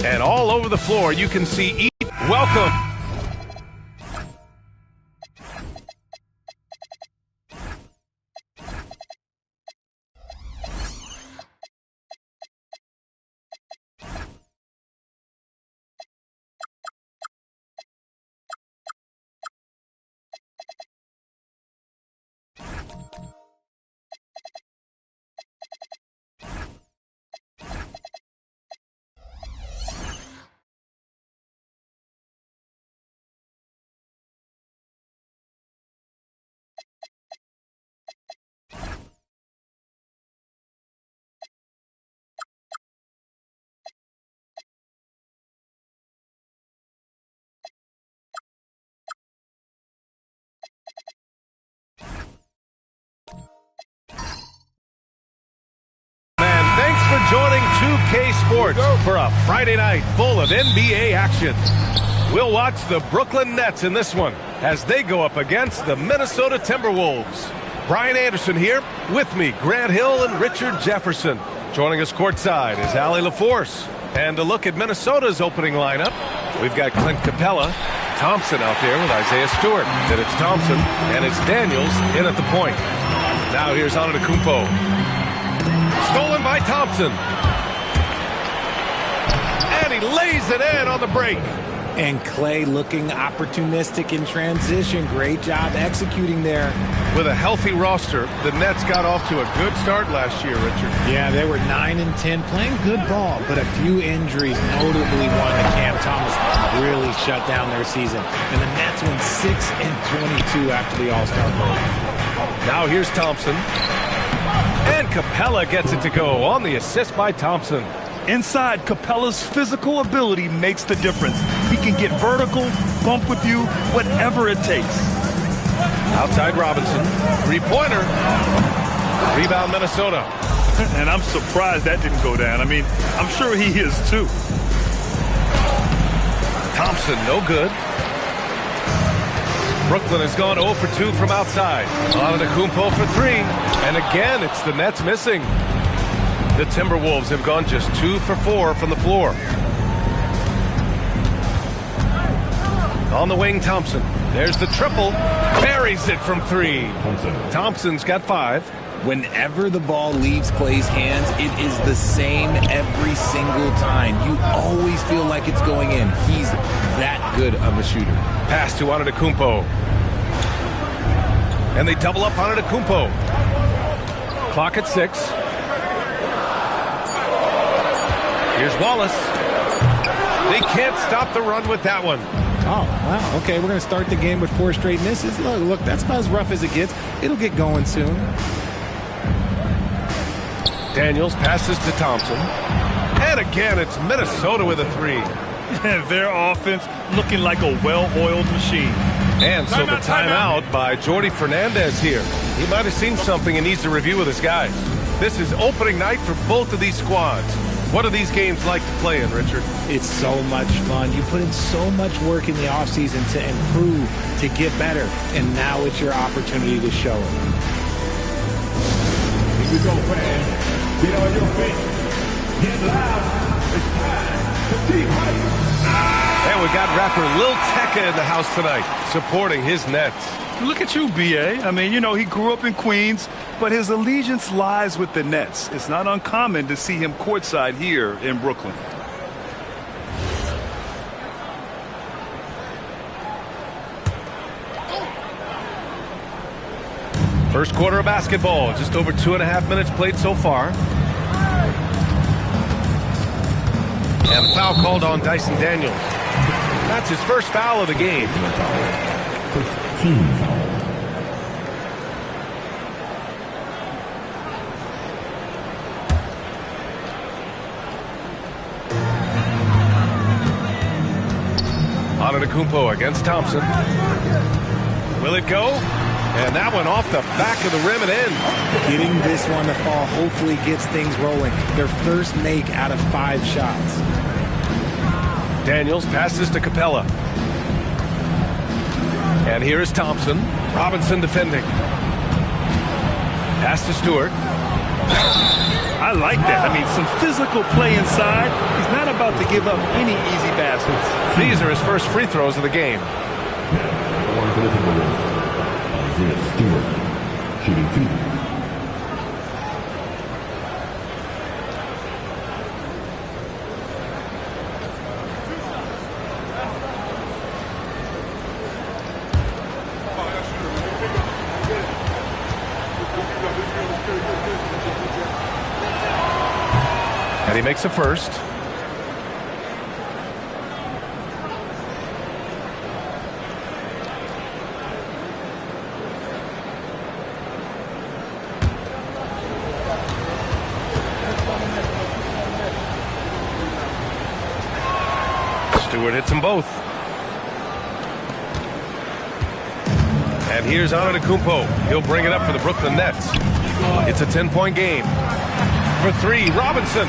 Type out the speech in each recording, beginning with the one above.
And all over the floor, you can see each. Welcome. Joining 2K Sports for a Friday night full of NBA action. We'll watch the Brooklyn Nets in this one as they go up against the Minnesota Timberwolves. Brian Anderson here, with me, Grant Hill and Richard Jefferson. Joining us courtside is Allie LaForce. And to look at Minnesota's opening lineup, we've got Clint Capella, Thompson out there with Isaiah Stewart. Then it's Thompson, and it's Daniels in at the point. Now here's Antetokounmpo. Stolen by Thompson. And he lays it in on the break. And Clay looking opportunistic in transition. Great job executing there. With a healthy roster, the Nets got off to a good start last year, Richard. Yeah, they were 9-10, playing good ball, but a few injuries, notably one to Cam Thomas, really shut down their season. And the Nets went 6-22 after the All-Star break. Now here's Thompson. And Capella gets it to go on the assist by Thompson. Inside, Capella's physical ability makes the difference. He can get vertical, bump with you, whatever it takes. Outside Robinson. Three-pointer. Rebound Minnesota. And I'm surprised that didn't go down. I mean, I'm sure he is too. Thompson, no good. Brooklyn has gone 0 for 2 from outside. Antetokounmpo for 3. And again, it's the Nets missing. The Timberwolves have gone just 2 for 4 from the floor. On the wing, Thompson. There's the triple. Buries it from 3. Thompson's got 5. Whenever the ball leaves Clay's hands, it is the same every single time. You always feel like it's going in. He's that good of a shooter. Pass to Antetokounmpo. And they double up Antetokounmpo. Clock at 6. Here's Wallace. They can't stop the run with that one. Oh, wow. Okay, we're going to start the game with 4 straight misses. Look, that's about as rough as it gets. It'll get going soon. Daniels passes to Thompson. And again, it's Minnesota with a 3. And their offense looking like a well-oiled machine. And so the timeout by Jordi Fernandez here. He might have seen something and needs to review with his guys. This is opening night for both of these squads. What are these games like to play in, Richard? It's so much fun. You put in so much work in the offseason to improve, to get better, and now it's your opportunity to show it. Here we go, fans. Get on your feet. Get loud. It's time for Team Hype. And we got rapper Lil Tecca in the house tonight, supporting his Nets. Look at you, B.A. I mean, you know, he grew up in Queens, but his allegiance lies with the Nets. It's not uncommon to see him courtside here in Brooklyn. First quarter of basketball, just over 2.5 minutes played so far. And a foul called on Dyson Daniels. That's his first foul of the game. Antetokounmpo against Thompson. Will it go? And that one off the back of the rim and in. Getting this one to fall hopefully gets things rolling. Their first make out of 5 shots. Daniels passes to Capella. And here is Thompson. Robinson defending. Pass to Stewart. I like that. I mean, some physical play inside. He's not about to give up any easy baskets. These are his first free throws of the game. Stewart, shooting 2. And he makes a first. Stewart hits them both. And here's Antetokounmpo. He'll bring it up for the Brooklyn Nets. It's a 10-point game. For three, Robinson.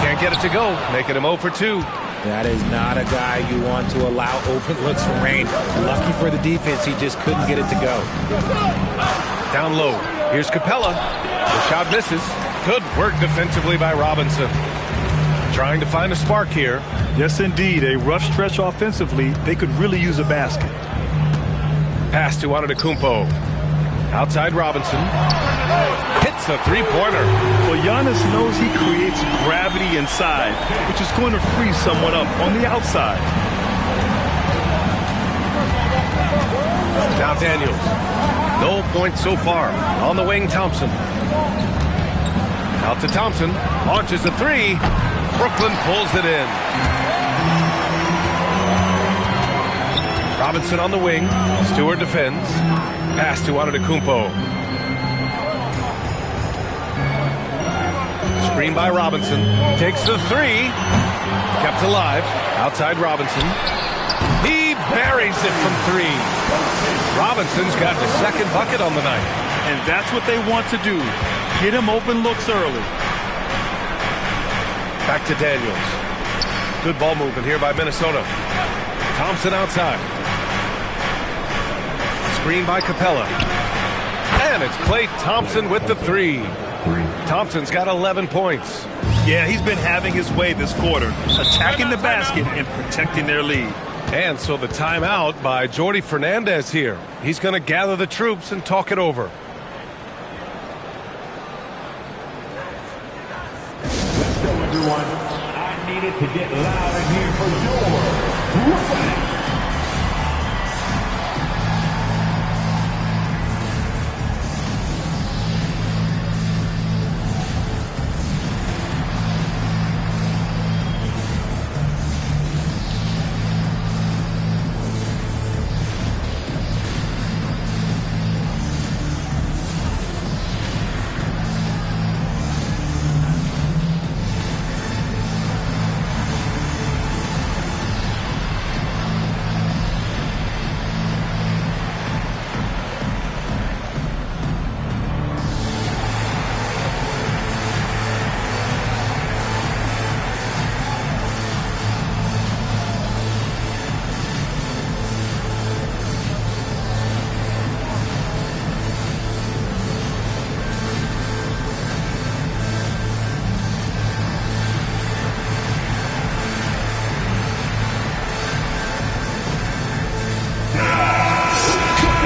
Can't get it to go, making him 0 for 2. That is not a guy you want to allow open looks from Rain. Lucky for the defense, he just couldn't get it to go. Down low. Here's Capella. The shot misses. Good work defensively by Robinson. Trying to find a spark here. Yes, indeed. A rough stretch offensively. They could really use a basket. Pass to Antetokounmpo. Outside Robinson. Hits a three-pointer. Well, Giannis knows he creates gravity inside, which is going to free someone up on the outside. Now Daniels. No points so far. On the wing, Thompson. Out to Thompson. Launches a three. Brooklyn pulls it in. Robinson on the wing. Stewart defends. Pass to Antetokounmpo. Screen by Robinson. Takes the three. Kept alive. Outside Robinson. He buries it from three. Robinson's got the second bucket on the night. And that's what they want to do. Get him open looks early. Back to Daniels. Good ball movement here by Minnesota. Thompson outside. Screen by Capella. And it's Klay Thompson with the three. Thompson's got 11 points. Yeah, he's been having his way this quarter, attacking the basket and protecting their lead. And so the timeout by Jordi Fernandez here. He's going to gather the troops and talk it over. Let's go, everyone. I needed to get loud in here for your Brooklyn.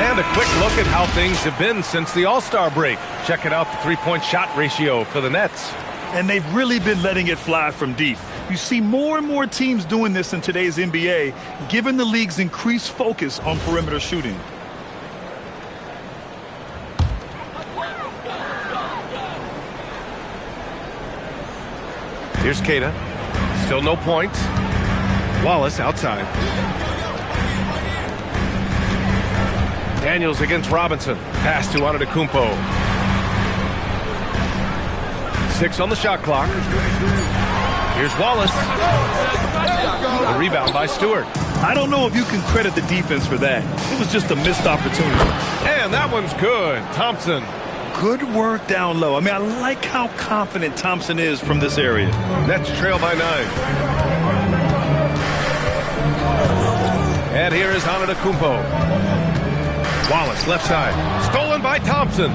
And a quick look at how things have been since the All-Star break. Checking out the three-point shot ratio for the Nets. And they've really been letting it fly from deep. You see more and more teams doing this in today's NBA, given the league's increased focus on perimeter shooting. Here's Keita. Still no points. Wallace outside. Daniels against Robinson. Pass to Antetokounmpo. 6 on the shot clock. Here's Wallace. The rebound by Stewart. I don't know if you can credit the defense for that. It was just a missed opportunity. And that one's good. Thompson. Good work down low. I mean, I like how confident Thompson is from this area. Nets trail by 9. And here is Antetokounmpo. Wallace, left side. Stolen by Thompson.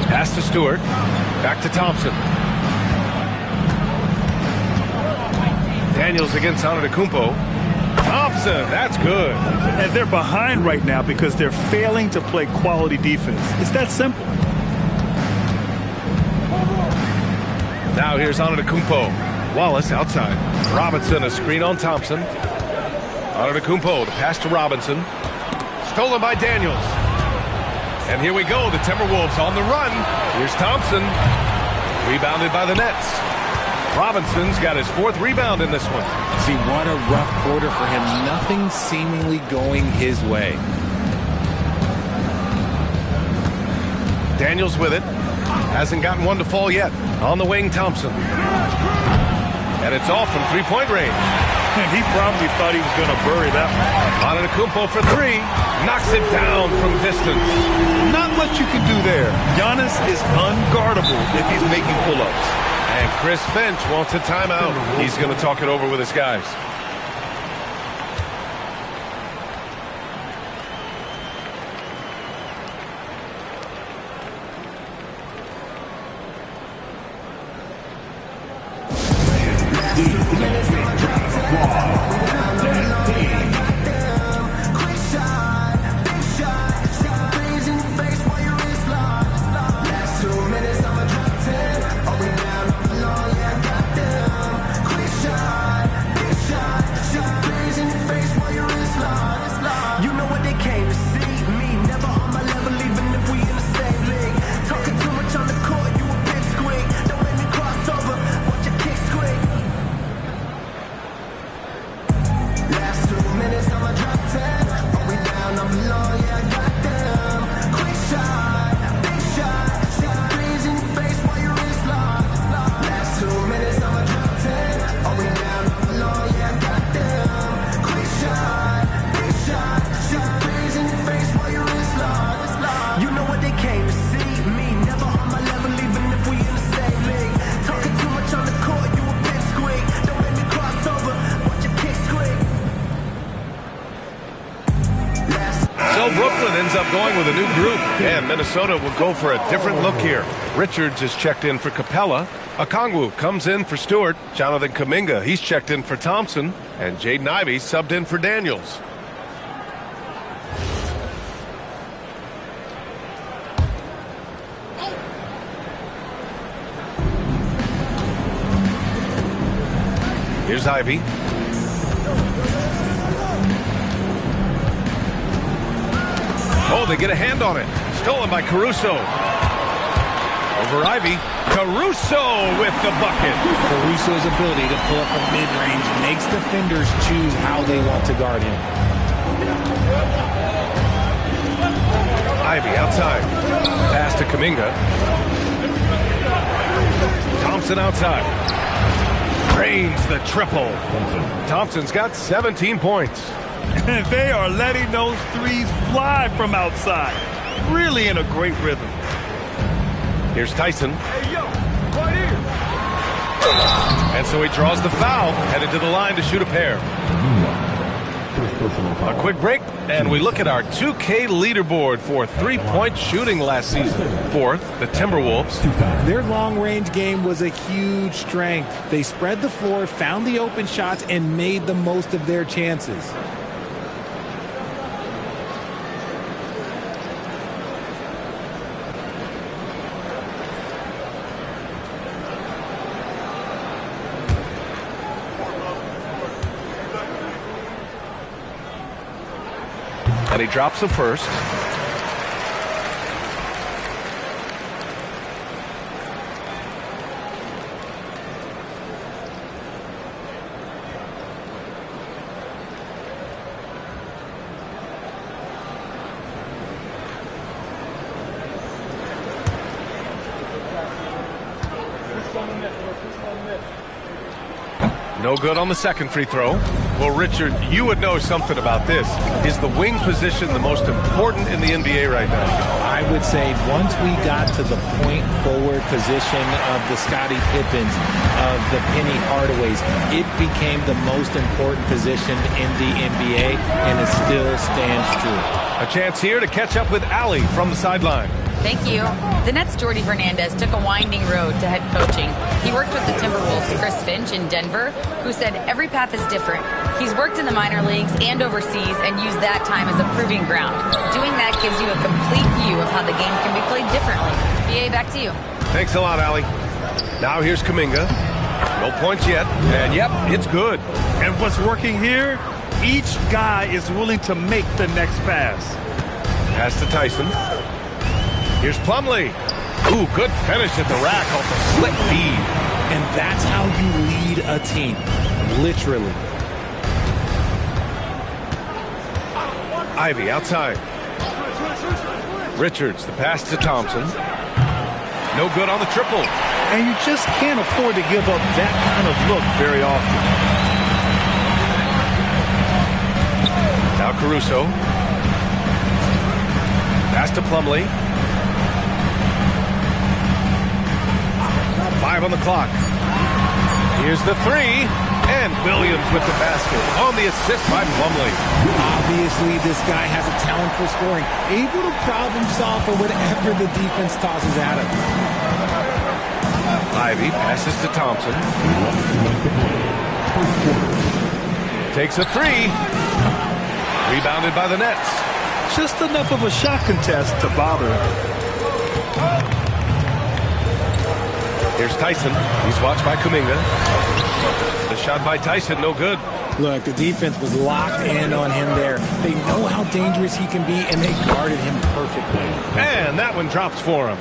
Pass to Stewart. Back to Thompson. Daniels against Antetokounmpo. Thompson, that's good. And they're behind right now because they're failing to play quality defense. It's that simple. Now here's Antetokounmpo. Wallace outside. Robinson, a screen on Thompson. Antetokounmpo, the pass to Robinson. Stolen by Daniels. And here we go, the Timberwolves on the run. Here's Thompson. Rebounded by the Nets. Robinson's got his 4th rebound in this one. See, what a rough quarter for him. Nothing seemingly going his way. Daniels with it. Hasn't gotten one to fall yet. On the wing, Thompson. And it's off from 3-point range. And he probably thought he was going to bury that one. Antetokounmpo for 3. Knocks it down from distance. Not much you can do there. Giannis is unguardable if he's making pull-ups. And Chris Finch wants a timeout. He's going to talk it over with his guys. Brooklyn ends up going with a new group, and Minnesota will go for a different look here. Richards is checked in for Capella. Okongwu comes in for Stewart. Jonathan Kuminga, he's checked in for Thompson. And Jaden Ivey subbed in for Daniels. Here's Ivey. Oh, they get a hand on it. Stolen by Caruso. Over Ivey. Caruso with the bucket. Caruso's ability to pull up from mid-range makes defenders choose how they want to guard him. Ivey outside. Pass to Kuminga. Thompson outside. Drains the triple. Thompson's got 17 points. And they are letting those threes fly from outside. Really in a great rhythm. Here's Tyson. Hey, yo, right here. And so he draws the foul, headed to the line to shoot a pair. A quick break, and we look at our 2K leaderboard for three-point shooting last season. 4th, the Timberwolves. Their long-range game was a huge strength. They spread the floor, found the open shots, and made the most of their chances. And he drops the first. No good on the second free throw. Well, Richard, you would know something about this. Is the wing position the most important in the NBA right now? I would say once we got to the point forward position of the Scottie Pippens, of the Penny Hardaways, it became the most important position in the NBA, and it still stands true. A chance here to catch up with Allie from the sideline. Thank you. The Nets' Jordy Fernandez took a winding road to head coaching. He worked with the Timberwolves' Chris Finch in Denver, who said every path is different. He's worked in the minor leagues and overseas and used that time as a proving ground. Doing that gives you a complete view of how the game can be played differently. BA, back to you. Thanks a lot, Allie. Now here's Kuminga. No points yet. And yep, it's good. And what's working here? Each guy is willing to make the next pass. Pass to Tyson. Here's Plumlee. Ooh, good finish at the rack off the slick feed. And that's how you lead a team, literally. Ivy outside. Richards, the pass to Thompson. No good on the triple. And you just can't afford to give up that kind of look very often. Now Caruso. Pass to Plumlee. 5 on the clock. Here's the three. And Williams with the basket on the assist by Plumlee. Obviously, this guy has a talent for scoring, able to problem solve for whatever the defense tosses at him. Ivy passes to Thompson. Takes a three. Rebounded by the Nets. Just enough of a shot contest to bother him. Here's Tyson. He's watched by Kuminga. The shot by Tyson, no good. Look, the defense was locked in on him there. They know how dangerous he can be, and they guarded him perfectly. And that one drops for him.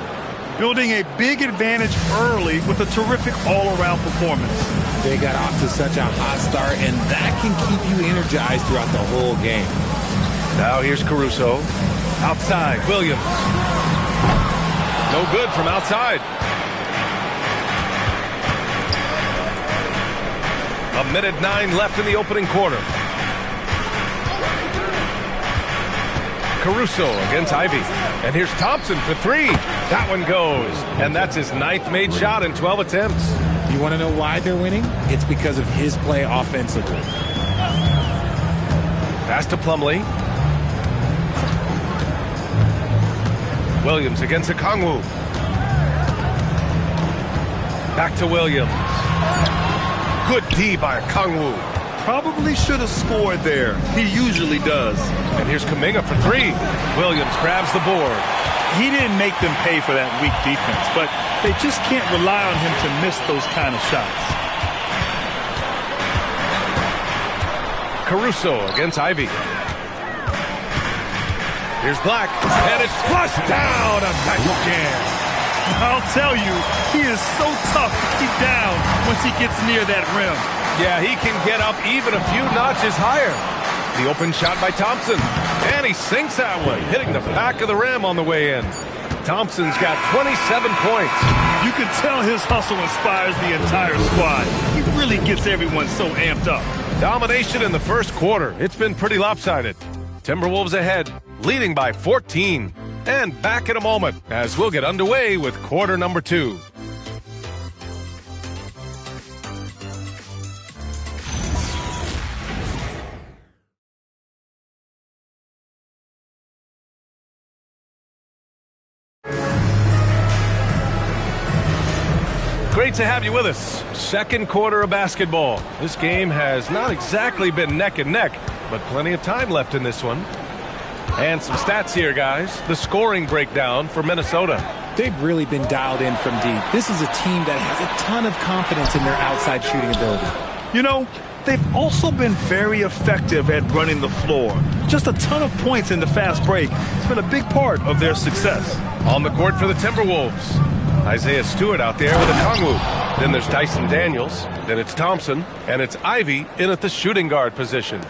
Building a big advantage early with a terrific all-around performance. They got off to such a hot start, and that can keep you energized throughout the whole game. Now here's Caruso. Outside, Williams. No good from outside. A minute 9 left in the opening quarter. Caruso against Ivy. And here's Thompson for three. That one goes. And that's his 9th made shot in 12 attempts. You want to know why they're winning? It's because of his play offensively. Pass to Plumlee. Williams against Okongwu. Back to Williams. Good D by Okongwu. Probably should have scored there. He usually does. And here's Kuminga for three. Williams grabs the board. He didn't make them pay for that weak defense, but they just can't rely on him to miss those kind of shots. Caruso against Ivy. Here's Black, and it's flushed down. A nice jam. I'll tell you, he is so tough to keep down once he gets near that rim. Yeah, he can get up even a few notches higher. The open shot by Thompson, and he sinks that one, hitting the back of the rim on the way in. Thompson's got 27 points. You can tell his hustle inspires the entire squad. He really gets everyone so amped up. Domination in the first quarter. It's been pretty lopsided. Timberwolves ahead, leading by 14. And back in a moment as we'll get underway with quarter number 2. Great to have you with us. Second quarter of basketball. This game has not exactly been neck and neck, but plenty of time left in this one. And some stats here, guys. The scoring breakdown for Minnesota. They've really been dialed in from deep. This is a team that has a ton of confidence in their outside shooting ability. You know, they've also been very effective at running the floor. Just a ton of points in the fast break. It's been a big part of their success. On the court for the Timberwolves, Isaiah Stewart out there with Okongwu. Then there's Dyson Daniels. Then it's Thompson. And it's Ivy in at the shooting guard position.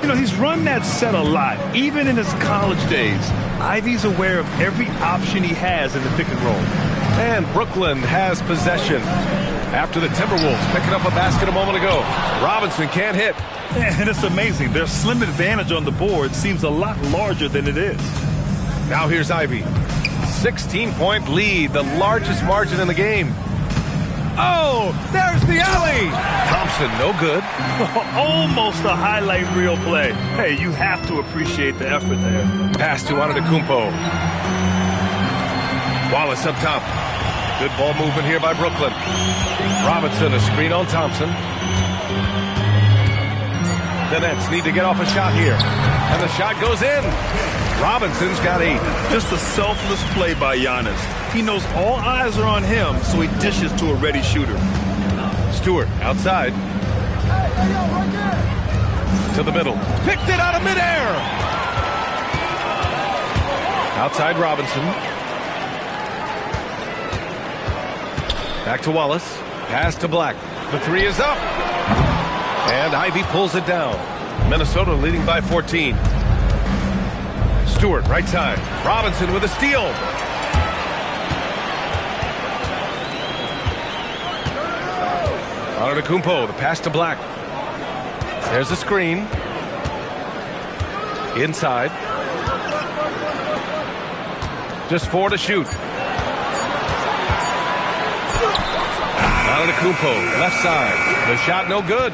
You know, he's run that set a lot, even in his college days. Ivy's aware of every option he has in the pick and roll. And Brooklyn has possession. After the Timberwolves picking up a basket a moment ago, Robinson can't hit. And it's amazing. Their slim advantage on the board seems a lot larger than it is. Now here's Ivy. 16-point lead, the largest margin in the game. Oh, there's the alley. Thompson, no good. Almost a highlight reel play. Hey, you have to appreciate the effort there. Pass to Antetokounmpo. Wallace up top. Good ball movement here by Brooklyn. Robinson, a screen on Thompson. The Nets need to get off a shot here. And the shot goes in. Robinson's got 8. Just a selfless play by Giannis. He knows all eyes are on him, so he dishes to a ready shooter. Stewart outside. To the middle. Picked it out of midair. Outside Robinson. Back to Wallace. Pass to Black. The three is up. And Ivy pulls it down. Minnesota leading by 14. Stewart, right side. Robinson with a steal. Antetokounmpo, the pass to Black. There's a screen. Inside. Just 4 to shoot. Antetokounmpo, left side. The shot no good.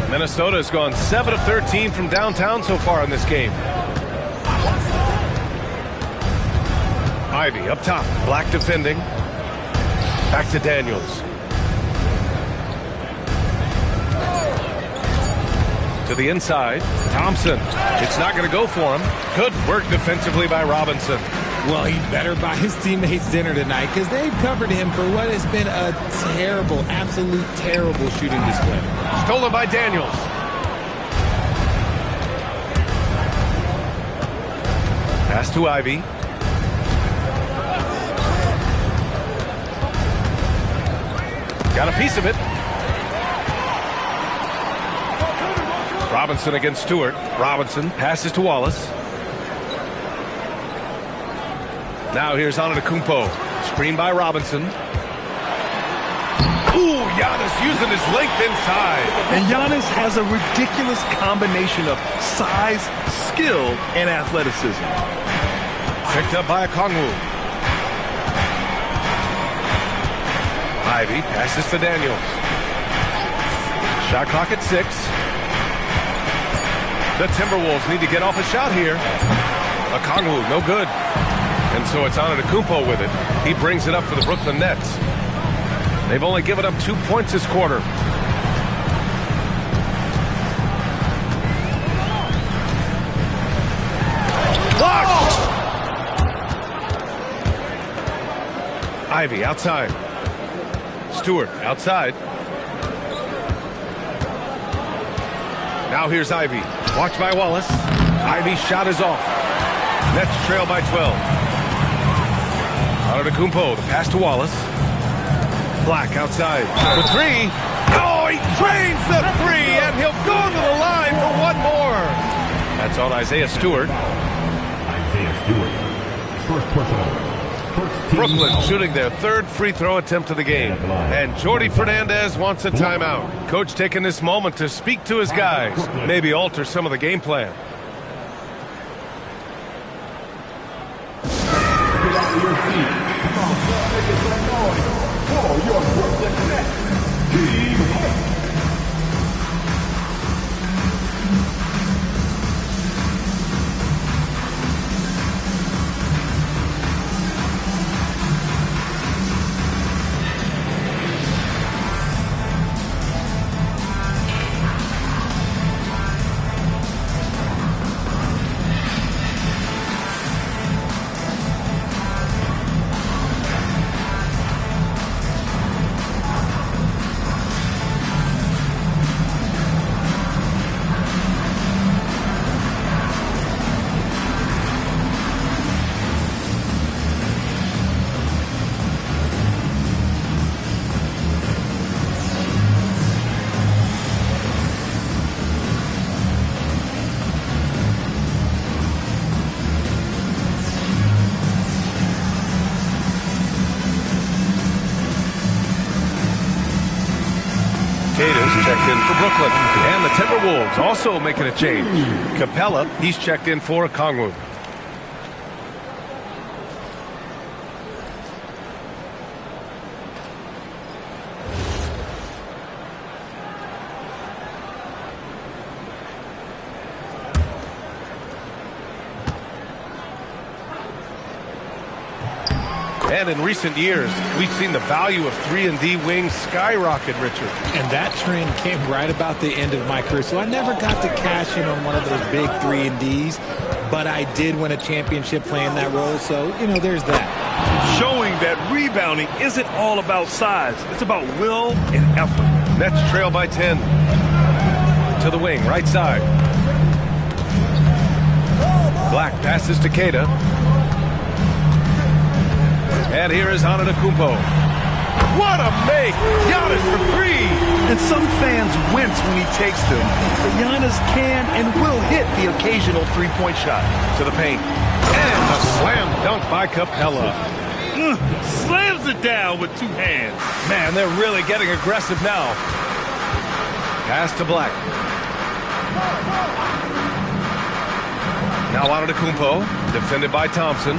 Minnesota has gone 7 of 13 from downtown so far in this game. Ivy up top. Black defending. Back to Daniels. To the inside. Thompson. It's not going to go for him. Good work defensively by Robinson. Well, he better buy his teammates dinner tonight because they've covered him for what has been a terrible, absolute terrible shooting display. Stolen by Daniels. Pass to Ivy. Got a piece of it. Robinson against Stewart. Robinson passes to Wallace. Now here's Antetokounmpo. Screen by Robinson. Ooh, Giannis using his length inside. And Giannis has a ridiculous combination of size, skill, and athleticism. Picked up by Okongwu. Ivy passes to Daniels. Shot clock at 6. The Timberwolves need to get off a shot here. Okongwu, no good. And so it's Antetokounmpo with it. He brings it up for the Brooklyn Nets. They've only given up 2 points this quarter. Blocked! Ivy outside. Stewart outside. Now here's Ivy. Watched by Wallace. Ivy's shot is off. Nets trail by 12. Antetokounmpo, the pass to Wallace. Black outside. The three. Oh, he drains the three, and he'll go to the line for one more. That's on Isaiah Stewart. Isaiah Stewart. First personal. Brooklyn shooting their 3rd free throw attempt of the game. And Jordi Fernandez wants a timeout. Coach taking this moment to speak to his guys. Maybe alter some of the game plan. Get out of your seat. Come on, son, make some noise. For your Brooklyn Nets. Team Hype. Checked in for Brooklyn. And the Timberwolves also making a change. Capella, he's checked in for Okongwu. And in recent years, we've seen the value of 3-and-D wings skyrocket, Richard. And that trend came right about the end of my career. So I never got to cash in on one of those big 3-and-Ds, but I did win a championship playing that role. So, you know, there's that. Showing that rebounding isn't all about size. It's about will and effort. Nets trail by 10. To the wing, right side. Black passes to Keita. And here is Antetokounmpo. What a make! Giannis for three! And some fans wince when he takes them, but Giannis can and will hit the occasional three-point shot. To the paint. And a slam dunk by Capella. Slams it down with two hands. Man, they're really getting aggressive now. Pass to Black. Now Antetokounmpo, defended by Thompson.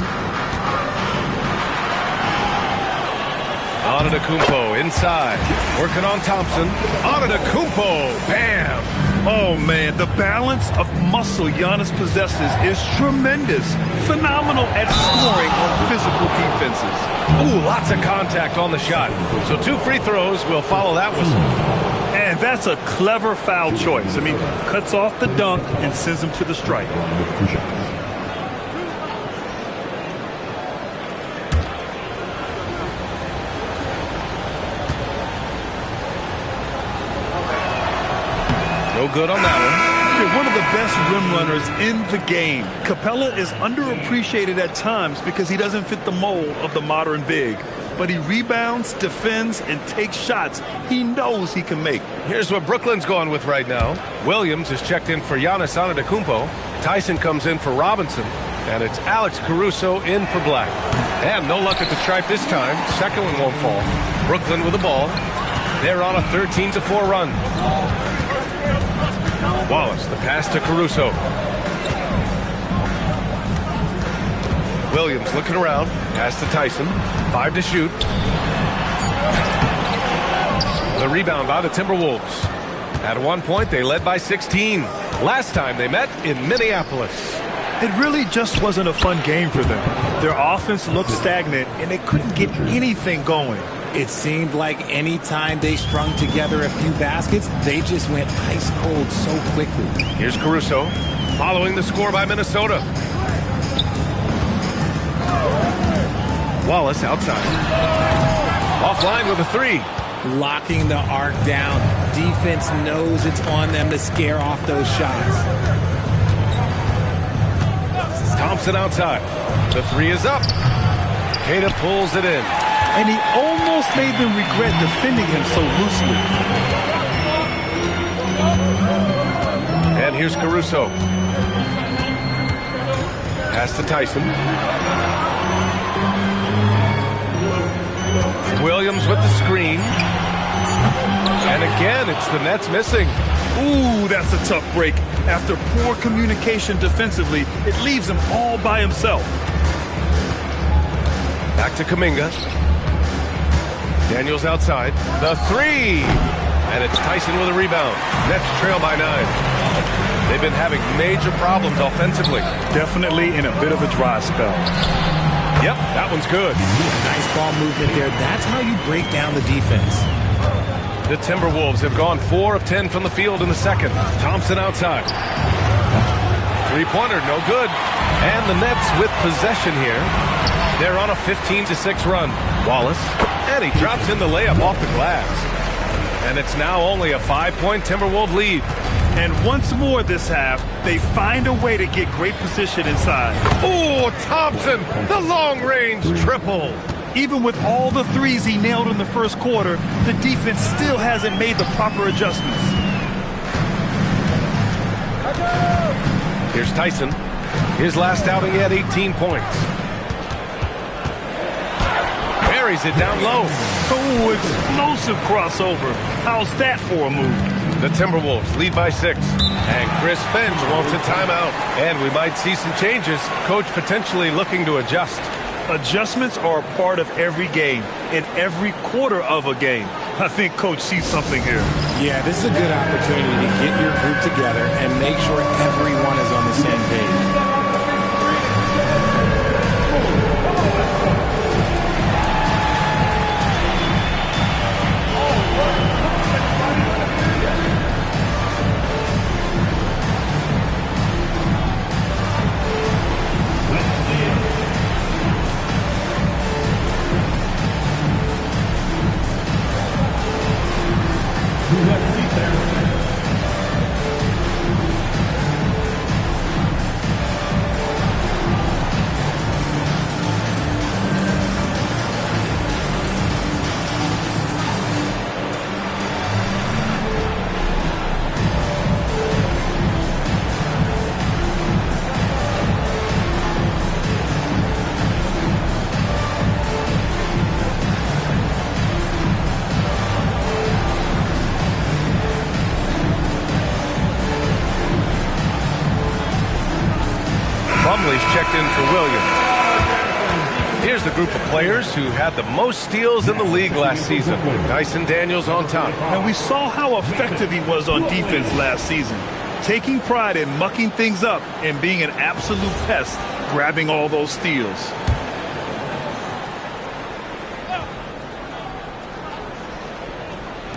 Antetokounmpo inside, working on Thompson. Antetokounmpo, bam! Oh, man, the balance of muscle Giannis possesses is tremendous. Phenomenal at scoring on physical defenses. Ooh, lots of contact on the shot. So 2 free throws will follow that whistle. And that's a clever foul choice. I mean, cuts off the dunk and sends him to the strike. No good on that one. One of the best rim runners in the game. Capella is underappreciated at times because he doesn't fit the mold of the modern big. But he rebounds, defends, and takes shots he knows he can make. Here's what Brooklyn's going with right now. Williams is checked in for Giannis Antetokounmpo. Tyson comes in for Robinson. And it's Alex Caruso in for Black. And no luck at the stripe this time. Second one won't fall. Brooklyn with the ball. They're on a 13-4 run. Wallace, the pass to Caruso. Williams looking around. Pass to Tyson. 5 to shoot. The rebound by the Timberwolves. At one point, they led by 16. Last time they met in Minneapolis. It really just wasn't a fun game for them. Their offense looked stagnant, and they couldn't get anything going. It seemed like any time they strung together a few baskets, they just went ice cold so quickly. Here's Caruso, following the score by Minnesota. Wallace outside. Offline with a 3. Locking the arc down. Defense knows it's on them to scare off those shots. Thompson outside. The 3 is up. Queta pulls it in. And he almost made them regret defending him so loosely. And here's Caruso. Pass to Tyson. Williams with the screen. And again, it's the Nets missing. Ooh, that's a tough break. After poor communication defensively, it leaves him all by himself. Back to Kuminga. Daniels outside. The 3! And it's Tyson with a rebound. Nets trail by 9. They've been having major problems offensively. Definitely in a bit of a dry spell. Yep, that one's good. Nice ball movement there. That's how you break down the defense. The Timberwolves have gone 4 of 10 from the field in the second. Thompson outside. Three-pointer, no good. And the Nets with possession here. They're on a 15-6 run. Wallace. And he drops in the layup off the glass. And it's now only a 5-point Timberwolves lead. And once more this half, they find a way to get great position inside. Oh, Thompson, the long-range triple. Even with all the threes he nailed in the first quarter, the defense still hasn't made the proper adjustments. Here's Tyson. His last outing, he had 18 points. Buries it down low. Oh, explosive crossover. How's that for a move? The Timberwolves lead by 6. And Chris Finch wants a timeout. And we might see some changes. Coach potentially looking to adjust. Adjustments are a part of every game, in every quarter of a game. I think Coach sees something here. Yeah, this is a good opportunity to get your group together and make sure everyone is on the same page. checked in for Williams. Here's the group of players who had the most steals in the league last season. Dyson Daniels on top. And we saw how effective he was on defense last season, taking pride in mucking things up and being an absolute pest, grabbing all those steals.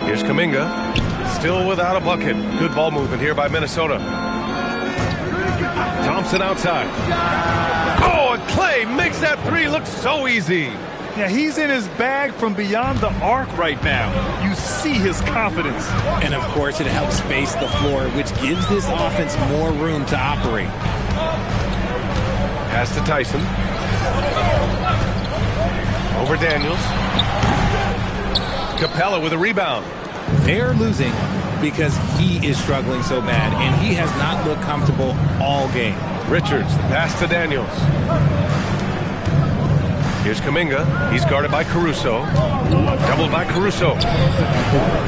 Here's Kuminga, still without a bucket. Good ball movement here by Minnesota. Thompson outside. Oh, and Clay makes that three look so easy. Yeah, he's in his bag from beyond the arc right now. You see his confidence. And, of course, it helps space the floor, which gives this offense more room to operate. Pass to Tyson. Over Daniels. Capella with a rebound. They're losing because he is struggling so bad, and he has not looked comfortable all game. Richards, the pass to Daniels. Here's Kuminga. He's guarded by Caruso. Doubled by Caruso.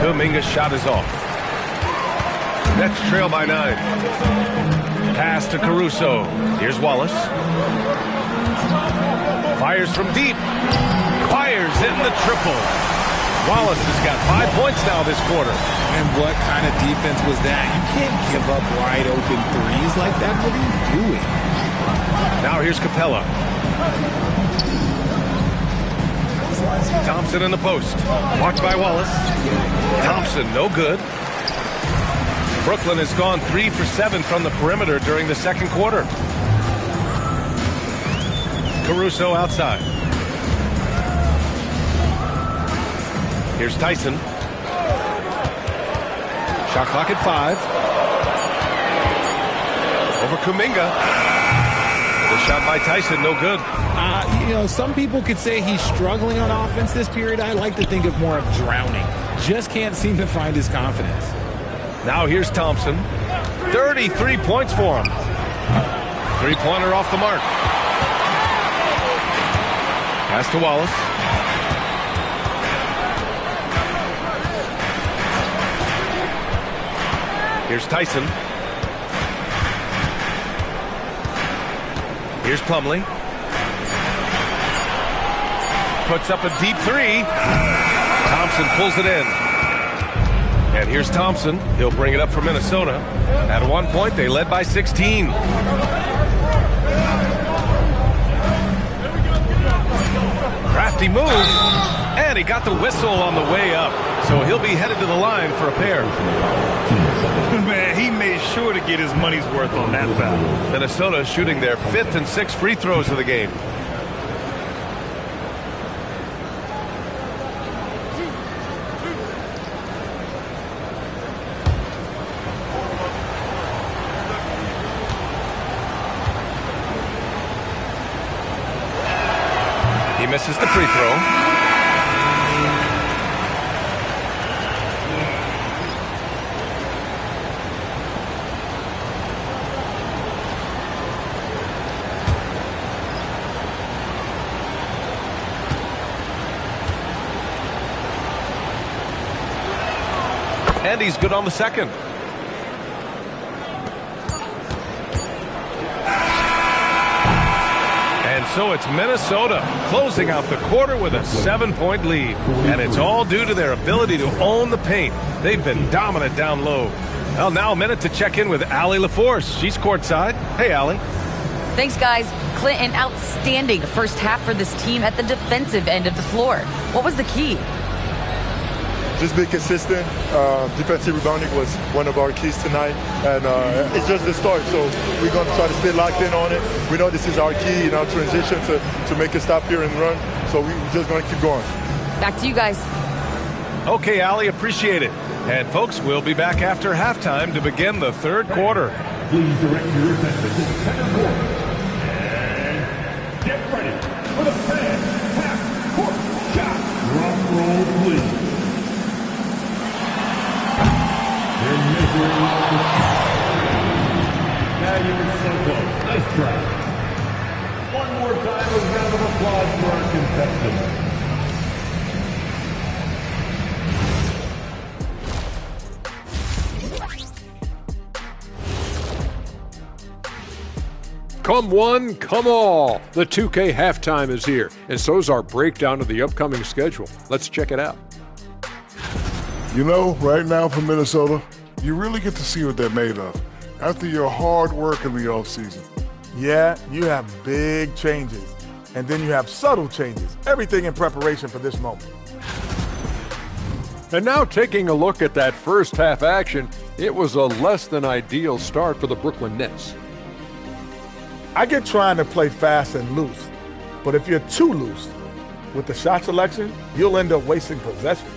Kuminga's shot is off. Nets trail by 9. Pass to Caruso. Here's Wallace. Fires from deep. Fires in the triple. Wallace has got 5 points now this quarter. And what kind of defense was that? You can't give up wide open threes like that. What are you doing? Now here's Capella. Thompson in the post. Watched by Wallace. Thompson, no good. Brooklyn has gone 3 for 7 from the perimeter during the second quarter. Caruso outside. Here's Tyson. Shot clock at 5. Over Kuminga. The shot by Tyson, no good. You know, some people could say he's struggling on offense this period. I like to think of more of drowning. Just can't seem to find his confidence. Now here's Thompson. 33 points for him. Three-pointer off the mark. Pass to Wallace. Here's Tyson. Here's Plumlee. Puts up a deep three. Thompson pulls it in. And here's Thompson. He'll bring it up for Minnesota. At one point, they led by 16. Crafty move. And he got the whistle on the way up. So he'll be headed to the line for a pair. Man, he made sure to get his money's worth on that foul. Minnesota shooting their 5th and 6th free throws of the game. He misses the free throw. And he's good on the second. And so it's Minnesota closing out the quarter with a 7-point lead. And it's all due to their ability to own the paint. They've been dominant down low. Well, now a minute to check in with Allie LaForce. She's courtside. Hey, Allie. Thanks, guys. Clint, an outstanding first half for this team at the defensive end of the floor. What was the key? Just be consistent. Defensive rebounding was one of our keys tonight, and it's just the start. So we're going to try to stay locked in on it. We know this is our key in our transition to make a stop here and run. So we're just going to keep going. Back to you guys. Okay, Allie, appreciate it. And folks, we'll be back after halftime to begin the third quarter. Please direct your attention to the second quarter. And get ready for the fast half-court shot. Drum roll, please. They're measuring off the shot. Now you were so close. Nice try. One more time, a round of applause for our contestants. Come one, come all. The 2K halftime is here, and so's our breakdown of the upcoming schedule. Let's check it out. You know, right now for Minnesota, you really get to see what they're made of after your hard work in the offseason. Yeah, you have big changes, and then you have subtle changes. Everything in preparation for this moment. And now taking a look at that first half action, it was a less than ideal start for the Brooklyn Nets. I get trying to play fast and loose, but if you're too loose with the shot selection, you'll end up wasting possessions.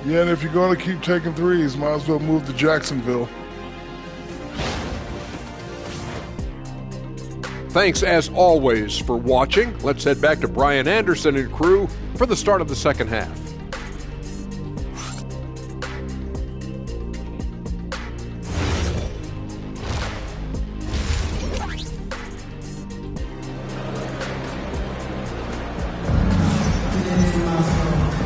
Yeah, and if you're going to keep taking threes, might as well move to Jacksonville. Thanks as always for watching. Let's head back to Brian Anderson and crew for the start of the second half.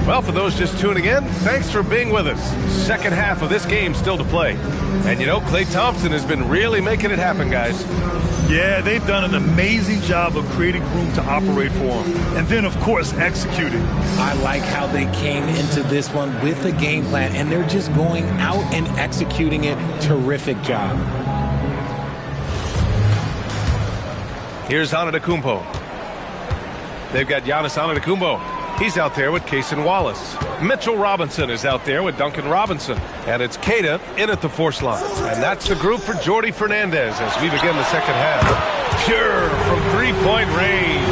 Well, for those just tuning in, thanks for being with us. Second half of this game still to play. And you know, Klay Thompson has been really making it happen, guys. Yeah, they've done an amazing job of creating room to operate for him. And then, of course, executing. I like how they came into this one with a game plan, and they're just going out and executing it. Terrific job. Here's Antetokounmpo. They've got Giannis Antetokounmpo. He's out there with Cason Wallace. Mitchell Robinson is out there with Duncan Robinson. And it's Keita in at the force line. And that's the group for Jordi Fernandez as we begin the second half. Pure from three-point range.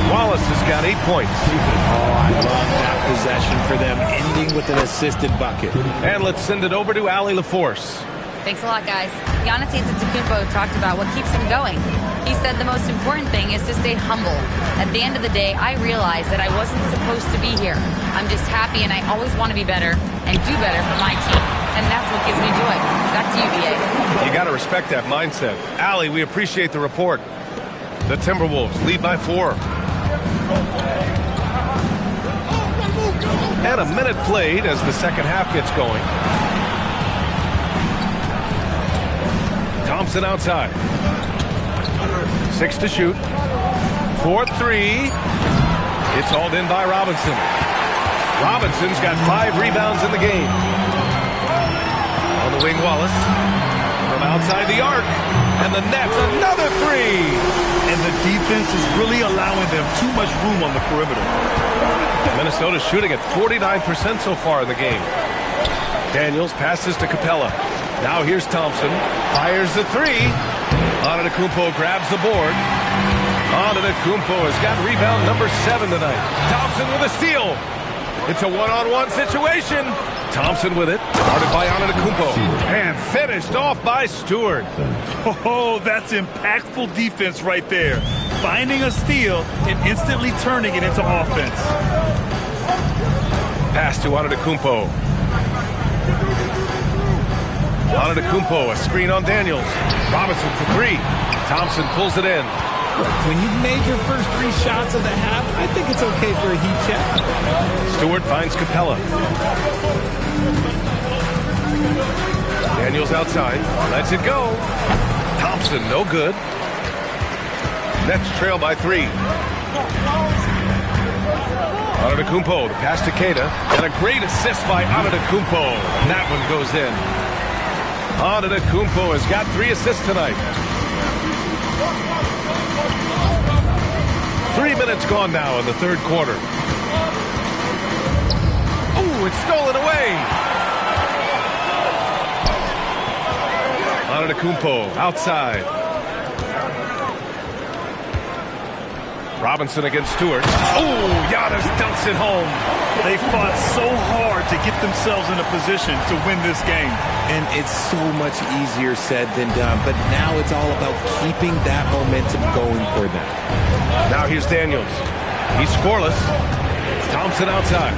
Wallace has got 8 points. Oh, I love that possession for them, ending with an assisted bucket. And let's send it over to Allie LaForce. Thanks a lot, guys. Giannis Antetokounmpo talked about what keeps him going. He said the most important thing is to stay humble. At the end of the day, I realized that I wasn't supposed to be here. I'm just happy, and I always want to be better and do better for my team. And that's what gives me joy. Back to you, BA. You got to respect that mindset. Allie, we appreciate the report. The Timberwolves lead by 4. And a minute played as the second half gets going. Thompson outside. 6 to shoot. 4-3. It's hauled in by Robinson. Robinson's got 5 rebounds in the game. On the wing, Wallace. From outside the arc. And the Nets, another 3. And the defense is really allowing them too much room on the perimeter. Minnesota's shooting at 49% so far in the game. Daniels passes to Capella. Now here's Thompson. Fires the 3. Antetokounmpo grabs the board. Antetokounmpo has got rebound number 7 tonight. Thompson with a steal. It's a one-on-one situation. Thompson with it. Guarded by Antetokounmpo. And finished off by Stewart. Oh, that's impactful defense right there. Finding a steal and instantly turning it into offense. Pass to Antetokounmpo. Antetokounmpo, a screen on Daniels. Robinson for 3. Thompson pulls it in. When you've made your first 3 shots of the half, I think it's okay for a heat check. Stewart finds Capella. Daniels outside. Lets it go. Thompson, no good. Nets trail by 3. Antetokounmpo, the pass to Keita. And a great assist by Antetokounmpo. And that one goes in. Antetokounmpo has got 3 assists tonight. 3 minutes gone now in the third quarter. Ooh, it's stolen away. Antetokounmpo outside. Robinson against Stewart. Oh, Giannis dunks it home. They fought so hard to get themselves in a position to win this game. And it's so much easier said than done. But now it's all about keeping that momentum going for them. Now here's Daniels. He's scoreless. Thompson outside.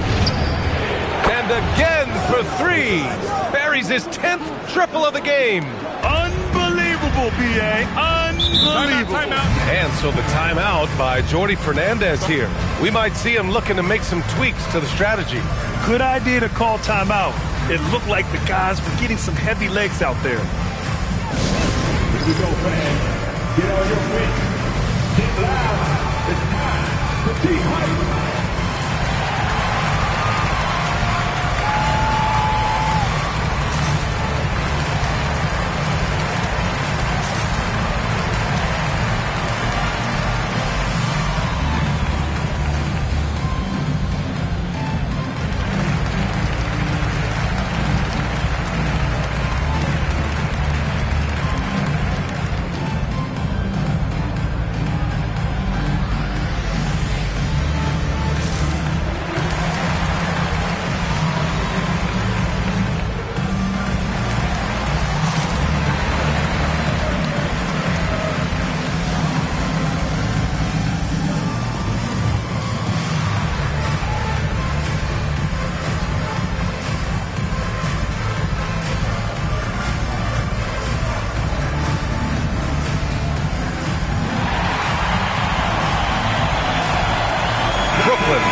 And again for 3. Buries his 10th triple of the game. Unbelievable, BA. Unbelievable. And so the timeout by Jordi Fernandez here. We might see him looking to make some tweaks to the strategy. Good idea to call timeout. It looked like the guys were getting some heavy legs out there. Here we go, fans. Get on your feet. Get loud. It's time for T-Hype.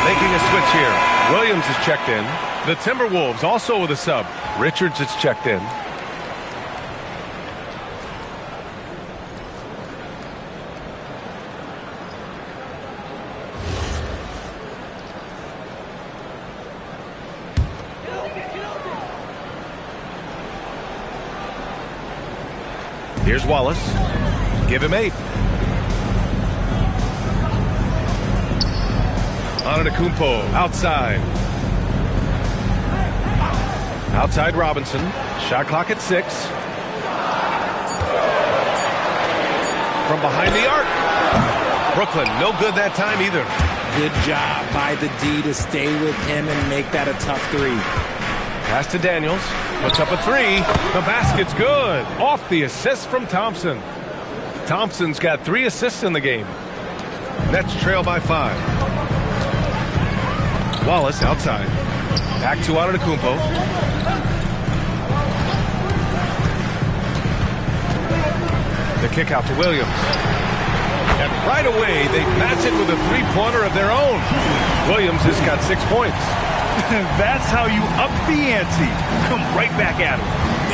Making a switch here. Williams is checked in. The Timberwolves also with a sub. Richards is checked in. Here's Wallace. Give him 8. Antetokounmpo outside. Outside Robinson. Shot clock at 6. From behind the arc. Brooklyn, no good that time either. Good job by the D to stay with him and make that a tough 3. Pass to Daniels. Puts up a 3. The basket's good. Off the assist from Thompson. Thompson's got 3 assists in the game. Nets trail by 5. Wallace outside. Back to Antetokounmpo. The kick out to Williams. And right away, they match it with a 3-pointer of their own. Williams has got 6 points. That's how you up the ante. Come right back at him.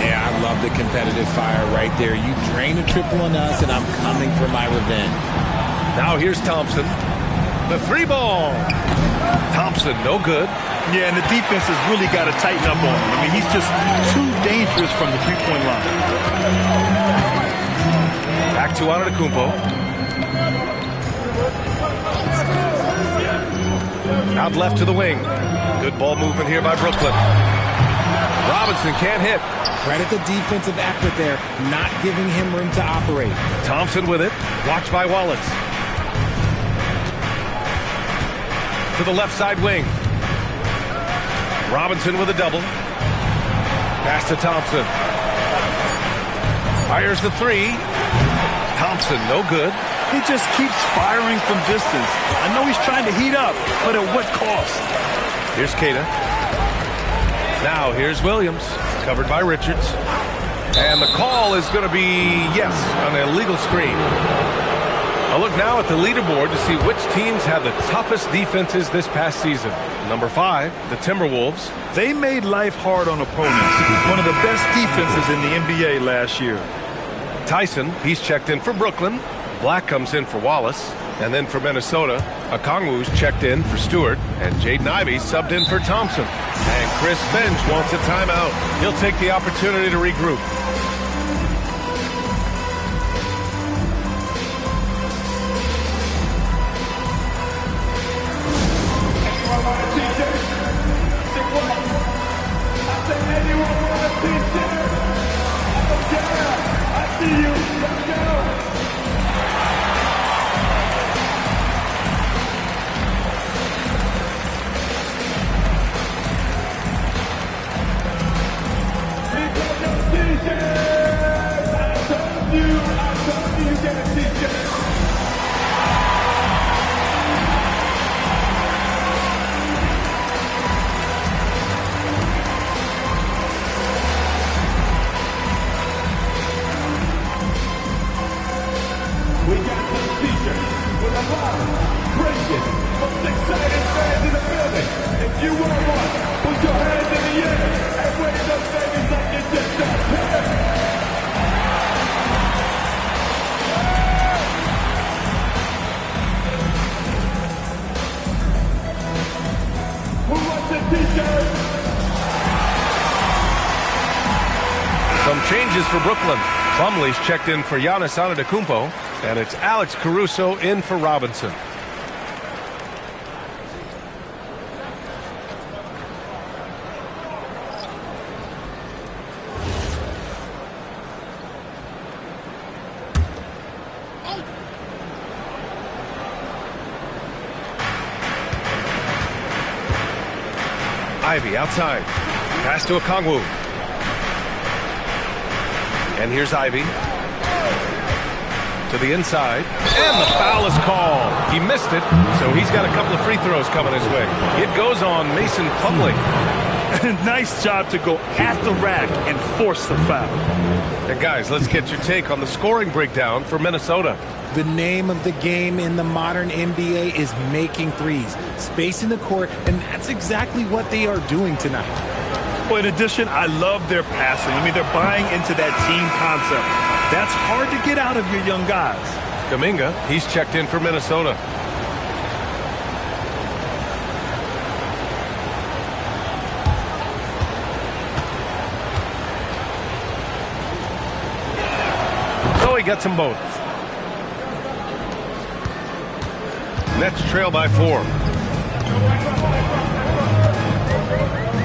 Yeah, I love the competitive fire right there. You drain a triple on us, and I'm coming for my revenge. Now here's Thompson. The 3-ball. Thompson, no good. Yeah, and the defense has really got to tighten up on him. I mean, he's just too dangerous from the three-point line. Back to Antetokounmpo. Out left to the wing. Good ball movement here by Brooklyn. Robinson can't hit. Credit the defensive effort there, not giving him room to operate. Thompson with it. Watched by Wallace. To the left side wing. Robinson with a double. Pass to Thompson. Fires the 3. Thompson, no good. He just keeps firing from distance. I know he's trying to heat up, but at what cost? Here's Keita. Now here's Williams. Covered by Richards. And the call is going to be, yes, an illegal screen. A look now at the leaderboard to see which teams have the toughest defenses this past season. Number 5, the Timberwolves. They made life hard on opponents. One of the best defenses in the NBA last year. Tyson, he's checked in for Brooklyn. Black comes in for Wallace. And then for Minnesota, Okongwu's checked in for Stewart. And Jaden Ivey subbed in for Thompson. And Chris Finch wants a timeout. He'll take the opportunity to regroup. changes for Brooklyn. Plumlee's checked in for Giannis Antetokounmpo, and it's Alex Caruso in for Robinson. Ivy outside. Pass to Okongwu. And here's Ivy. To the inside. And the foul is called. He missed it, so he's got a couple of free throws coming his way. It goes on Mason Plumlee. Nice job to go at the rack and force the foul. And guys, let's get your take on the scoring breakdown for Minnesota. The name of the game in the modern NBA is making threes, spacing the court, and that's exactly what they are doing tonight. Well, in addition, I love their passing. I mean, they're buying into that team concept. That's hard to get out of your young guys. Kuminga, he's checked in for Minnesota. So he gets them both. Nets trail by 4.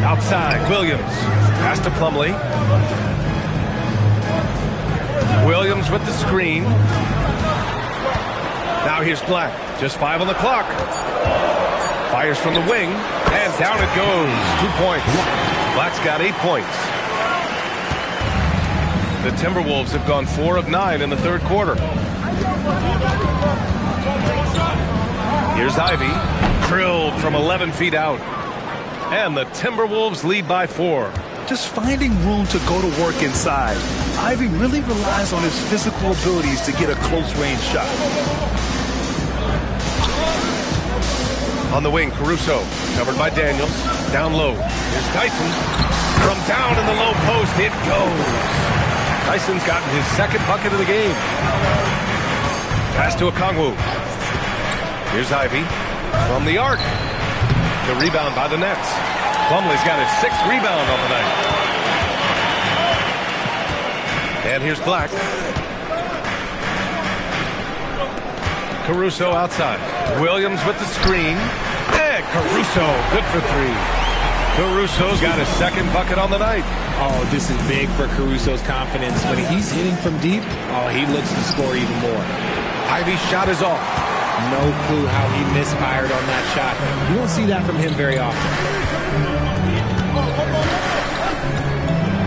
Outside, Williams. Pass to Plumlee. Williams with the screen. Now here's Black. Just 5 on the clock. Fires from the wing. And down it goes. 2 points. Black's got 8 points. The Timberwolves have gone 4 of 9 in the third quarter. Here's Ivy, drilled from 11 feet out. And the Timberwolves lead by 4. Just finding room to go to work inside. Ivy really relies on his physical abilities to get a close-range shot. On the wing, Caruso, covered by Daniels. Down low, here's Tyson. From down in the low post, it goes. Tyson's gotten his second bucket of the game. Pass to Okongwu. Here's Ivy from the arc. The rebound by the Nets. Plumlee's got his 6th rebound on the night. And here's Black. Caruso outside. Williams with the screen. And Caruso, good for 3. Caruso's got his 2nd bucket on the night. Oh, this is big for Caruso's confidence. When he's hitting from deep, oh, he looks to score even more. Ivy's shot is off. No clue how he misfired on that shot. You don't see that from him very often.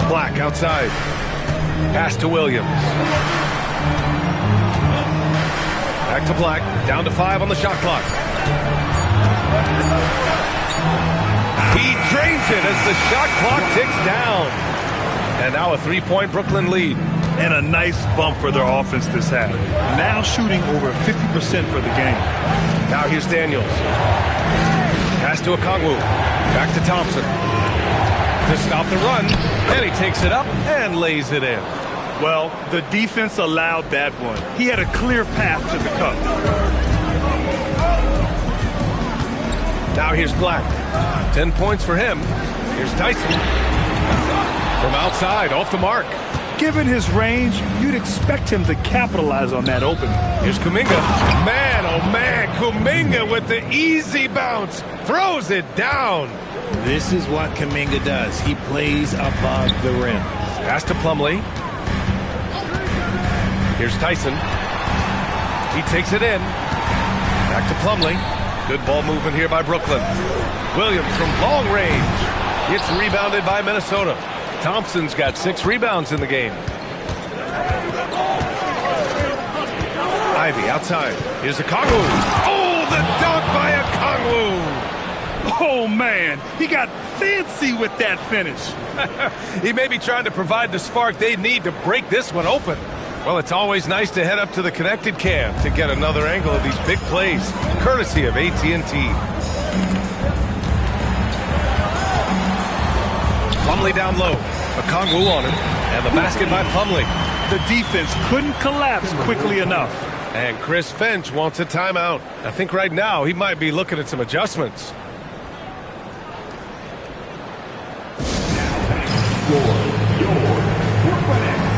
Black outside. Pass to Williams. Back to Black. Down to 5 on the shot clock. He drains it as the shot clock ticks down. And now a 3-point Brooklyn lead. And a nice bump for their offense this half. Now shooting over 50% for the game. Now here's Daniels. Pass to Okongwu. Back to Thompson. To stop the run. And he takes it up and lays it in. Well, the defense allowed that one. He had a clear path to the cup. Now here's Black. 10 points for him. Here's Tyson. From outside, off the mark. Given his range, you'd expect him to capitalize on that opening. Here's Kuminga. Man, oh man, Kuminga with the easy bounce. Throws it down. This is what Kuminga does. He plays above the rim. Pass to Plumlee. Here's Tyson. He takes it in. Back to Plumlee. Good ball movement here by Brooklyn. Williams from long range. It's rebounded by Minnesota. Thompson's got 6 rebounds in the game. Ivy outside. Here's Okongwu. Oh, the dunk by Okongwu. Oh, man. He got fancy with that finish. He may be trying to provide the spark they need to break this one open. Well, it's always nice to head up to the connected cam to get another angle of these big plays, courtesy of AT&T. Plumlee down low. Okongwu on him. And the basket by Plumlee. The defense couldn't collapse quickly enough. And Chris Finch wants a timeout. I think right now he might be looking at some adjustments. Your Brooklyn Nets.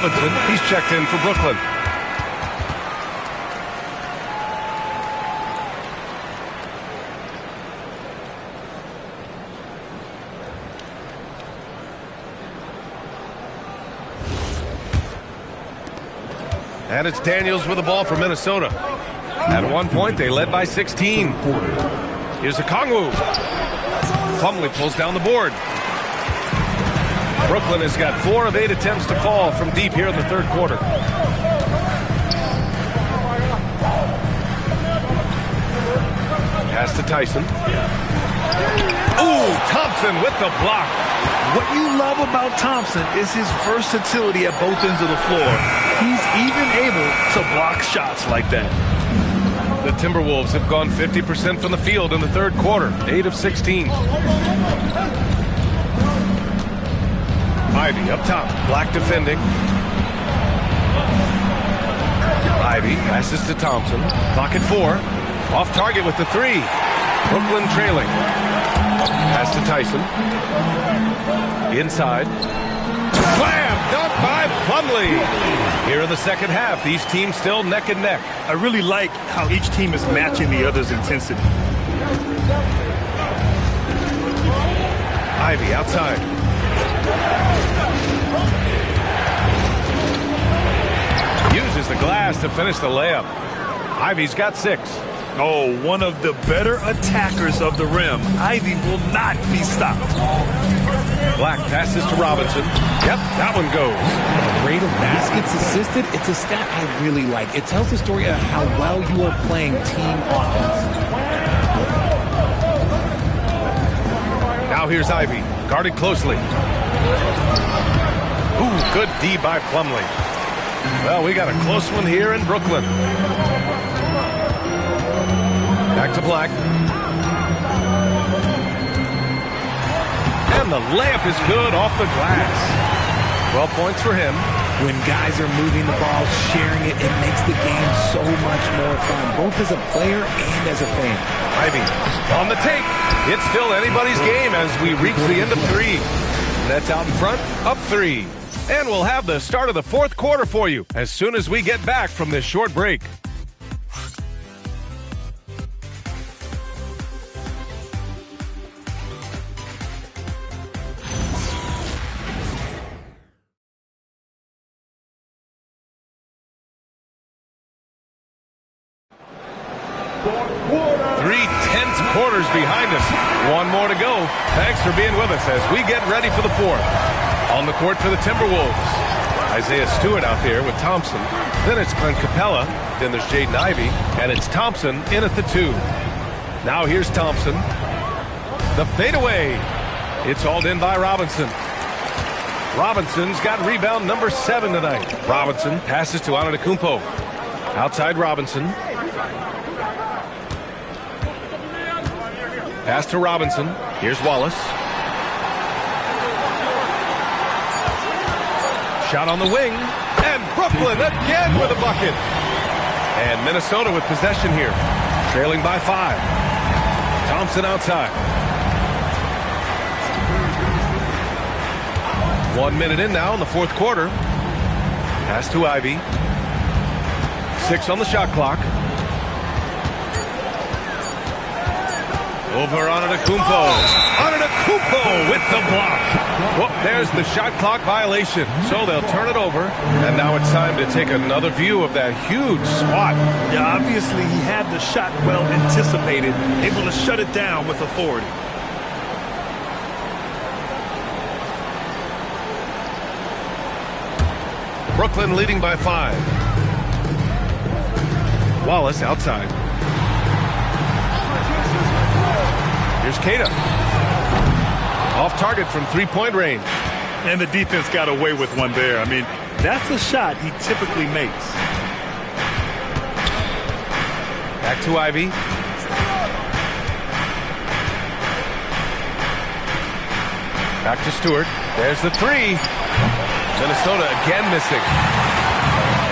Robinson, he's checked in for Brooklyn. And it's Daniels with the ball for Minnesota. At one point, they led by 16. Here's Okongwu. Plumlee pulls down the board. Brooklyn has got 4 of 8 attempts to fall from deep here in the third quarter. Pass to Tyson. Ooh, Thompson with the block. What you love about Thompson is his versatility at both ends of the floor. He's even able to block shots like that. The Timberwolves have gone 50% from the field in the third quarter, 8 of 16. Ivy up top, Black defending. Ivy passes to Thompson. Clock at 4. Off target with the 3. Brooklyn trailing. Pass to Tyson. Inside. Slam! Dunk by Plumlee. Here in the second half, these teams still neck and neck. I really like how each team is matching the other's intensity. Ivy outside. Uses the glass to finish the layup. Ivy's got 6. Oh, one of the better attackers of the rim. Ivy will not be stopped. Black passes to Robinson. Yep, that one goes. Rate of baskets assisted, it's a stat I really like. It tells the story of how well you are playing team offense. Now here's Ivy, guarded closely. Ooh, good D by Plumlee. Well, we got a close one here in Brooklyn. Back to Black. And the layup is good off the glass. 12 points for him. When guys are moving the ball, sharing it, it makes the game so much more fun, both as a player and as a fan. Ivy on the take. It's still anybody's game as we reach the end of 3. Nets out in front, up 3. And we'll have the start of the fourth quarter for you as soon as we get back from this short break. Quarters behind us. One more to go. Thanks for being with us as we get ready for the fourth. On the court for the Timberwolves, Isaiah Stewart out there with Thompson. Then it's Clint Capella. Then there's Jaden Ivey. And it's Thompson in at the 2. Now here's Thompson. The fadeaway. It's hauled in by Robinson. Robinson's got rebound number 7 tonight. Robinson passes to Antetokounmpo. Outside Robinson. Pass to Robinson. Here's Wallace. Shot on the wing. And Brooklyn again with a bucket. And Minnesota with possession here. Trailing by 5. Thompson outside. 1 minute in now in the fourth quarter. Pass to Ivy. 6 on the shot clock. Over Antetokounmpo. Antetokounmpo with the block. Well, there's the shot clock violation. So they'll turn it over. And now it's time to take another view of that huge swat. Yeah, obviously he had the shot well anticipated, able to shut it down with authority. Brooklyn leading by 5. Wallace outside. Here's Keita. Off target from 3-point range. And the defense got away with one there. I mean, that's a shot he typically makes. Back to Ivy. Back to Stewart. There's the 3. Minnesota again missing.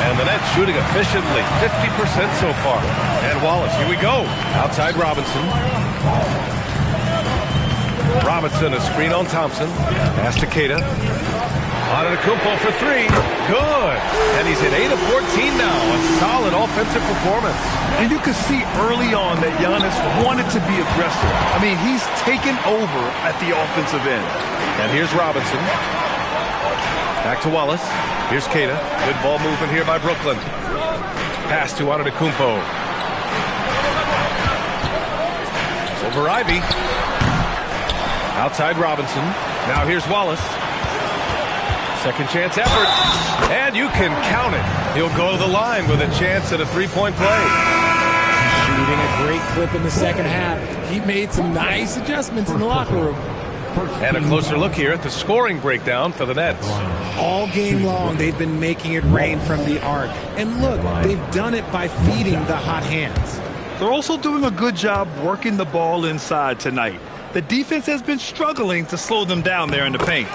And the Nets shooting efficiently. 50% so far. And Wallace, here we go. Outside Robinson. Robinson, a screen on Thompson. Pass to Keita. Antetokounmpo for three. Good. And he's at 8 of 14 now. A solid offensive performance. And you can see early on that Giannis wanted to be aggressive. I mean, he's taken over at the offensive end. And here's Robinson. Back to Wallace. Here's Keita. Good ball movement here by Brooklyn. Pass to Antetokounmpo. Over Ivy. Outside Robinson. Now here's Wallace. Second chance effort. And you can count it. He'll go to the line with a chance at a three-point play. Shooting a great clip in the second half. He made some nice adjustments in the locker room. And a closer look here at the scoring breakdown for the Nets. All game long, they've been making it rain from the arc. And look, they've done it by feeding the hot hands. They're also doing a good job working the ball inside tonight. The defense has been struggling to slow them down there in the paint.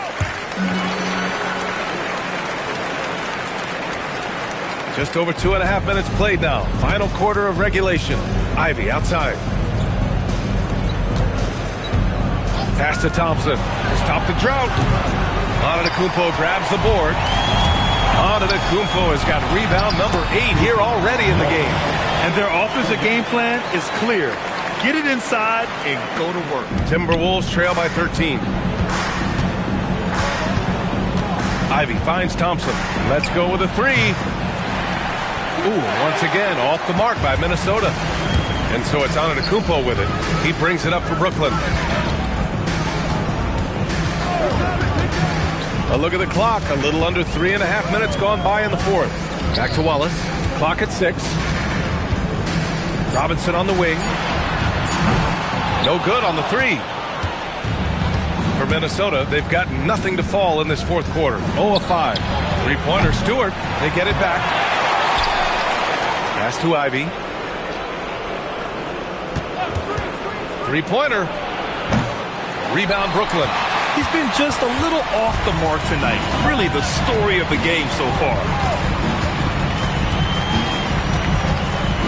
Just over 2.5 minutes played now. Final quarter of regulation. Ivy outside. Pass to Thompson. Stop the drought. Antetokounmpo grabs the board. Antetokounmpo has got rebound number 8 here already in the game. And their offensive game plan is clear. Get it inside and go to work. Timberwolves trail by 13. Ivy finds Thompson. Let's go with a three. Ooh, once again, off the mark by Minnesota. And so it's Antetokounmpo with it. He brings it up for Brooklyn. A look at the clock. A little under 3.5 minutes gone by in the fourth. Back to Wallace. Clock at 6. Robinson on the wing. No good on the three. For Minnesota, they've got nothing to fall in this fourth quarter. 0 of 5. Three-pointer, Stewart. They get it back. Pass to Ivy. Three-pointer. Rebound, Brooklyn. He's been just a little off the mark tonight. Really the story of the game so far.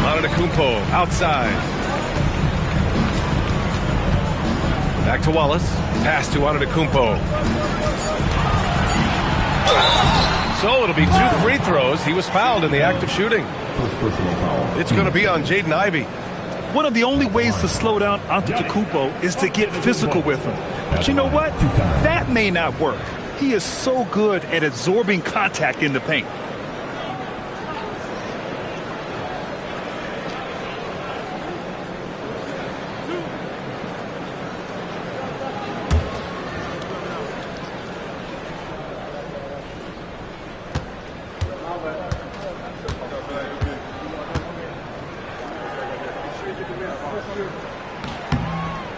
Antetokounmpo outside. Back to Wallace. Pass to Antetokounmpo. So it'll be 2 free throws. He was fouled in the act of shooting. It's going to be on Jaden Ivey. One of the only ways to slow down Antetokounmpo is to get physical with him. But you know what? That may not work. He is so good at absorbing contact in the paint.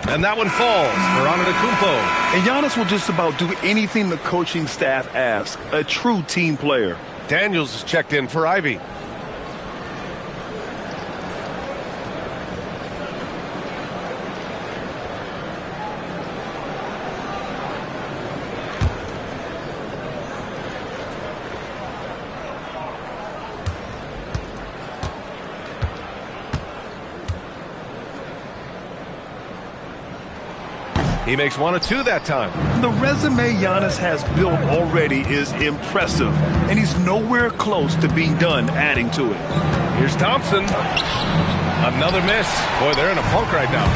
And that one falls for Antetokounmpo. And Giannis will just about do anything the coaching staff asks. A true team player. Daniels is checked in for Ivy. He makes 1 of 2 that time. The resume Giannis has built already is impressive, and he's nowhere close to being done adding to it. Here's Thompson. Another miss. Boy, they're in a funk right now.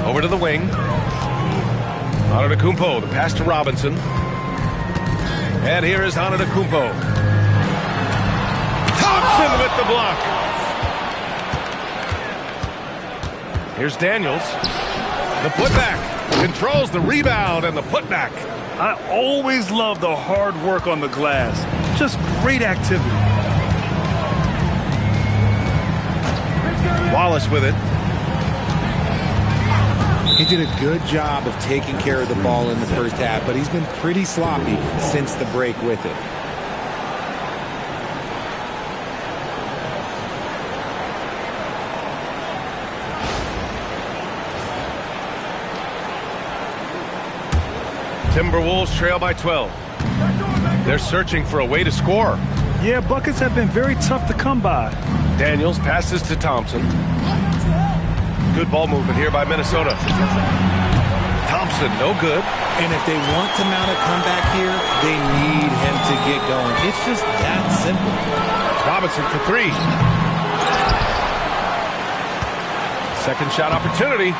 Over to the wing. Antetokounmpo, the pass to Robinson. And here is Antetokounmpo. Thompson with the block. Here's Daniels. The putback. Controls the rebound and the putback. I always love the hard work on the glass. Just great activity. Wallace with it. He did a good job of taking care of the ball in the first half, but he's been pretty sloppy since the break with it. Timberwolves trail by 12. They're searching for a way to score. Yeah, buckets have been very tough to come by. Daniels passes to Thompson. Good ball movement here by Minnesota. Thompson, no good. And if they want to mount a comeback here, they need him to get going. It's just that simple. Robinson for three. Second shot opportunity.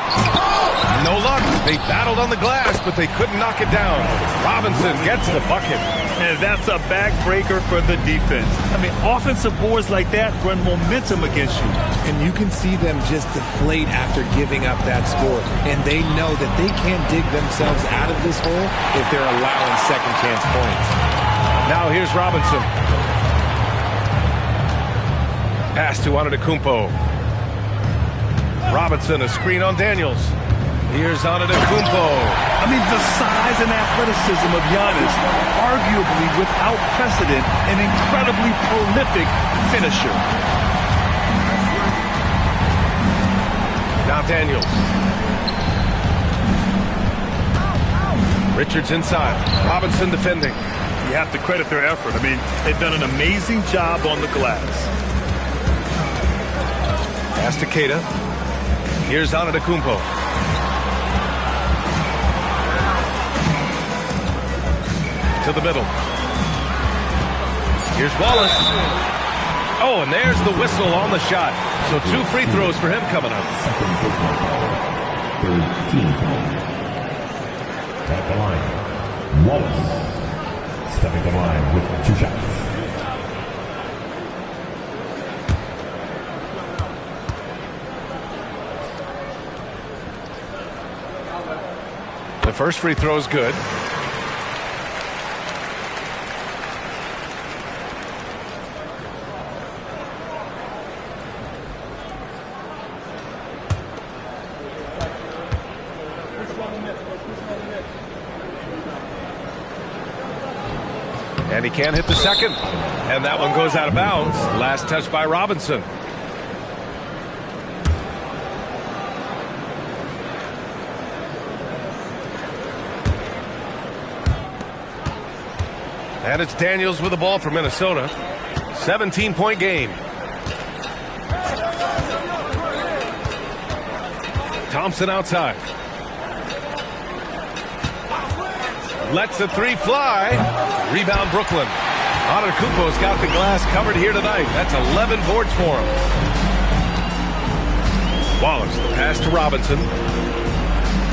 No luck. They battled on the glass, but they couldn't knock it down. Robinson gets the bucket. And that's a backbreaker for the defense. I mean, offensive boards like that run momentum against you. And you can see them just deflate after giving up that score. And they know that they can't dig themselves out of this hole if they're allowing second chance points. Now here's Robinson. Pass to Antetokounmpo. Robinson, a screen on Daniels. Here's Antetokounmpo. I mean, the size and athleticism of Giannis, arguably without precedent, an incredibly prolific finisher. Now Daniels. Richards inside. Robinson defending. You have to credit their effort. I mean, they've done an amazing job on the glass. Pass to Keita. Here's Antetokounmpo. To the middle. Here's Wallace. Oh, and there's the whistle on the shot. So 2 free throws for him coming up. At the line, Wallace stepping the line with 2 shots. The first free throw is good. And he can't hit the second. And that one goes out of bounds. Last touch by Robinson. And it's Daniels with the ball for Minnesota. 17-point game. Thompson outside. Lets the three fly. Rebound Brooklyn. Antetokounmpo's got the glass covered here tonight. That's 11 boards for him. Wallace, the pass to Robinson.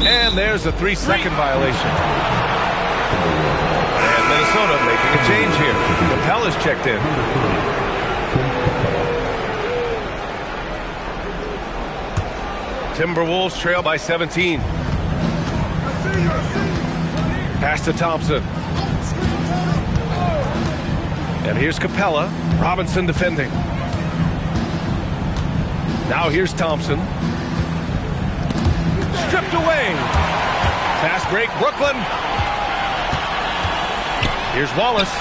And there's a 3-second violation. And Minnesota making a change here. Capella's checked in. Timberwolves trail by 17. Pass to Thompson. And here's Capella. Robinson defending. Now here's Thompson. Stripped away. Fast break, Brooklyn. Here's Wallace.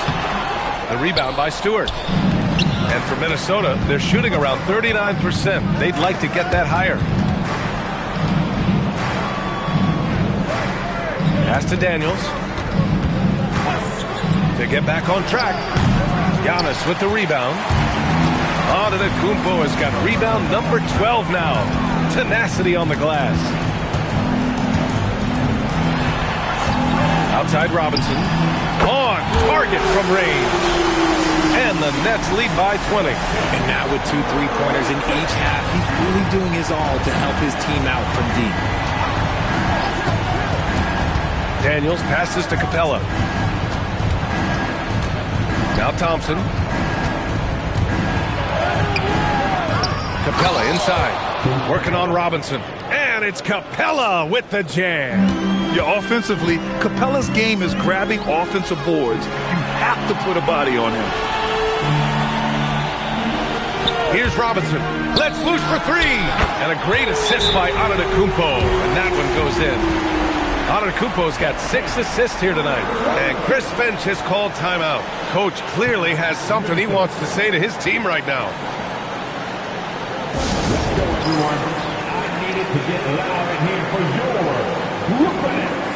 The rebound by Stewart. And for Minnesota, they're shooting around 39%. They'd like to get that higher. Pass to Daniels. To get back on track. Giannis with the rebound. Antetokounmpo has got rebound number 12 now. Tenacity on the glass. Outside Robinson. On target from range. And the Nets lead by 20. And now with 2 3-pointers in each half, he's really doing his all to help his team out from deep. Daniels passes to Capella. Now Thompson. Capella inside. Working on Robinson. And it's Capella with the jam. Yeah, offensively, Capella's game is grabbing offensive boards. You have to put a body on him. Here's Robinson. Let's loose for 3. And a great assist by Antetokounmpo. And that one goes in. Antetokounmpo's got 6 assists here tonight. And Chris Finch has called timeout. Coach clearly has something he wants to say to his team right now. Let's go, everyone. I needed to get loud in here for your Brooklyn Nets.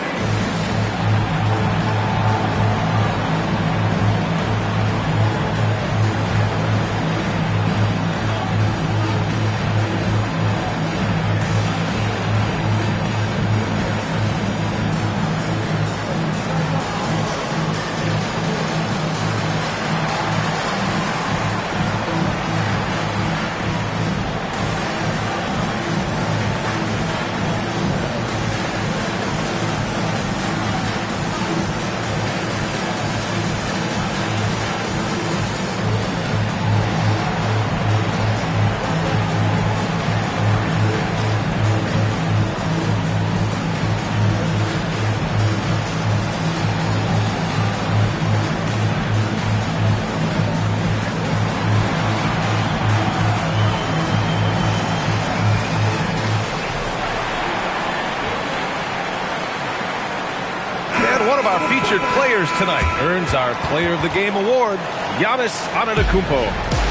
of our featured players tonight earns our Player of the Game award, Giannis Antetokounmpo.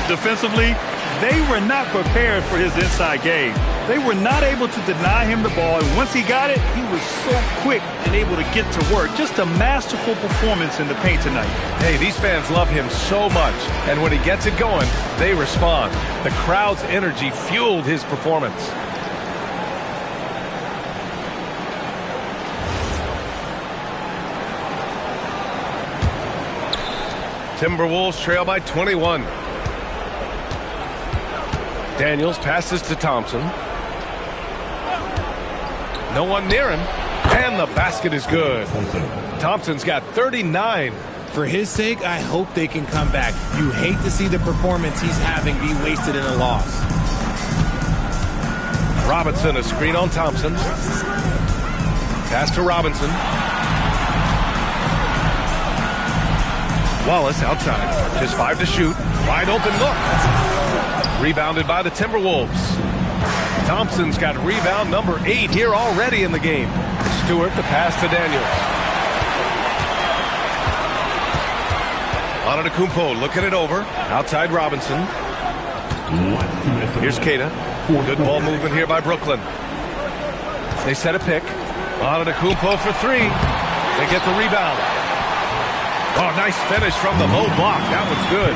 Defensively, they were not prepared for his inside game. They were not able to deny him the ball, and once he got it, he was so quick and able to get to work. Just a masterful performance in the paint tonight. Hey, these fans love him so much, and when he gets it going, they respond. The crowd's energy fueled his performance. Timberwolves trail by 21. Daniels passes to Thompson. No one near him, and the basket is good. Thompson's got 39. For his sake, I hope they can come back. You hate to see the performance he's having be wasted in a loss. Robinson, a screen on Thompson. Pass to Robinson. Wallace outside. Just 5 to shoot. Wide open look. Rebounded by the Timberwolves. Thompson's got rebound number 8 here already in the game. Stewart the pass to Daniels. Antetokounmpo looking it over. Outside Robinson. Here's Keita. Good ball movement here by Brooklyn. They set a pick. Antetokounmpo for 3. They get the rebound. Oh, nice finish from the low block. That was good.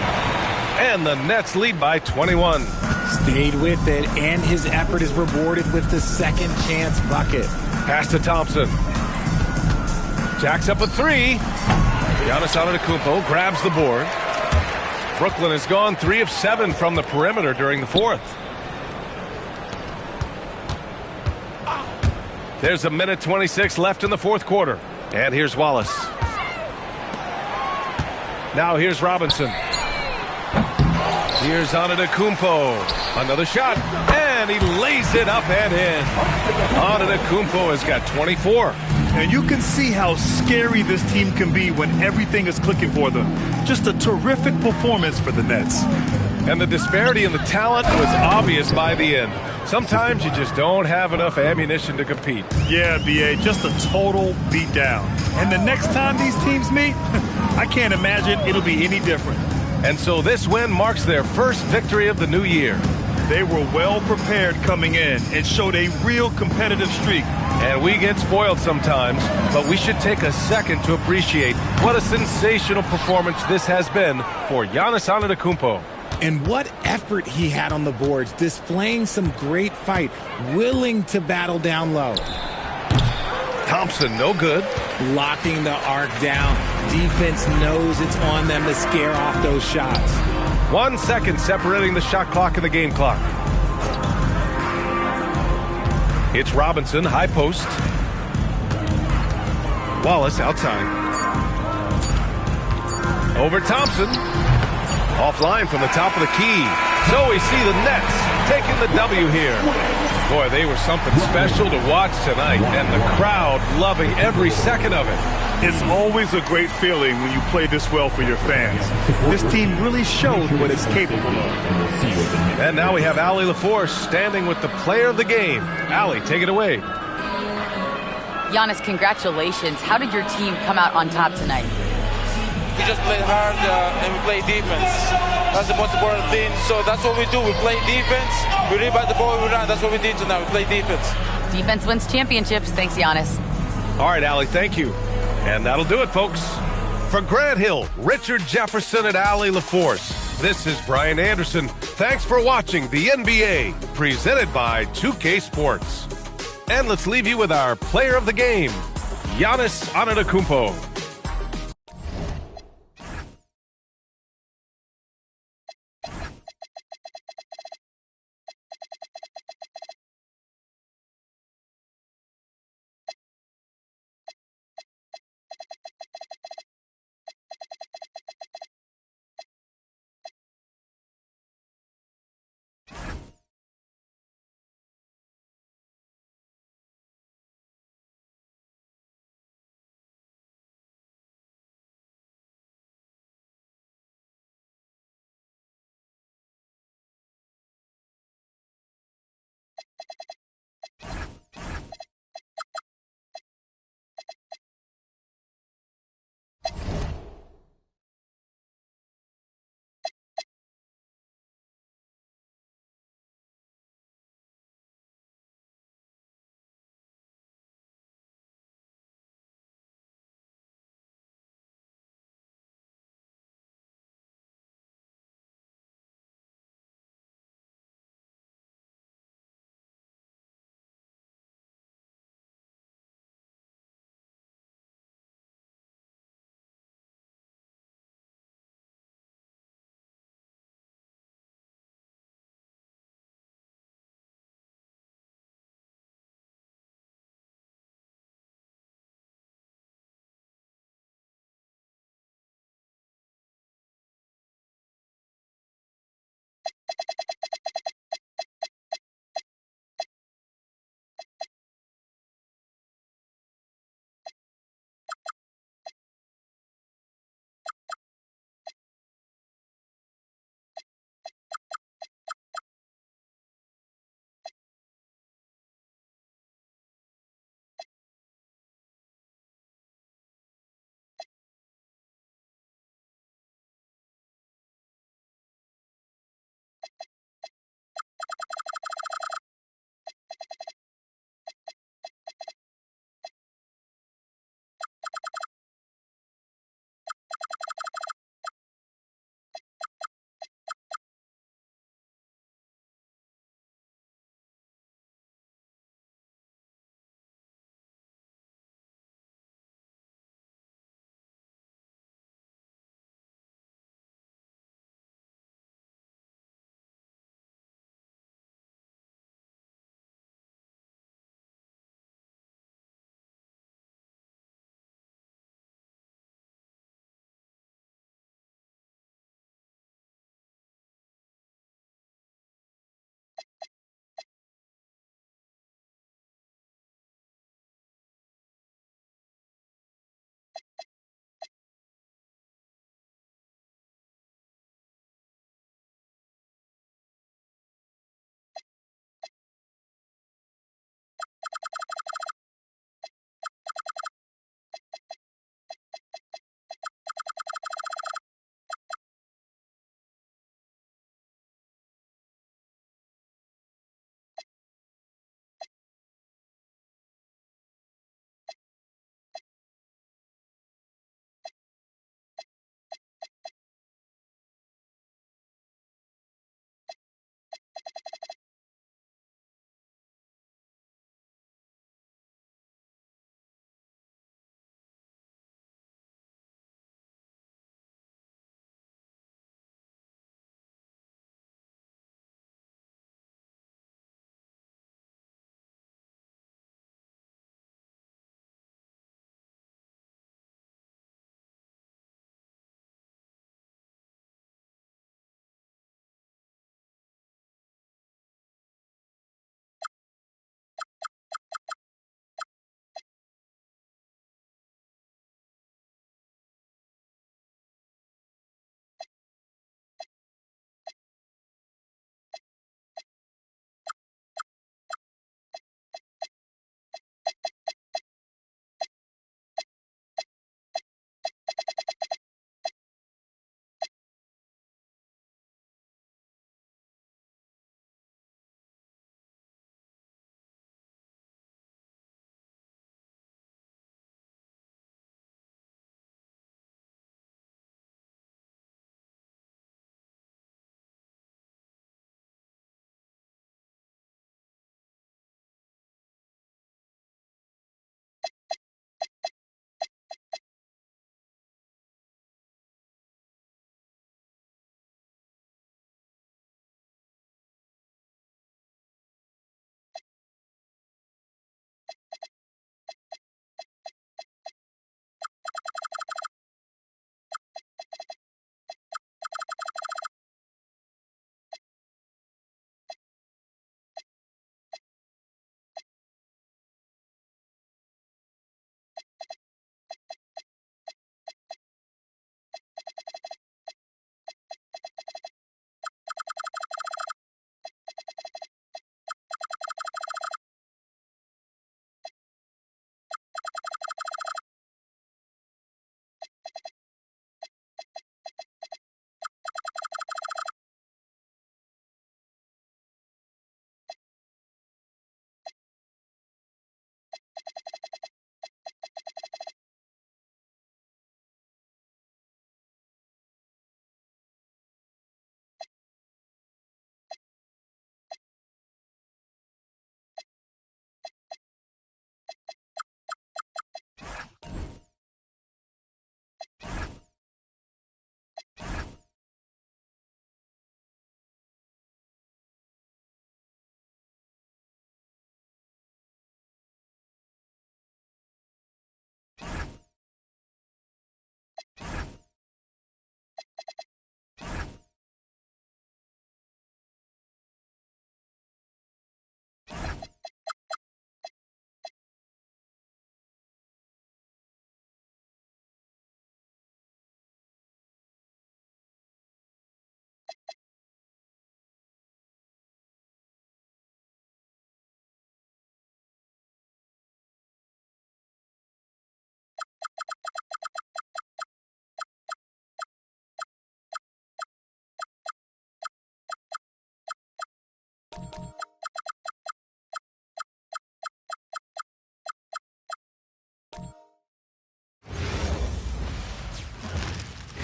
And the Nets lead by 21. Stayed with it, and his effort is rewarded with the second chance bucket. Pass to Thompson. Jacks up a 3. Giannis Antetokounmpo grabs the board. Brooklyn has gone 3 of 7 from the perimeter during the fourth. There's a minute 26 left in the fourth quarter. And here's Wallace. Now here's Robinson. Here's Antetokounmpo. Another shot. And he lays it up and in. Antetokounmpo has got 24. And you can see how scary this team can be when everything is clicking for them. Just a terrific performance for the Nets. And the disparity in the talent was obvious by the end. Sometimes you just don't have enough ammunition to compete. Yeah, B.A., just a total beatdown. And the next time these teams meet, I can't imagine it'll be any different. And so this win marks their first victory of the new year. They were well prepared coming in and showed a real competitive streak. And we get spoiled sometimes, but we should take a second to appreciate what a sensational performance this has been for Giannis Antetokounmpo. And what effort he had on the boards, displaying some great fight, willing to battle down low. Thompson, no good. Locking the arc down. Defense knows it's on them to scare off those shots. 1 second separating the shot clock and the game clock. It's Robinson, high post. Wallace outside. Over Thompson. Offline from the top of the key. So we see the Nets taking the W here. Boy, they were something special to watch tonight, and the crowd loving every second of it. It's always a great feeling when you play this well for your fans. This team really showed what it's capable of. And now we have Allie LaForce standing with the player of the game. Allie, take it away. Giannis, congratulations. How did your team come out on top tonight? We just played hard and we play defense. That's the most important thing. So that's what we do. We play defense. We rebound the ball. We run. That's what we did tonight. We play defense. Defense wins championships. Thanks, Giannis. All right, Allie, thank you. And that'll do it, folks. For Grant Hill, Richard Jefferson, and Allie LaForce, this is Brian Anderson. Thanks for watching the NBA, presented by 2K Sports. And let's leave you with our player of the game, Giannis Antetokounmpo.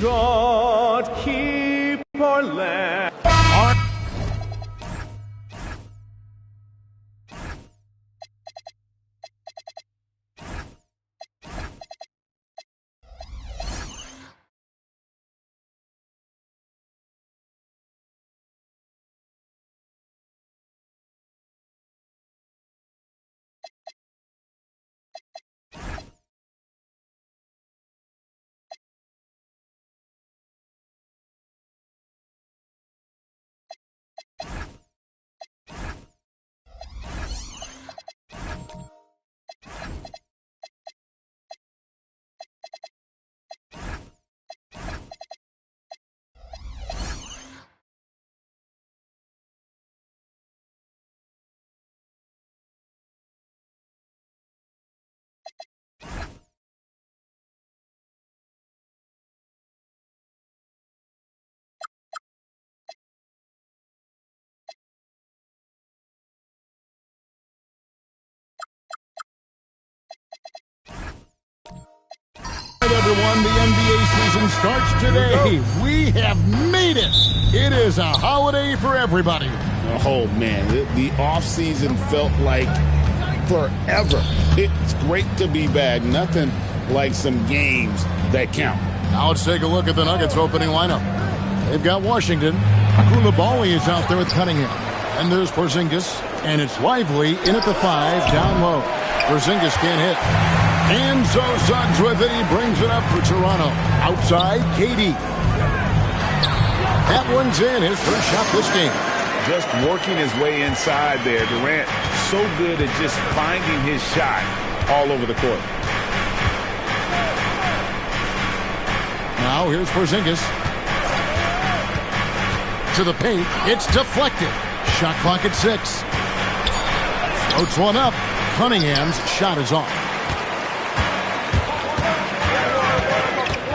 God keep our land. Everyone, the NBA season starts today. We have made it. It is a holiday for everybody. Oh, man, the offseason felt like forever. It's great to be back. Nothing like some games that count. Now let's take a look at the Nuggets opening lineup. They've got Washington. Koulibaly is out there with Cunningham. And there's Porzingis. And it's Lively in at the 5, down low. Porzingis can't hit. And so Suggs with it. He brings it up for Toronto. Outside, KD. That one's in. His first shot this game. Just working his way inside there. Durant so good at just finding his shot all over the court. Now here's Porzingis. To the paint. It's deflected. Shot clock at 6. Floats one up. Cunningham's shot is off.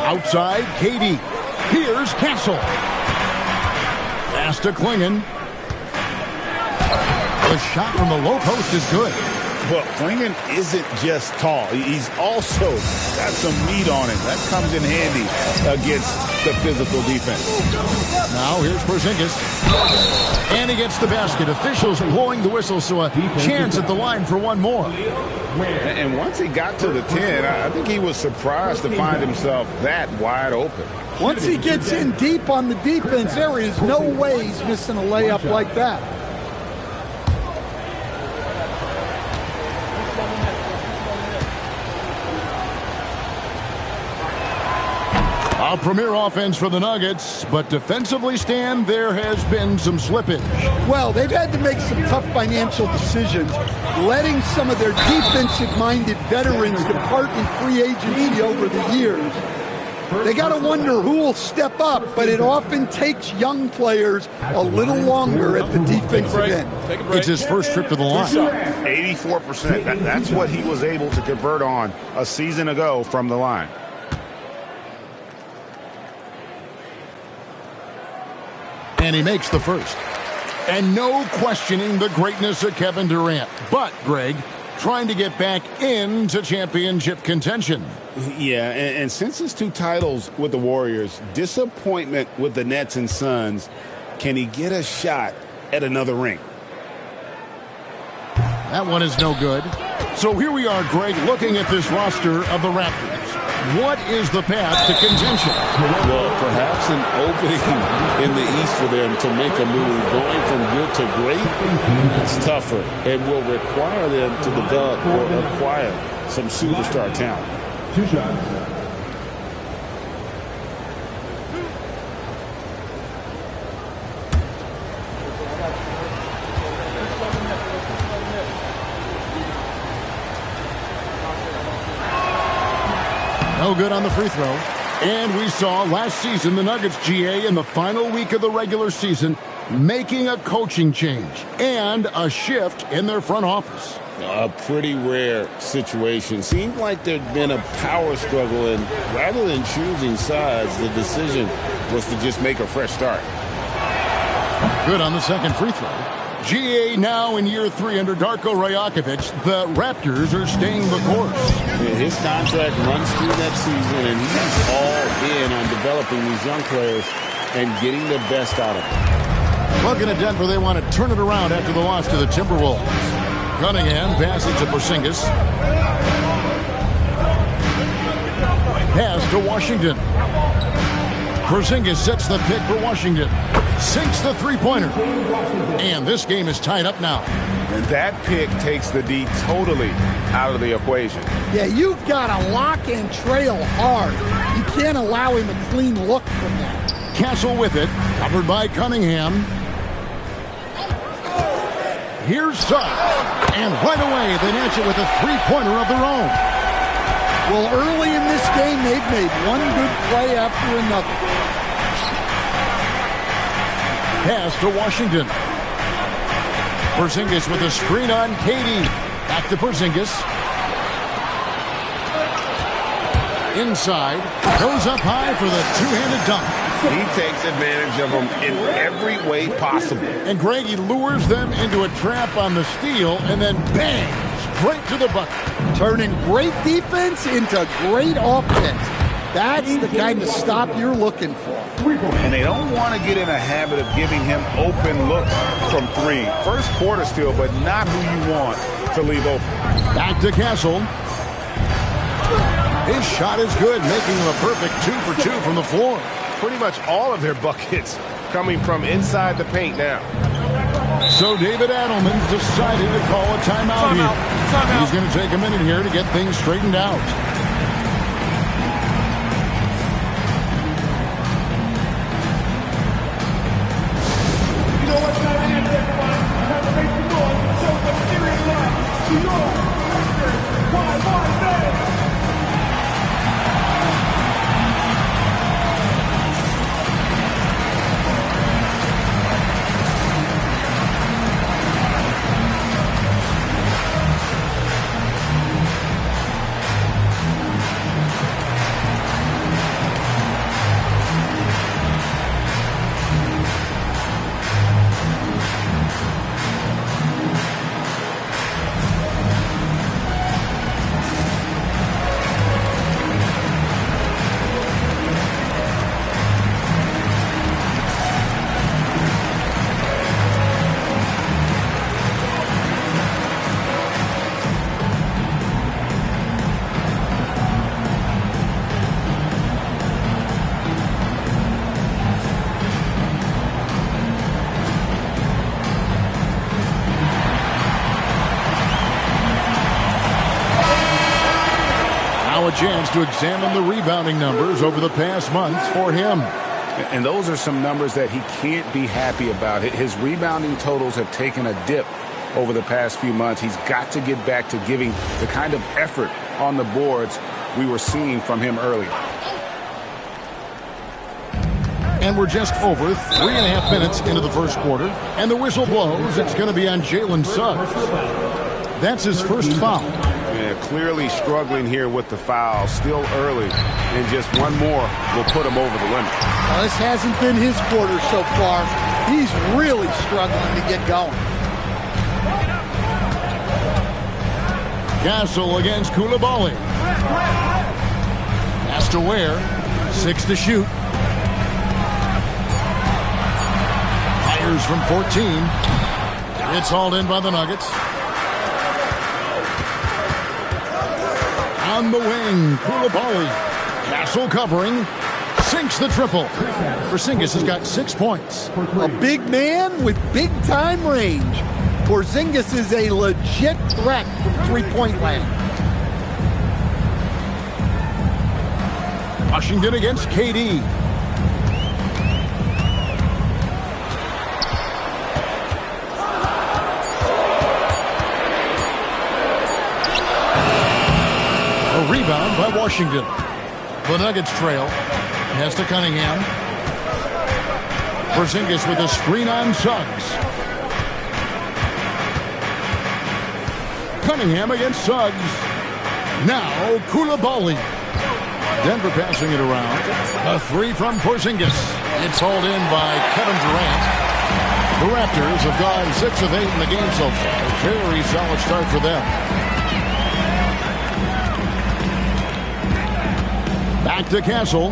Outside, KD. Here's Castle. Pass to Klingon. The shot from the low post is good. Well, Klingon isn't just tall. He's also got some meat on him. That comes in handy against the physical defense. Now here's Porzingis. And he gets the basket. Officials blowing the whistle, so a chance at the line for one more. And once he got to the 10, I think he was surprised to find himself that wide open. Once he gets in deep on the defense, there is no way he's missing a layup like that. A premier offense for the Nuggets, but defensively, Stan, there has been some slippage. Well, they've had to make some tough financial decisions, letting some of their defensive-minded veterans depart in free agency over the years. They got to wonder who will step up, but it often takes young players a little longer at the defensive end. It's his first trip to the line. 84%. That's what he was able to convert on a season ago from the line. And he makes the first. And no questioning the greatness of Kevin Durant. But, Greg, trying to get back into championship contention. Yeah, and since his 2 titles with the Warriors, disappointment with the Nets and Suns, can he get a shot at another ring? That one is no good. So here we are, Greg, looking at this roster of the Raptors. What is the path to contention? Well, perhaps an opening in the East for them to make a move. Going from good to great, it's tougher and will require them to develop or acquire some superstar talent. 2 shots. No good on the free throw. And we saw last season the Nuggets GA in the final week of the regular season making a coaching change and a shift in their front office. A pretty rare situation. Seemed like there'd been a power struggle, and rather than choosing sides, the decision was to just make a fresh start. Good on the second free throw. GA now in year 3 under Darko Rajakovic. The Raptors are staying the course. Yeah, his contract runs through that season, and he's all in on developing these young players and getting the best out of them. Looking at Denver, they want to turn it around after the loss to the Timberwolves. Cunningham passes to Porzingis. Pass to Washington. Porzingis sets the pick for Washington. Sinks the three-pointer. And this game is tied up now. And that pick takes the D totally out of the equation. Yeah, you've got to lock and trail hard. You can't allow him a clean look from that. Castle with it. Covered by Cunningham. Here's Suggs. And right away, they match it with a three-pointer of their own. Well, early in this game, they've made one good play after another. Pass to Washington. Porzingis with a screen on KD. Back to Porzingis. Inside. Goes up high for the two-handed dunk. He takes advantage of them in every way possible. And Greg, he lures them into a trap on the steal, and then bang, straight to the bucket. Turning great defense into great offense. That's the kind of stop you're looking for. And they don't want to get in a habit of giving him open looks from three. First quarter still, but not who you want to leave open. Back to Castle. His shot is good, making him a perfect 2 for 2 from the floor. Pretty much all of their buckets coming from inside the paint now. So David Adelman's decided to call a timeout here. He's going to take a minute here to get things straightened out. You know what's not in there, everybody? Time to make some noise and show some serious love to your why, A chance to examine the rebounding numbers over the past months for him. And those are some numbers that he can't be happy about. His rebounding totals have taken a dip over the past few months. He's got to get back to giving the kind of effort on the boards we were seeing from him earlier. And we're just over 3.5 minutes into the first quarter. And the whistle blows. It's going to be on Jalen Suggs. That's his first foul. Yeah, clearly struggling here with the foul. Still early. And just one more will put him over the limit. Well, this hasn't been his quarter so far. He's really struggling to get going. Castle against Koulibaly. Pass to Ware. 6 to shoot. Fires from 14. It's hauled in by the Nuggets. On the wing, Koulibaly. Castle covering. Sinks the triple. Porzingis has got 6 points. A big man with big-time range. Porzingis is a legit threat from three-point land. Washington against KD. A rebound by Washington. The Nuggets trail. Pass to Cunningham. Porzingis with a screen on Suggs. Cunningham against Suggs. Now Koulibaly. Denver passing it around. A three from Porzingis. It's hauled in by Kevin Durant. The Raptors have gone 6 of 8 in the game so far. A very solid start for them. Back to Castle.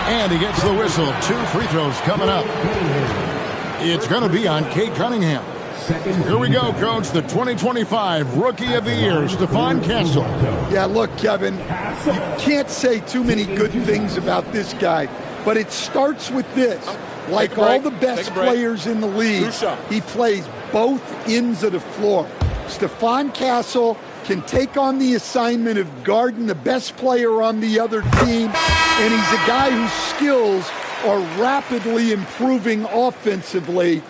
And he gets the whistle. 2 free throws coming up. It's going to be on Kate Cunningham. Here we go, Coach. The 2025 Rookie of the Year, Stephon Castle. Yeah, look, Kevin, you can't say too many good things about this guy, but it starts with this. Like all the best players in the league, he plays both ends of the floor. Stephon Castle can take on the assignment of guarding the best player on the other team, and he's a guy whose skills are rapidly improving offensively.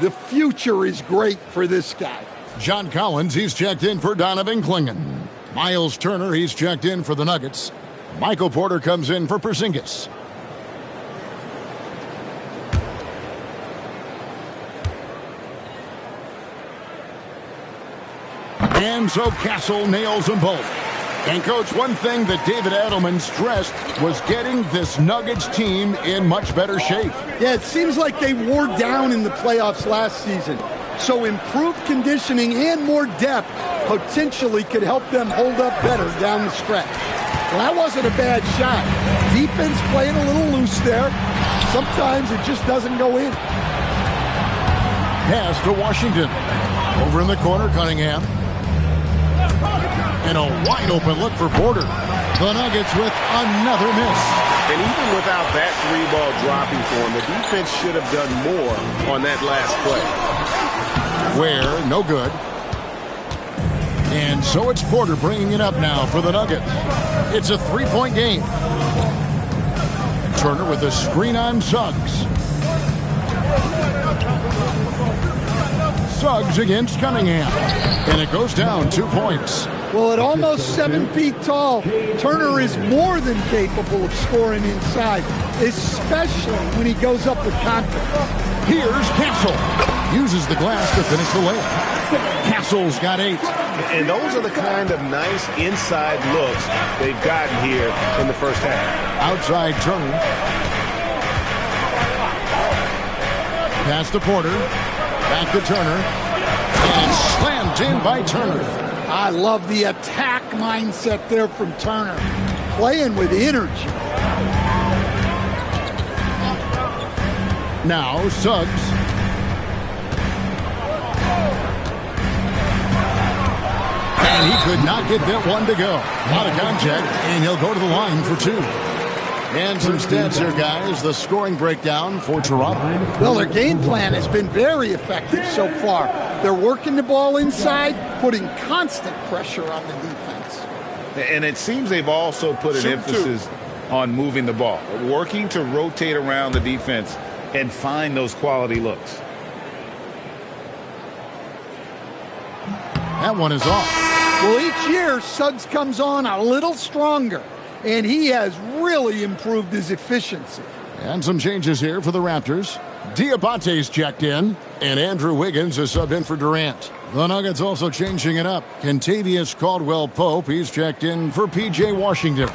The future is great for this guy. John Collins, he's checked in for Donovan Clingan. Miles Turner, he's checked in for the Nuggets. Michael Porter comes in for Porzingis. And so Castle nails them both. And, Coach, one thing that David Adelman stressed was getting this Nuggets team in much better shape. Yeah, it seems like they wore down in the playoffs last season. So improved conditioning and more depth potentially could help them hold up better down the stretch. Well, that wasn't a bad shot. Defense playing a little loose there. Sometimes it just doesn't go in. Pass to Washington. Over in the corner, Cunningham. And a wide-open look for Porter. The Nuggets with another miss. And even without that 3-ball dropping for him, the defense should have done more on that last play. Where, no good. And so it's Porter bringing it up now for the Nuggets. It's a 3-point game. Turner with a screen on Suggs. Suggs against Cunningham. And it goes down 2 points. Well, at almost 7 feet tall, Turner is more than capable of scoring inside, especially when he goes up with confidence. Here's Castle. Uses the glass to finish the layup. Castle's got 8. And those are the kind of nice inside looks they've gotten here in the first half. Outside Turner. Pass to Porter. Back to Turner. And slammed in by Turner. I love the attack mindset there from Turner. Playing with energy. Now Suggs. And he could not get that one to go. A lot of contact, and he'll go to the line for 2. And some stats here, guys. The scoring breakdown for Toronto. Well, their game plan has been very effective so far. They're working the ball inside, putting constant pressure on the defense. And it seems they've also put an emphasis on moving the ball, working to rotate around the defense and find those quality looks. That one is off. Well, each year, Suggs comes on a little stronger, and he has really improved his efficiency. And some changes here for the Raptors. Diabate's checked in, and Andrew Wiggins is subbed in for Durant. The Nuggets also changing it up. Kentavious Caldwell-Pope, he's checked in for P.J. Washington.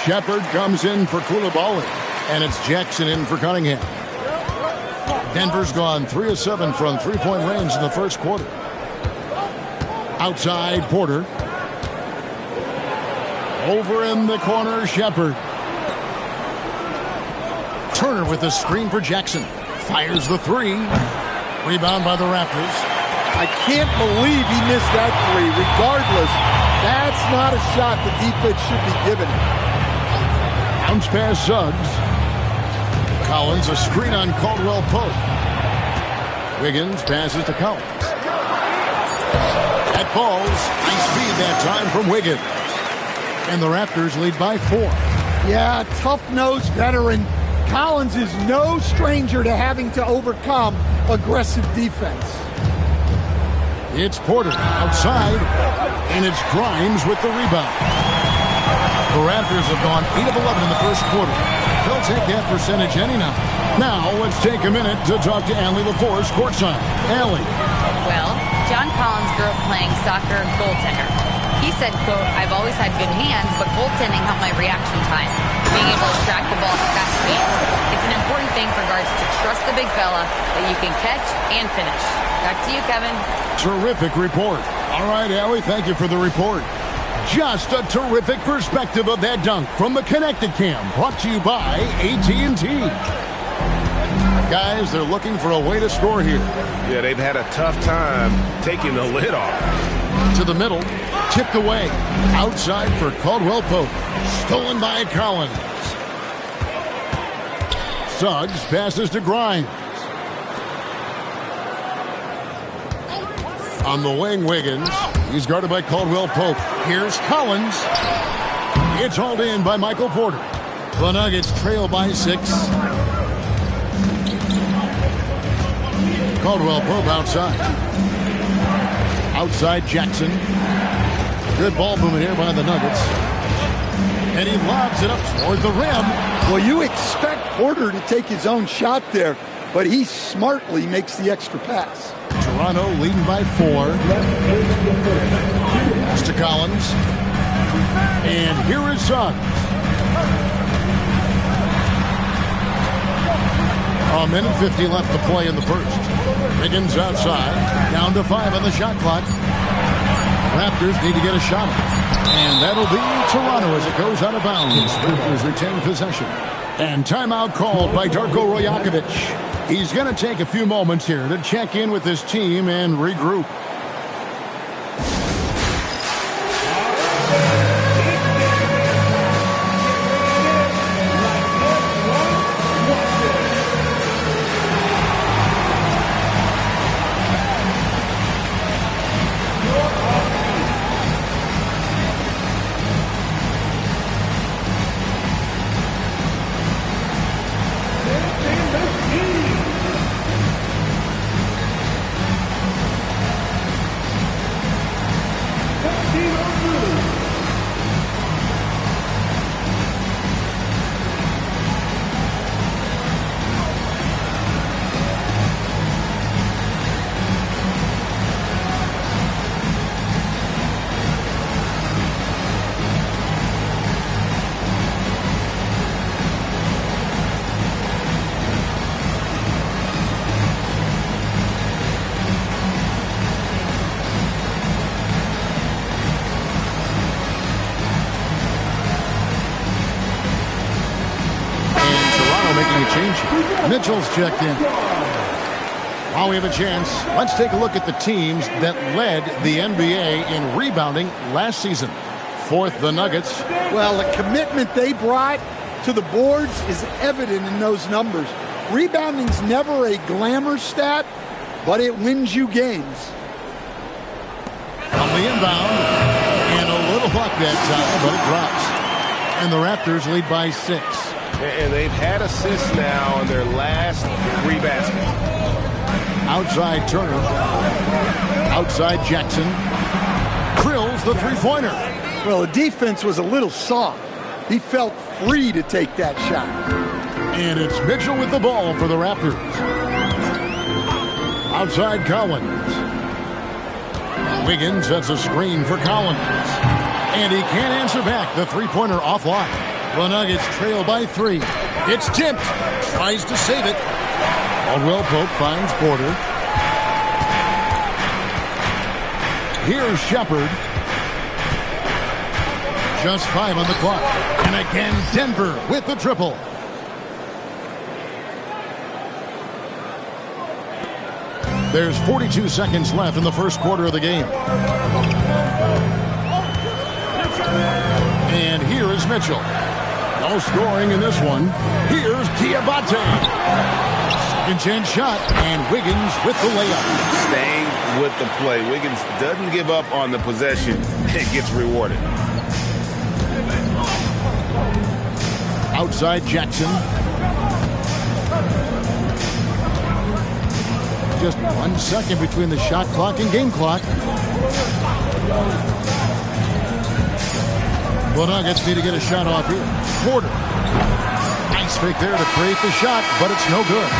Shepard comes in for Coulibaly, and it's Jackson in for Cunningham. Denver's gone 3 of 7 from three-point range in the first quarter. Outside Porter. Over in the corner, Shepard. Turner with the screen for Jackson. Fires the 3. Rebound by the Raptors. I can't believe he missed that 3. Regardless, that's not a shot the defense should be giving him. Bounce pass Suggs. Collins, a screen on Caldwell-Pope. Wiggins passes to Collins. That falls. Nice speed that time from Wiggins. And the Raptors lead by 4. Yeah, tough-nosed veteran. Collins is no stranger to having to overcome aggressive defense. It's Porter outside, and it's Grimes with the rebound. The Raptors have gone 8 of 11 in the first quarter. They'll take that percentage any night. Now let's take a minute to talk to Allie LaForce courtside. Allie. Well, John Collins grew up playing soccer goaltender. He said, quote, "I've always had good hands, but goaltending helped my reaction time. Being able to track Trust the big fella that you can catch and finish. Back to you, Kevin. Terrific report. All right, Allie, thank you for the report. Just a terrific perspective of that dunk from the Connected Cam, brought to you by AT&T. Guys, they're looking for a way to score here. Yeah, they've had a tough time taking the lid off. To the middle, tipped away. Outside for Caldwell Pope. Stolen by Collins. Suggs passes to Grimes. On the wing, Wiggins. He's guarded by Caldwell Pope. Here's Collins. It's hauled in by Michael Porter. The Nuggets trail by 6. Caldwell Pope outside. Outside Jackson. Good ball movement here by the Nuggets. And he lobs it up toward the rim. Well, you expect Porter to take his own shot there, but he smartly makes the extra pass. Toronto leading by 4. Pass to Collins. And here is Suggs. A minute 50 left to play in the first. Wiggins outside. Down to 5 on the shot clock. Raptors need to get a shot. And that'll be Toronto as it goes out of bounds. Raptors retain possession. And timeout called by Darko Rajakovic. He's going to take a few moments here to check in with his team and regroup. Mitchell's checked in. While we have a chance, let's take a look at the teams that led the NBA in rebounding last season. Fourth, the Nuggets. Well, the commitment they brought to the boards is evident in those numbers. Rebounding's never a glamour stat, but it wins you games. On the inbound, and a little luck that time, but it drops. And the Raptors lead by 6. And they've had assists now in their last 3 baskets. Outside Turner. Outside Jackson. Drills the three-pointer. Well, the defense was a little soft. He felt free to take that shot. And it's Mitchell with the ball for the Raptors. Outside Collins. Wiggins sets a screen for Collins. And he can't answer back. The three-pointer offline. The Nuggets trail by 3. It's tipped. Tries to save it. Caldwell Pope finds Porter. Here's Shepard. Just 5 on the clock. And again, Denver with the triple. There's 42 seconds left in the first quarter of the game. And here is Mitchell. No scoring in this one. Here's Diabate. Second chance shot, and Wiggins with the layup. Staying with the play. Wiggins doesn't give up on the possession and gets rewarded. Outside Jackson. Just 1 second between the shot clock and game clock. The Nuggets need to get a shot off here. Porter. Nice fake there to create the shot, but it's no good.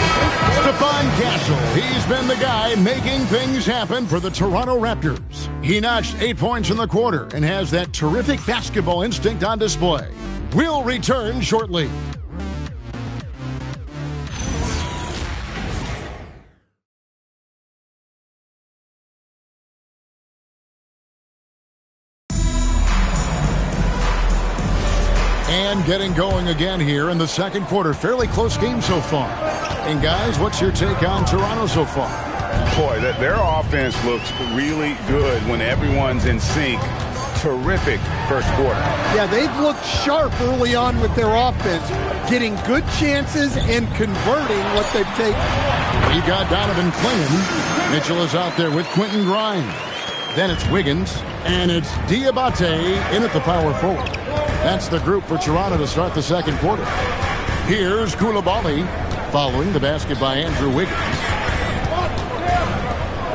Stephon Castle. He's been the guy making things happen for the Toronto Raptors. He notched 8 points in the quarter and has that terrific basketball instinct on display. We'll return shortly. getting going again here in the second quarter. Fairly close game so far. And guys, what's your take on Toronto so far? Boy, their offense looks really good when everyone's in sync. Terrific first quarter. Yeah, they've looked sharp early on with their offense, getting good chances and converting what they've taken. We've got Donovan Clingan. Mitchell is out there with Quentin Grimes. Then it's Wiggins, and it's Diabate in at the power forward. That's the group for Toronto to start the second quarter. Here's Koulibaly, following the basket by Andrew Wiggins.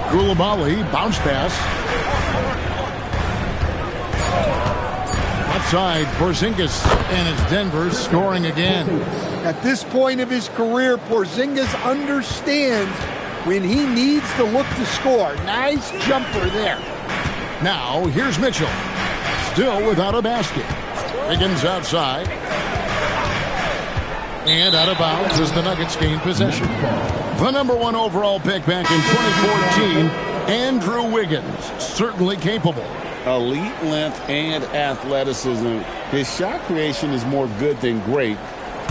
Koulibaly, bounce pass. Outside, Porzingis, and it's Denver scoring again. At this point of his career, Porzingis understands when he needs to look to score. Nice jumper there. Now, here's Mitchell. Still without a basket. Wiggins outside. And out of bounds as the Nuggets gain possession. The number 1 overall pick back in 2014, Andrew Wiggins. Certainly capable. Elite length and athleticism. His shot creation is more good than great.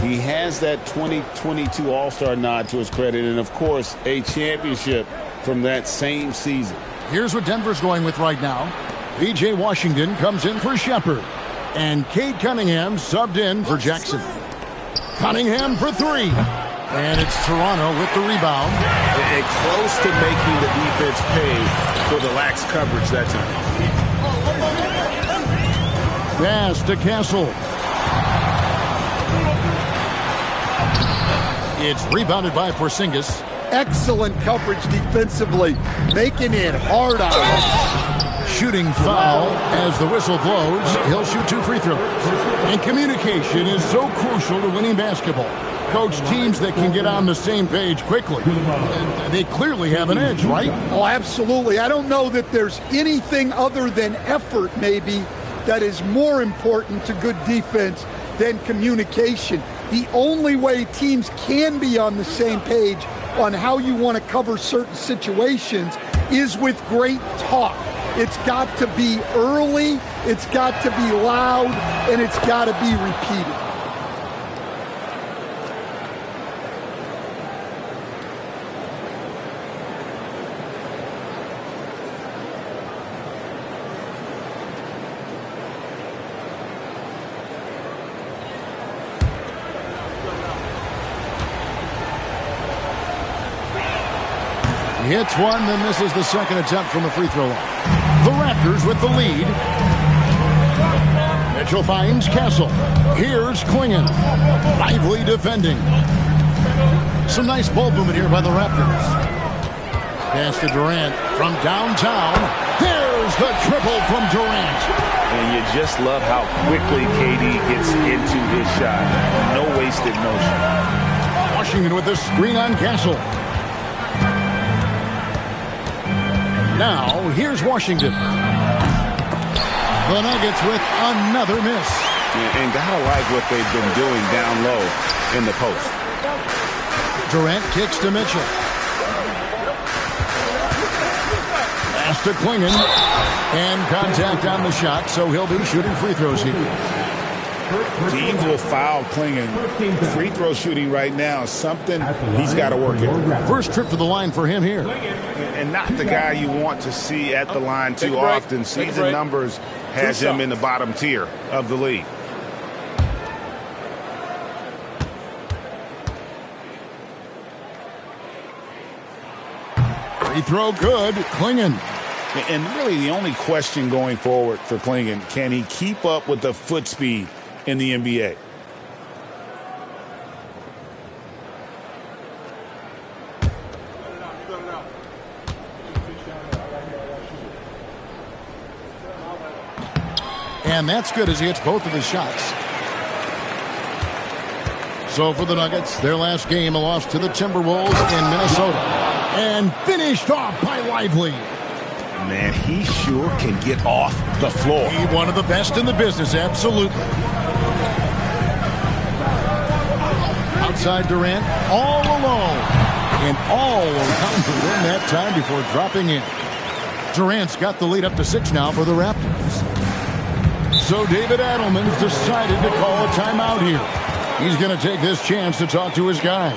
He has that 2022 All-Star nod to his credit, and of course, a championship from that same season. Here's what Denver's going with right now. P.J. Washington comes in for Shepard. And Cade Cunningham subbed in for Jackson. Cunningham for 3. And it's Toronto with the rebound. And close to making the defense pay for the lax coverage that time. Pass to Castle. It's rebounded by Porzingis. Excellent coverage defensively, making it hard on him. Shooting foul as the whistle blows. He'll shoot 2 free throws. And communication is so crucial to winning basketball. Coach, teams that can get on the same page quickly, they clearly have an edge, right? Oh, absolutely. I don't know that there's anything other than effort, maybe, that is more important to good defense than communication. The only way teams can be on the same page on how you want to cover certain situations is with great talk. It's got to be early, it's got to be loud, and it's got to be repeated. Hits one, then misses the second attempt from the free throw line. The Raptors with the lead. Mitchell finds Castle. Here's Clingan. Lively defending. Some nice ball movement here by the Raptors. Pass to Durant from downtown. There's the triple from Durant. And you just love how quickly KD gets into his shot. No wasted motion. Washington with the screen on Castle. Now, here's Washington. The Nuggets with another miss. And gotta like what they've been doing down low in the post. Durant kicks to Mitchell. Pass to Clingan. And contact on the shot, so he'll be shooting free throws here. Teams will foul Clingan. Free throw shooting right now, something he's got to work at. First trip to the line for him here. And not the guy you want to see at the line too often. Season numbers has him in the bottom tier of the league. Free throw good, Clingan. And really the only question going forward for Clingan, can he keep up with the foot speed in the NBA? And that's good as he hits both of his shots. So for the Nuggets, their last game, a loss to the Timberwolves in Minnesota. And finished off by Lively. Man, he sure can get off the floor. He one of the best in the business, absolutely. Outside Durant, all alone. And all around the rim that time before dropping in. Durant's got the lead up to 6 now for the Raptors. And so David Adelman's decided to call a timeout here. He's going to take this chance to talk to his guys.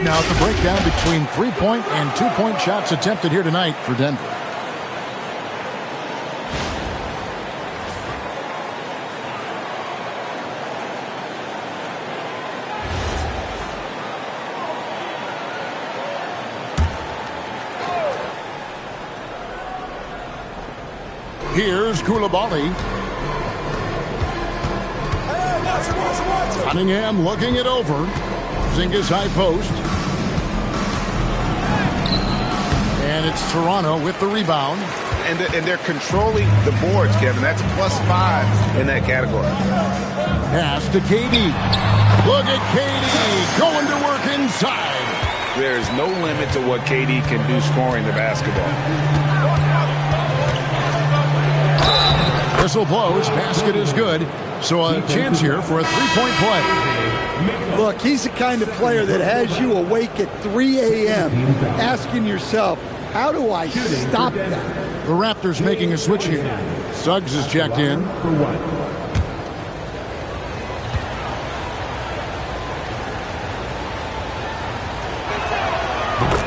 Now at the breakdown between 3-point and 2-point shots attempted here tonight for Denver. Here's Koulibaly. Cunningham looking it over. Porzingis high post. And it's Toronto with the rebound. And they're controlling the boards, Kevin. That's +5 in that category. Pass to KD. Look at KD going to work inside. There is no limit to what KD can do scoring the basketball. Whistle blows. Basket is good. So a chance here for a 3-point play. Look, he's the kind of player that has you awake at 3 a.m. asking yourself, how do I stop that? The Raptors making a switch here. Suggs is checked in.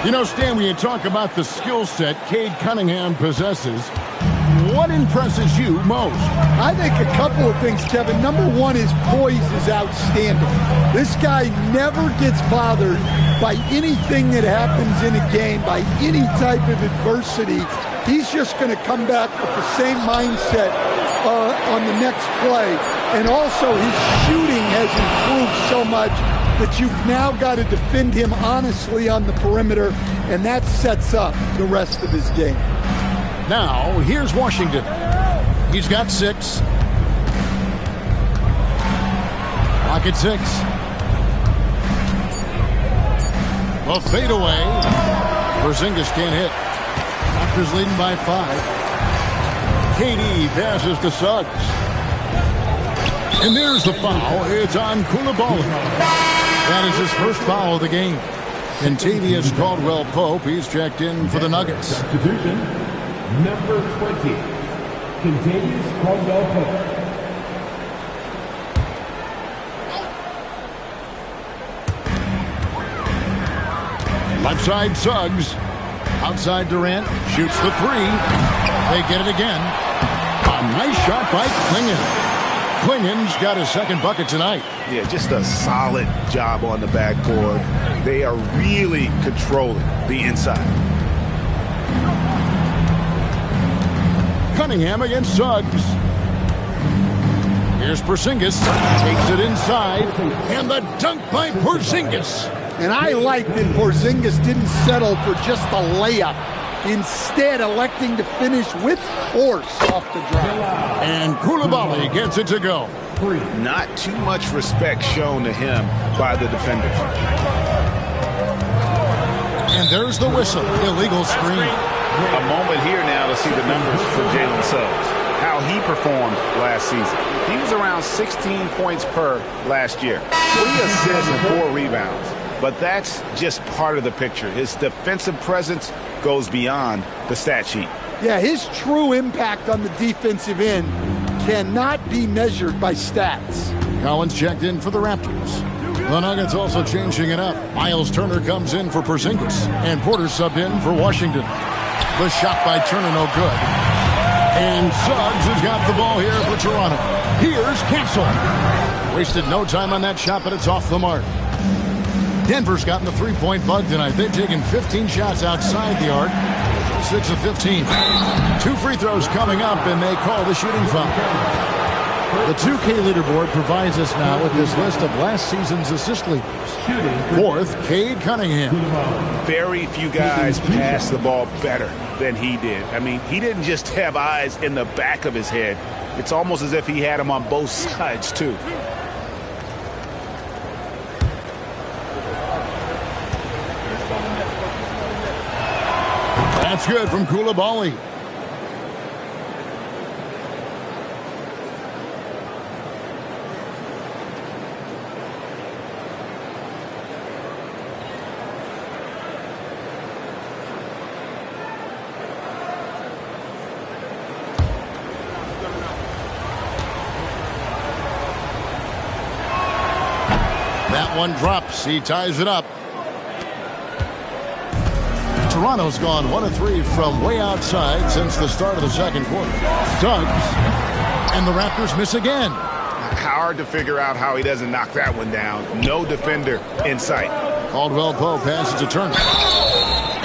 You know, Stan, when you talk about the skill set Cade Cunningham possesses, what impresses you most? I think a couple of things, Kevin. Number one, his poise is outstanding. This guy never gets bothered by anything that happens in a game, by any type of adversity. He's just going to come back with the same mindset on the next play. And also, his shooting has improved so much that you've now got to defend him honestly on the perimeter, and that sets up the rest of his game. Now, here's Washington. He's got 6. Clock at 6. A fadeaway. Porzingis can't hit. Raptors leading by 5. KD passes to Suggs. And there's the foul. It's on Koulibaly. That is his first foul of the game. And Tavius Caldwell-Pope, he's checked in for the Nuggets. Substitution, number 20, Tavius Caldwell-Pope. Left side Suggs. Outside Durant. Shoots the 3. They get it again. A nice shot by Klingon. Klingon's got his second bucket tonight. Yeah, just a solid job on the backboard. They are really controlling the inside. Cunningham against Suggs. Here's Porzingis. Takes it inside. And the dunk by Porzingis. And I like that Porzingis didn't settle for just a layup. Instead, electing to finish with force off the drive. And Koulibaly gets it to go. Not too much respect shown to him by the defenders. And there's the whistle. Illegal screen. A moment here now to see the numbers for Jalen Suggs. How he performed last season. He was around 16 points per last year. 3 assists and 4 rebounds. But that's just part of the picture. His defensive presence goes beyond the stat sheet. Yeah, his true impact on the defensive end cannot be measured by stats. Collins checked in for the Raptors. The Nuggets also changing it up. Miles Turner comes in for Porzingis, and Porter subbed in for Washington. The shot by Turner, no good. And Suggs has got the ball here for Toronto. Here's Castle. Wasted no time on that shot, but it's off the mark. Denver's gotten the three-point bug tonight. They've taken 15 shots outside the arc. 6 of 15. 2 free throws coming up, and they call the shooting foul. The 2K leaderboard provides us now with this list of last season's assist leaders. 4th, Cade Cunningham. Very few guys pass the ball better than he did. I mean, he didn't just have eyes in the back of his head. It's almost as if he had them on both sides, too. That's good from Koulibaly. That one drops. He ties it up. Toronto's gone 1 of 3 from way outside since the start of the second quarter. Suggs. And the Raptors miss again. Hard to figure out how he doesn't knock that one down. No defender in sight. Caldwell Pope passes to Turner.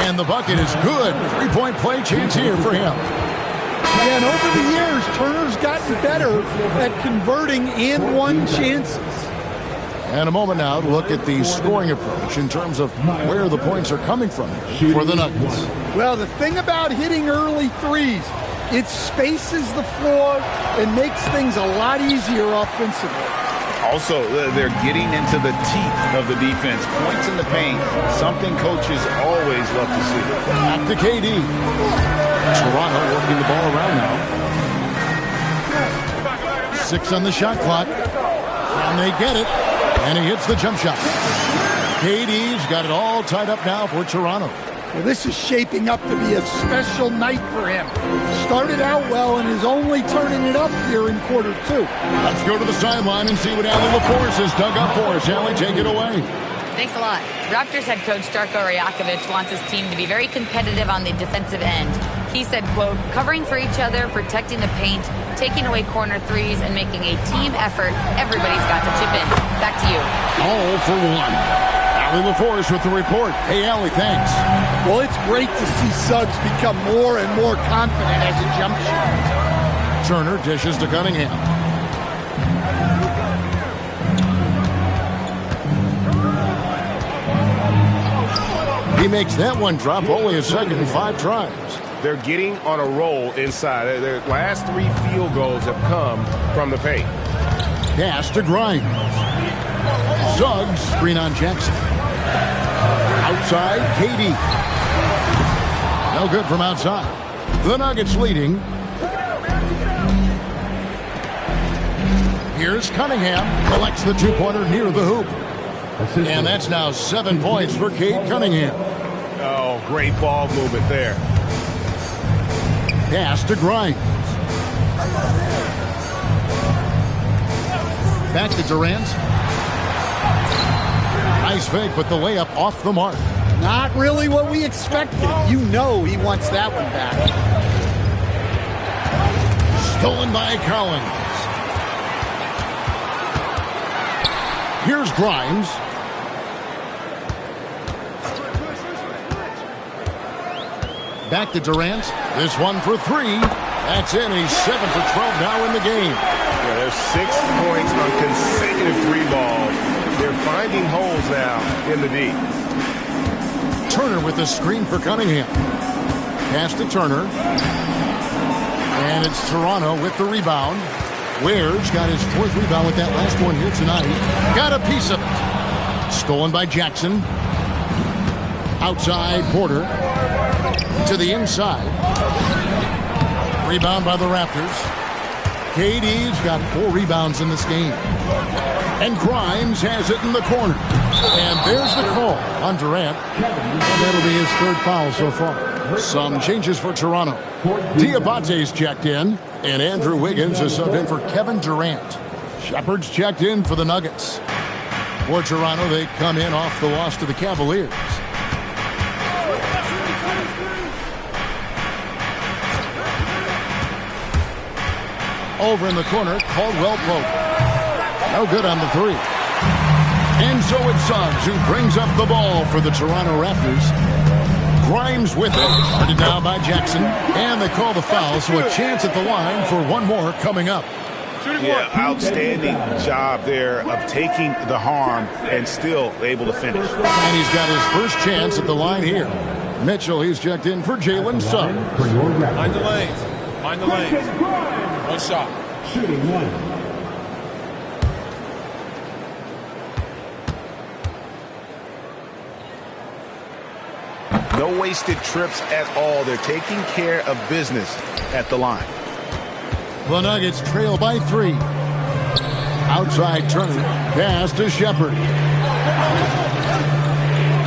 And the bucket is good. 3-point play chance here for him. And over the years, Turner's gotten better at converting and-one chances. And a moment now to look at the scoring approach in terms of where the points are coming from for the Nuggets. Well, the thing about hitting early threes, it spaces the floor and makes things a lot easier offensively. Also, they're getting into the teeth of the defense. Points in the paint, something coaches always love to see. Back to KD. Toronto working the ball around now. 6 on the shot clock. And they get it. And he hits the jump shot. KD's got it all tied up now for Toronto. Well, this is shaping up to be a special night for him. Started out well and is only turning it up here in quarter 2. Let's go to the sideline and see what Allie LaForce has dug up for us. Allie, take it away. Thanks a lot. Raptors head coach Darko Rajakovic wants his team to be very competitive on the defensive end. He said, quote, covering for each other, protecting the paint, taking away corner threes, and making a team effort. Everybody's got to chip in. Back to you. All for one. Allie LaForce with the report. Hey, Allie, thanks. Well, it's great to see Suggs become more and more confident as a jump shot. Turner dishes to Cunningham. He makes that one drop, only a second and 5 tries. They're getting on a roll inside. Their last 3 field goals have come from the paint. Pass to Grimes. Suggs, screen on Jackson. Outside, KD. No good from outside. The Nuggets leading. Here's Cunningham. Collects the 2-pointer near the hoop. And that's now 7 points for Cade Cunningham. Oh, great ball movement there. Pass to Grimes. Back to Durant. Nice fake, but the layup off the mark. Not really what we expected. You know he wants that one back. Stolen by Collins. Here's Grimes. Back to Durant. This one for 3. That's in. He's 7 for 12 now in the game. Yeah, there's 6 points on consecutive 3 balls. They're finding holes now in the D. Turner with the screen for Cunningham. Pass to Turner. And it's Toronto with the rebound. Ware's got his 4th rebound with that last one here tonight. Got a piece of it. Stolen by Jackson. Outside, Porter. To the inside. Rebound by the Raptors. KD's got 4 rebounds in this game. And Grimes has it in the corner. And there's the call on Durant. That'll be his 3rd foul so far. Some changes for Toronto. Diabate's checked in. And Andrew Wiggins is subbed in for Kevin Durant. Shepard's checked in for the Nuggets. For Toronto, they come in off the loss to the Cavaliers. Over in the corner, Caldwell Pope. No good on the three. And so it's Suggs who brings up the ball for the Toronto Raptors. Grimes with it. Started now by Jackson. And they call the foul, so a chance at the line for one more coming up. Yeah, outstanding job there of taking the harm and still able to finish. And he's got his first chance at the line here. Mitchell, he's checked in for Jalen Suggs. Mind the lanes. Mind the lanes. One shot. Shooting one. No wasted trips at all. They're taking care of business at the line. The Nuggets trail by 3. Outside Turner. Pass to Shepard.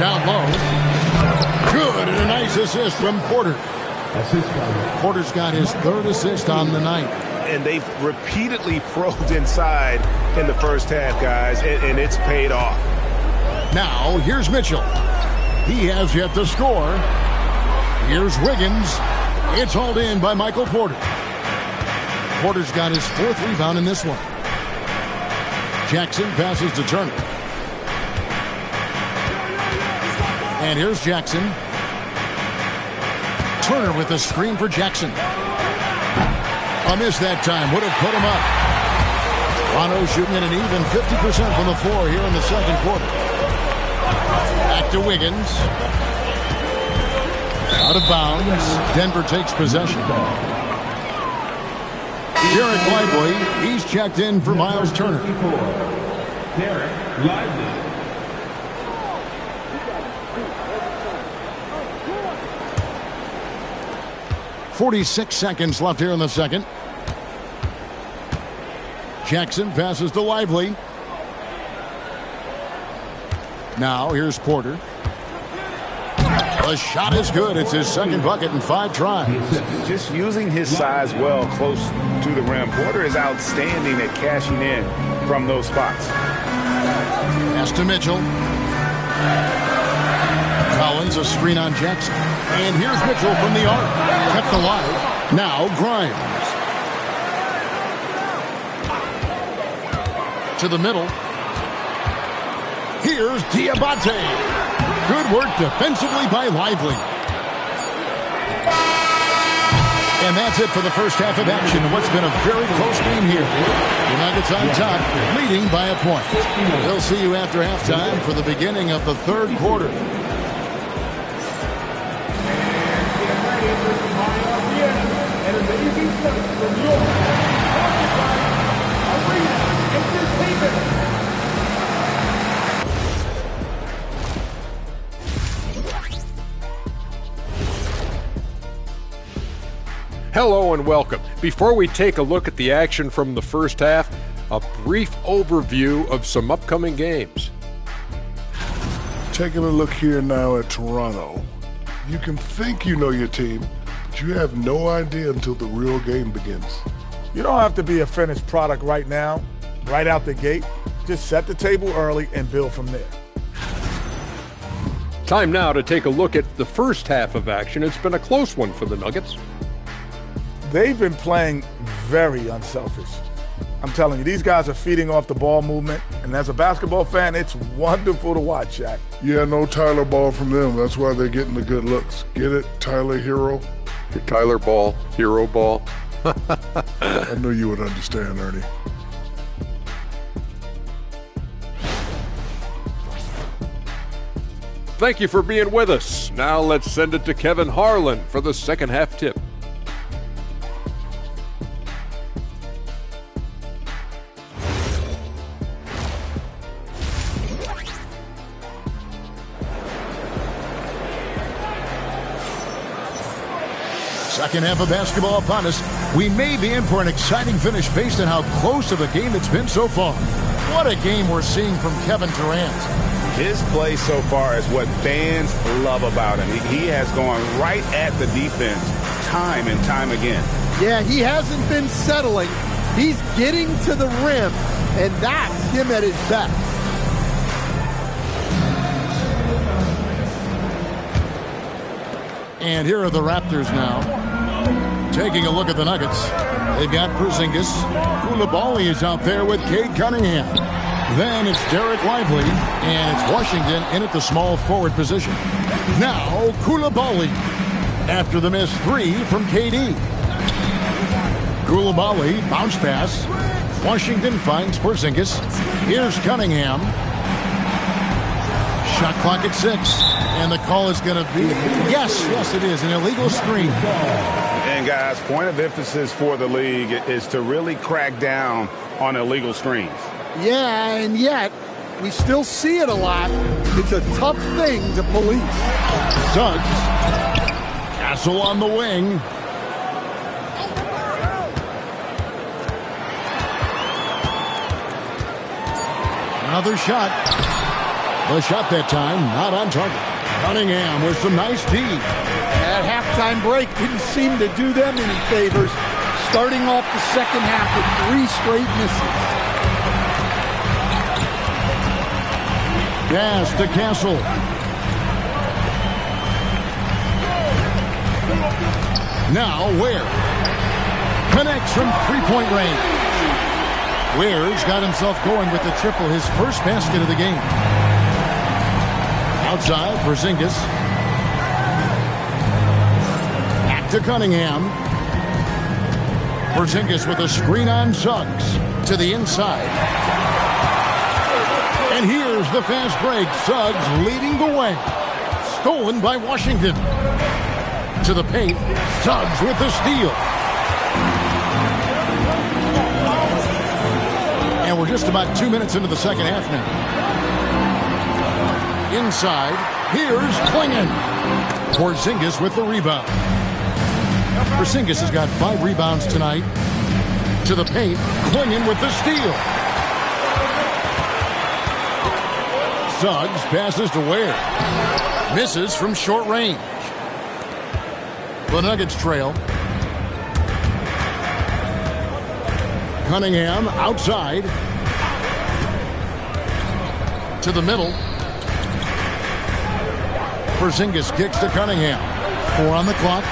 Down low. Good, and a nice assist from Porter. Porter's got his 3rd assist on the night. And they've repeatedly probed inside in the first half, guys, and it's paid off. Now, here's Mitchell. He has yet to score. Here's Wiggins. It's hauled in by Michael Porter. Porter's got his 4th rebound in this one. Jackson passes to Turner. And here's Jackson. Turner with the screen for Jackson. A miss that time would have put him up. Toronto shooting at an even 50% from the floor here in the second quarter. Back to Wiggins. Out of bounds. Denver takes possession. Derek Lively, he's checked in for Miles Turner. Derek Lively. 46 seconds left here in the second. Jackson passes to Lively. Now here's Porter. The shot is good. It's his 2nd bucket in 5 tries. Just using his size well close to the rim. Porter is outstanding at cashing in from those spots. Pass to Mitchell. Collins, a screen on Jackson. And here's Mitchell from the arc. Kept alive. Now Grimes. To the middle. Here's Diabate. Good work defensively by Lively. And that's it for the first half of action. What's been a very close game here. The Nuggets on top, leading by a point. We'll see you after halftime for the beginning of the 3rd quarter. Hello and welcome. Before we take a look at the action from the first half, a brief overview of some upcoming games. Taking a look here now at Toronto. You can think you know your team, but you have no idea until the real game begins. You don't have to be a finished product right now, right out the gate. Just set the table early and build from there. Time now to take a look at the first half of action. It's been a close one for the Nuggets. They've been playing very unselfish. I'm telling you, these guys are feeding off the ball movement, and as a basketball fan, it's wonderful to watch, Shaq. Yeah, no Tyler Ball from them. That's why they're getting the good looks. Get it, Tyler Hero? Tyler Ball, Hero Ball. I knew you would understand, Ernie. Thank you for being with us. Now let's send it to Kevin Harlan for the second half tip. Second half of basketball upon us. We may be in for an exciting finish based on how close of a game it's been so far. What a game we're seeing from Kevin Durant. His play so far is what fans love about him. He has gone right at the defense time and time again. Yeah, he hasn't been settling. He's getting to the rim, and that's him at his best. And here are the Raptors now. Taking a look at the Nuggets. They've got Porzingis. Koulibaly is out there with Cade Cunningham. Then it's Derek Lively, and it's Washington in at the small forward position. Now Koulibaly after the missed three from KD. Koulibaly, bounce pass. Washington finds Porzingis. Here's Cunningham. Shot clock at 6. And the call is going to be, yes, it is, an illegal screen. And guys, point of emphasis for the league is to really crack down on illegal screens. Yeah, and yet we still see it a lot. It's a tough thing to police. Suggs. Castle on the wing. Another shot. The shot that time, not on target. Cunningham with some nice D. That halftime break didn't seem to do them any favors. Starting off the second half with 3 straight misses. Pass to Castle. Now Ware. Connects from three-point range. Ware's got himself going with the triple, his first basket of the game. Outside, Porzingis. Back to Cunningham. Porzingis with a screen on Suggs. To the inside. And here's the fast break. Suggs leading the way. Stolen by Washington. To the paint. Suggs with the steal. And we're just about 2 minutes into the second half now. Inside, here's Klingon. Porzingis with the rebound. Porzingis has got 5 rebounds tonight. To the paint, Klingon with the steal. Suggs passes to Ware. Misses from short range. The Nuggets trail. Cunningham outside. To the middle. Porzingis kicks to Cunningham. 4 on the clock.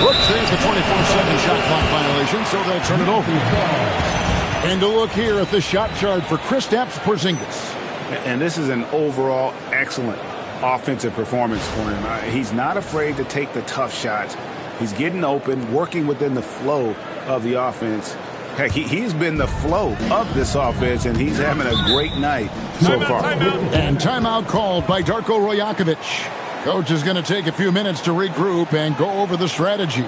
Brooks there's the 24-second shot clock violation, so they'll turn it over. And a look here at the shot chart for Kristaps Porzingis. And this is an overall excellent offensive performance for him. He's not afraid to take the tough shots. He's getting open, working within the flow of the offense. Heck, he's been the flow of this offense, and he's having a great night so far. And timeout called by Darko Rajakovic. Coach is going to take a few minutes to regroup and go over the strategy.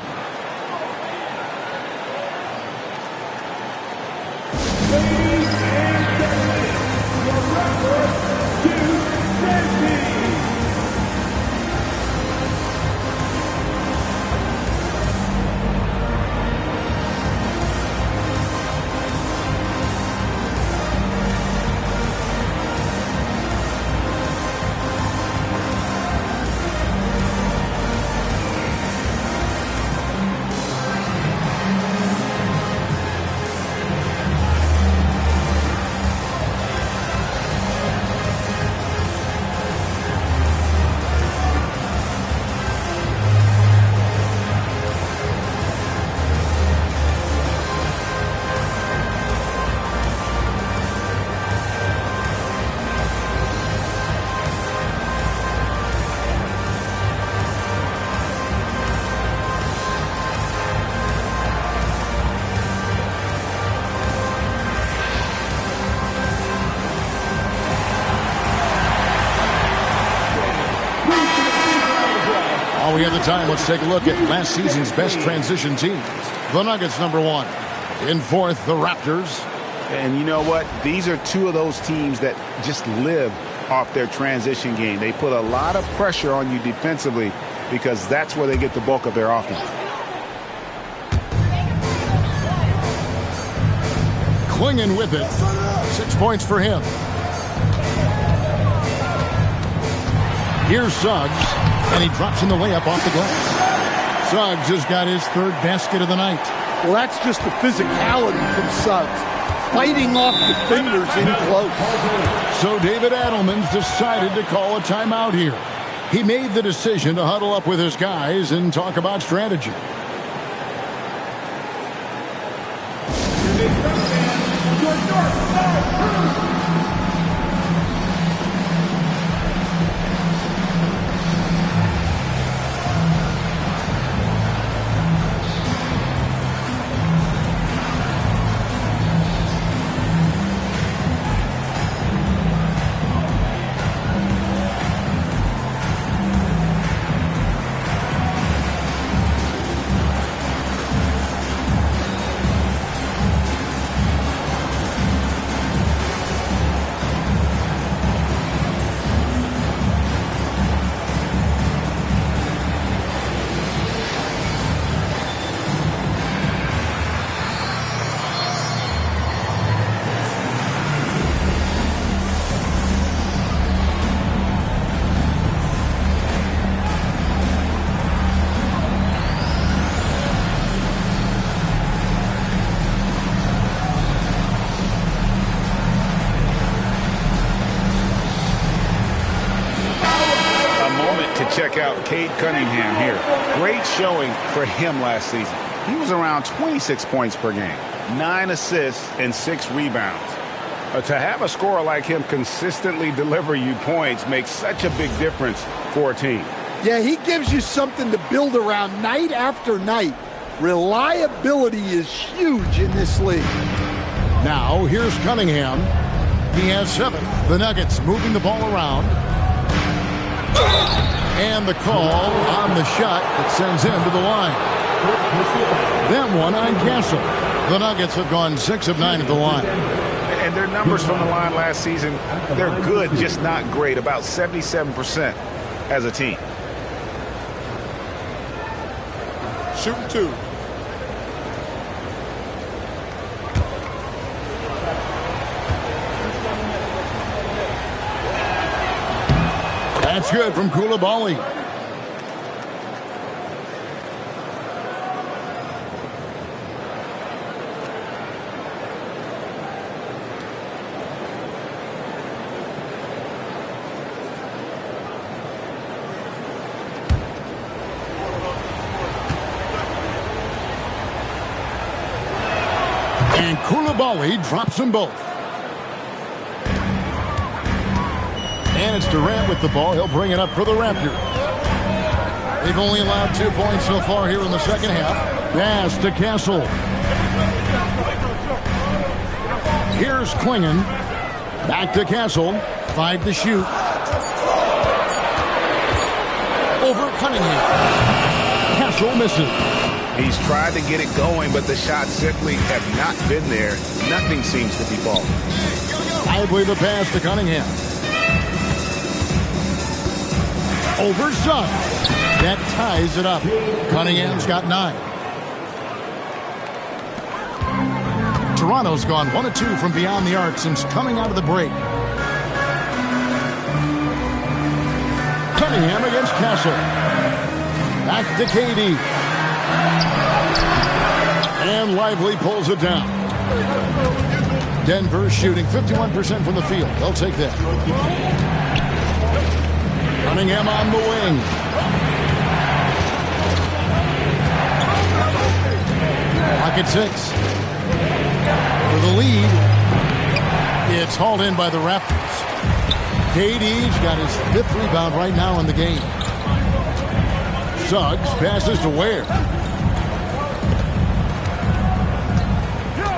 While we have the time, let's take a look at last season's best transition teams. The Nuggets, number 1. In 4th, the Raptors. And you know what? These are 2 of those teams that just live off their transition game. They put a lot of pressure on you defensively because that's where they get the bulk of their offense. Klingon with it. 6 points for him. Here's Suggs, and he drops in the layup off the glass. Suggs has got his third basket of the night. Well, that's just the physicality from Suggs, fighting off defenders in close. So David Adelman's decided to call a timeout here. He made the decision to huddle up with his guys and talk about strategy. Check out Cade Cunningham here. Great showing for him last season. He was around 26 points per game, 9 assists, and 6 rebounds. To have a scorer like him consistently deliver you points makes such a big difference for a team. Yeah, he gives you something to build around night after night. Reliability is huge in this league. Now, here's Cunningham. He has 7. The Nuggets moving the ball around. And the call on the shot that sends him to the line. Then one on Castle. The Nuggets have gone 6 of 9 at the line. And their numbers from the line last season, they're good, just not great. About 77% as a team. Shooting 2. That's good from Koulibaly. And Koulibaly drops them both. And it's Durant with the ball. He'll bring it up for the Raptors. They've only allowed 2 points so far here in the second half. Pass to Castle. Here's Klingon. Back to Castle. 5 to shoot. Over Cunningham. Castle misses. He's tried to get it going, but the shots simply have not been there. Nothing seems to be falling. Lively the pass to Cunningham. Over Suggs. That ties it up. Cunningham's got 9. Toronto's gone 1 of 2 from beyond the arc since coming out of the break. Cunningham against Castle. Back to KD. And Lively pulls it down. Denver shooting 51% from the field. They'll take that. Cunningham on the wing. Pocket 6. For the lead. It's hauled in by the Raptors. KD's got his 5th rebound right now in the game. Suggs passes to Ware.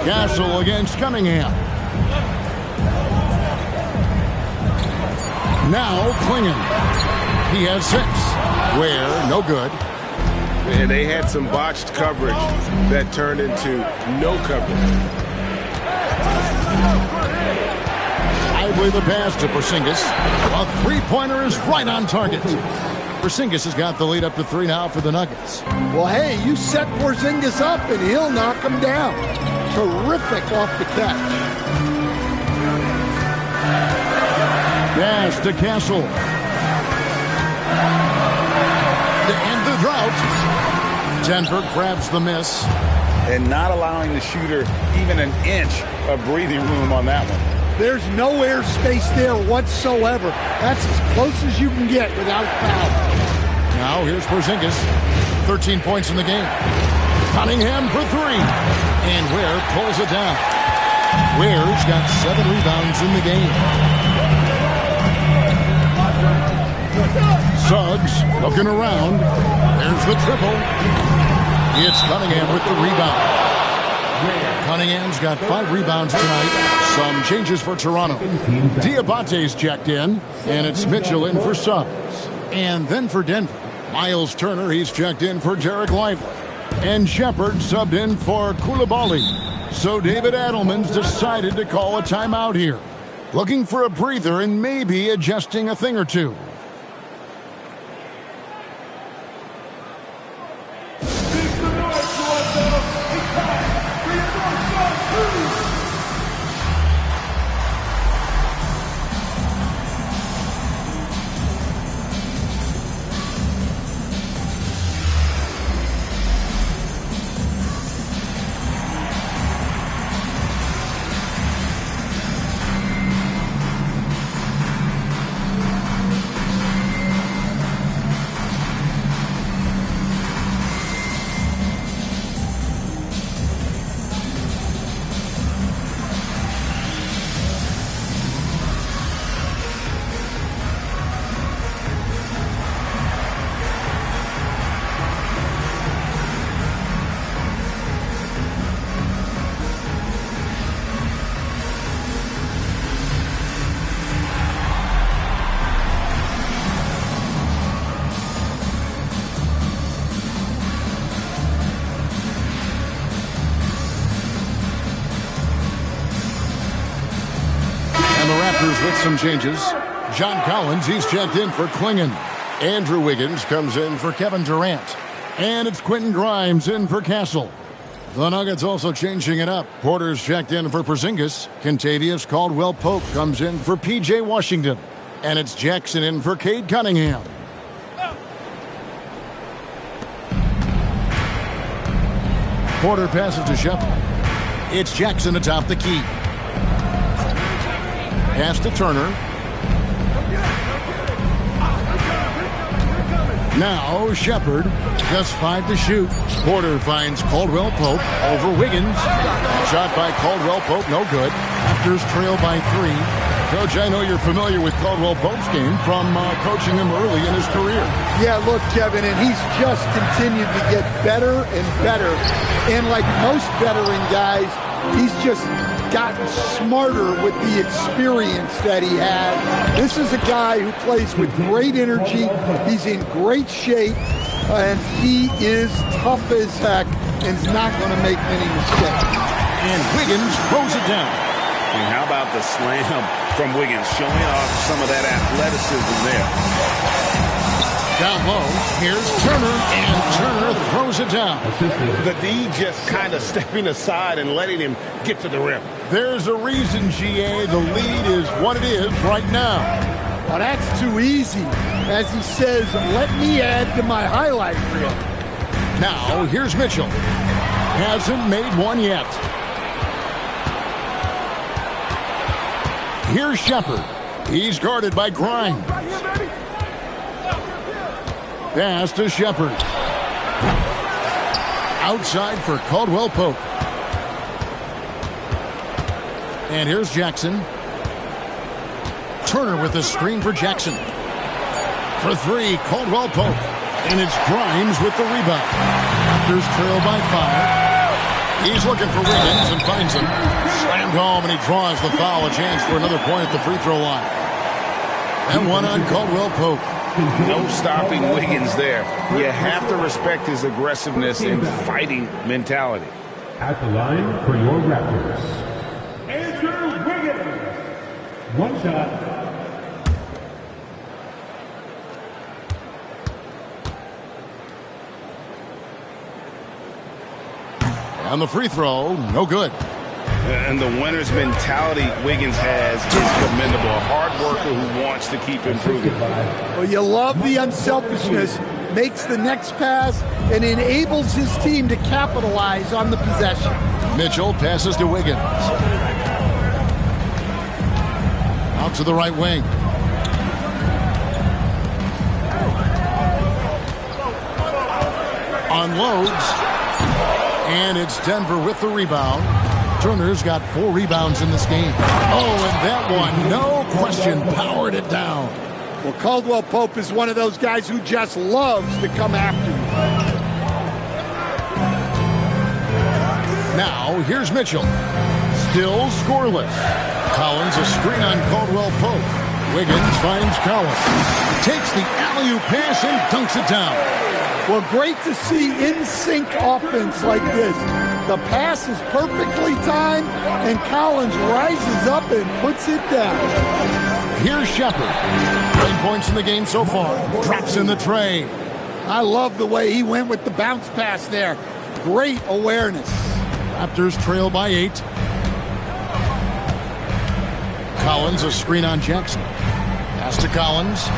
Castle against Cunningham. Now Klingon. He has 6. Ware, no good. And they had some botched coverage that turned into no coverage. Lively the pass to Porzingis. A 3-pointer is right on target. Porzingis has got the lead up to 3 now for the Nuggets. Well, hey, you set Porzingis up and he'll knock him down. Terrific off the catch. Pass to Castle. To end the drought. Denver grabs the miss. And not allowing the shooter even an inch of breathing room on that one. There's no airspace there whatsoever. That's as close as you can get without foul. Now here's Porzingis. 13 points in the game. Cunningham for three. And Ware pulls it down. Ware's got 7 rebounds in the game. Suggs looking around. There's the triple. It's Cunningham with the rebound. Cunningham's got 5 rebounds tonight. Some changes for Toronto. Diabate's checked in, and it's Mitchell in for Suggs. And then for Denver, Miles Turner, he's checked in for Derek Lively. And Shepard subbed in for Coulibaly. So David Adelman's decided to call a timeout here. Looking for a breather and maybe adjusting a thing or two. With some changes. John Collins, he's checked in for Klingon. Andrew Wiggins comes in for Kevin Durant. And it's Quentin Grimes in for Castle. The Nuggets also changing it up. Porter's checked in for Porzingis. Kentavious Caldwell-Pope comes in for P.J. Washington. And it's Jackson in for Cade Cunningham. Porter passes to Shepard. It's Jackson atop the key. Pass to Turner. Now Shepard, just 5 to shoot. Porter finds Caldwell-Pope over Wiggins. Shot by Caldwell-Pope, no good. Raptors trail by 3. Coach, I know you're familiar with Caldwell-Pope's game from coaching him early in his career. Yeah, look, Kevin, and he's just continued to get better and better. And like most veteran guys, he's just gotten smarter with the experience that he has. This is a guy who plays with great energy. He's in great shape, and he is tough as heck and is not going to make many mistakes. And Wiggins throws it down. And how about the slam from Wiggins, showing off some of that athleticism there. Down low, here's Turner, and Turner throws it down. The D just kind of stepping aside and letting him get to the rim. There's a reason, GA, the lead is what it is right now. Well, that's too easy. As he says, let me add to my highlight reel. Now, here's Mitchell. Hasn't made one yet. Here's Shepard. He's guarded by Grimes. Pass to Shepard. Outside for Caldwell-Pope. And here's Jackson. Turner with the screen for Jackson. For 3, Caldwell-Pope. And it's Grimes with the rebound. Raptors trail by 5. He's looking for Wiggins and finds him. Slammed home, and he draws the foul. A chance for another point at the free throw line. And one on Caldwell-Pope. No stopping Wiggins there. You have to respect his aggressiveness and fighting mentality. At the line for your Raptors, Andrew Wiggins. One shot. On the free throw, no good. And the winner's mentality Wiggins has is commendable. A hard worker who wants to keep improving. Well, you love the unselfishness. makes the next pass, and enables his team to capitalize on the possession. Mitchell passes to Wiggins. Out to the right wing. Unloads. And it's Denver with the rebound. Turner's got 4 rebounds in this game. Oh, and that one, no question, powered it down. Well, Caldwell Pope is one of those guys who just loves to come after you. Now, here's Mitchell. Still scoreless. Collins a screen on Caldwell Pope. Wiggins finds Collins. Takes the alley-oop pass and dunks it down. Well, great to see in-sync offense like this. The pass is perfectly timed, and Collins rises up and puts it down. Here's Shepard. 9 points in the game so far. Drops in the tray. I love the way he went with the bounce pass there. Great awareness. Raptors trail by 8. Collins a screen on Jackson. Pass to Collins.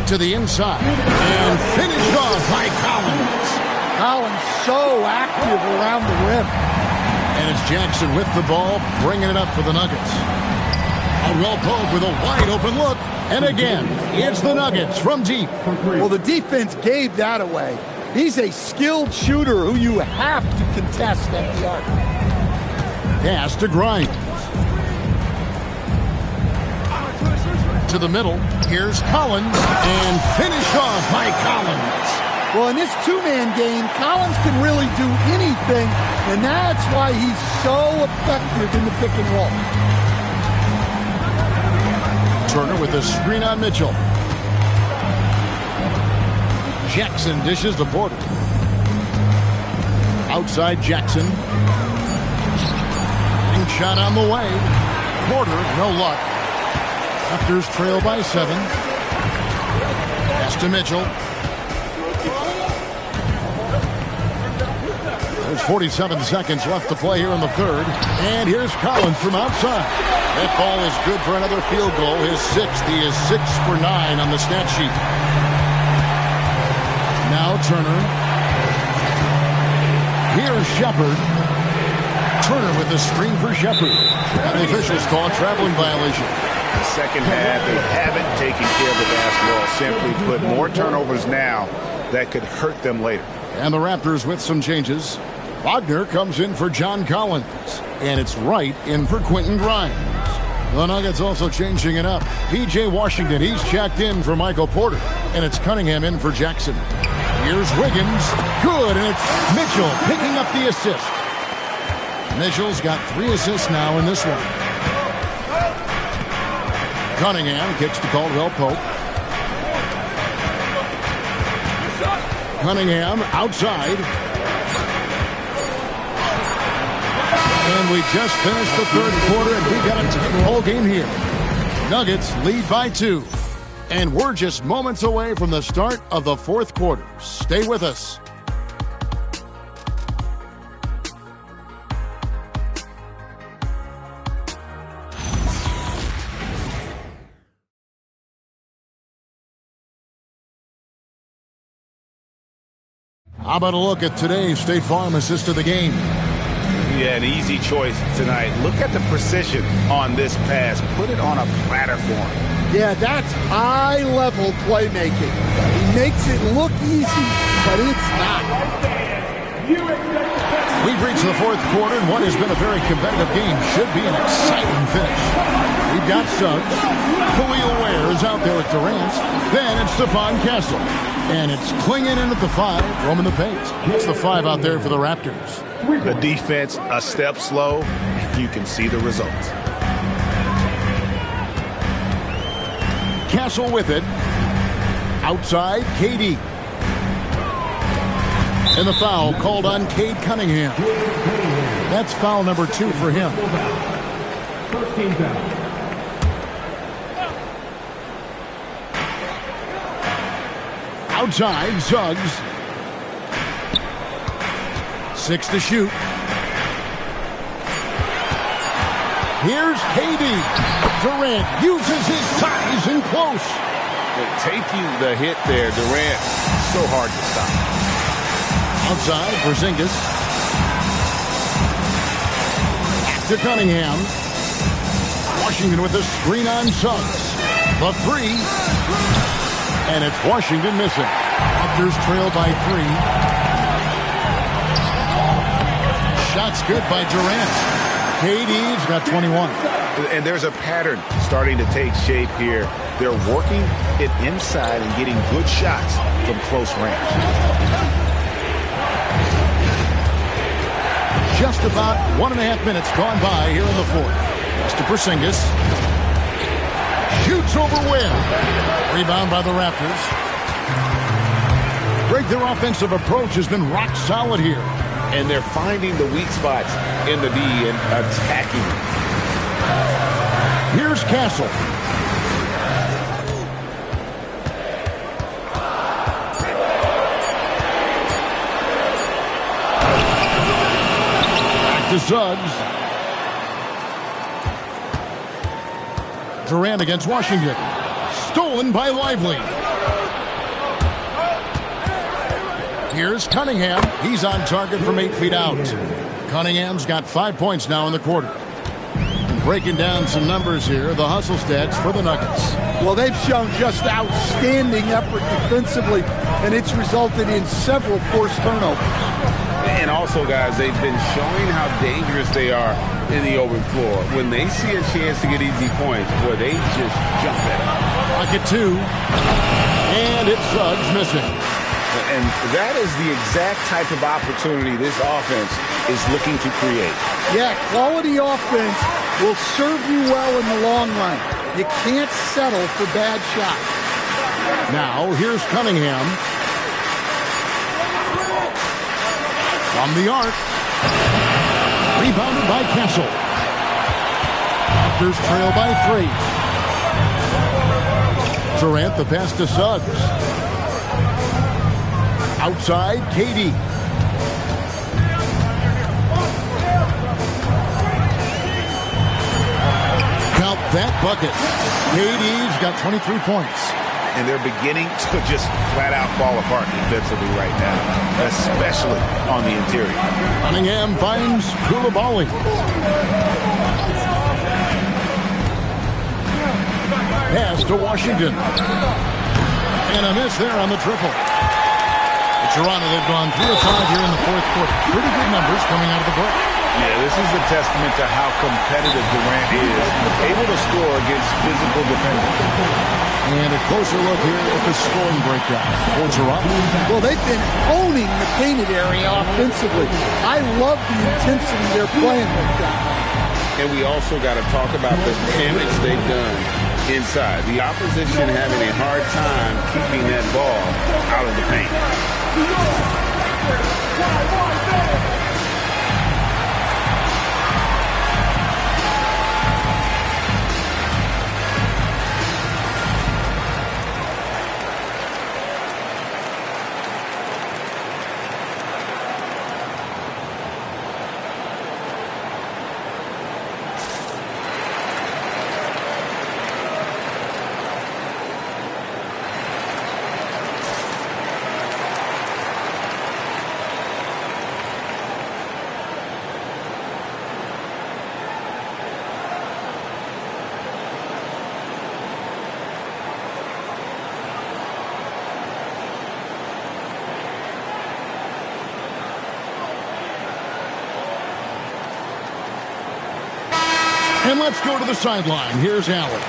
To the inside. And finished off by Collins. Collins so active around the rim. And it's Jackson with the ball, bringing it up for the Nuggets. Caldwell Pope with a wide open look. And again, it's the Nuggets from deep. Well, the defense gave that away. He's a skilled shooter who you have to contest at the arc. Pass to Grimes. To the middle. Here's Collins. And finished off by Collins. Well, in this two-man game, Collins can really do anything, and that's why he's so effective in the pick and roll. Turner with a screen on Mitchell. Jackson dishes to Porter. Outside Jackson. And shot on the way. Porter, no luck. Raptors trail by 7. Pass to Mitchell. There's 47 seconds left to play here in the third. And here's Collins from outside. That ball is good for another field goal. His 6th. He is 6 for 9 on the stat sheet. Now Turner. Here's Shepard. Turner with the screen for Shepard. And the officials call a traveling violation. Second half, they haven't taken care of the basketball. Simply put, more turnovers now that could hurt them later. And the Raptors with some changes. Wagner comes in for John Collins. And it's Wright in for Quentin Grimes. The Nuggets also changing it up. P.J. Washington, he's checked in for Michael Porter. And it's Cunningham in for Jackson. Here's Wiggins. Good, and it's Mitchell picking up the assist. Mitchell's got 3 assists now in this one. Cunningham kicks to Caldwell Pope. Cunningham outside. And we just finished the third quarter, and we got a tight ball game here. Nuggets lead by 2. And we're just moments away from the start of the fourth quarter. Stay with us. How about a look at today's State Farm assist of the game? Yeah, an easy choice tonight. Look at the precision on this pass. Put it on a platter for him. Yeah, that's high-level playmaking. He makes it look easy, but it's not. We've reached the fourth quarter, and what has been a very competitive game should be an exciting finish. We've got Suggs. Khalil Ware is out there with Durant. Then it's Stephon Castle. And it's clinging in at the 5, roaming the paint. It's the 5 out there for the Raptors. The defense a step slow. You can see the results. Castle with it. Outside, KD. And the foul called on Cade Cunningham. That's foul number 2 for him. First team foul. Outside, Suggs. 6 to shoot. Here's KD. Durant uses his size and close. Taking the hit there, Durant, so hard to stop. Outside, Porzingis. To Cunningham. Washington with the screen on Suggs. The three. And it's Washington missing. Raptors trail by 3. Shots good by Durant. KD's got 21. And there's a pattern starting to take shape here. They're working it inside and getting good shots from close range. Just about 1.5 minutes gone by here in the fourth. Next to Porzingis. Shoots over Webb. Rebound by the Raptors. Greg, their offensive approach has been rock solid here. And they're finding the weak spots in the D and attacking them. Here's Castle. Back to Suggs. Durant against Washington. Stolen by Lively. Here's Cunningham. He's on target from 8 feet out. Cunningham's got 5 points now in the quarter. And breaking down some numbers here, the hustle stats for the Nuggets. Well, they've shown just outstanding effort defensively, and it's resulted in several forced turnovers. And also, guys, they've been showing how dangerous they are in the open floor. When they see a chance to get easy points, boy, they just jump at it. Pocket 2. And it's Suggs missing. And that is the exact type of opportunity this offense is looking to create. Yeah, quality offense will serve you well in the long run. You can't settle for bad shots. Now, here's Cunningham. From the arc. Rebounded by Castle. Raptors trail by 3. Durant, the pass to Suggs. Outside, KD. Count that bucket. KD's got 23 points. And they're beginning to just flat out fall apart defensively right now, especially on the interior. Cunningham finds Koulibaly. Pass to Washington. And a miss there on the triple. Toronto, they've gone 3 of 5 here in the fourth quarter. Pretty good numbers coming out of the break. Yeah, this is a testament to how competitive Durant is, able to score against physical defenders. And a closer look here at the scoring breakdown for Toronto. Well, they've been owning the painted area offensively. I love the intensity they're playing with down there. And we also got to talk about the damage they've done inside. The opposition having a hard time keeping that ball out of the paint. And let's go to the sideline. Here's Allen.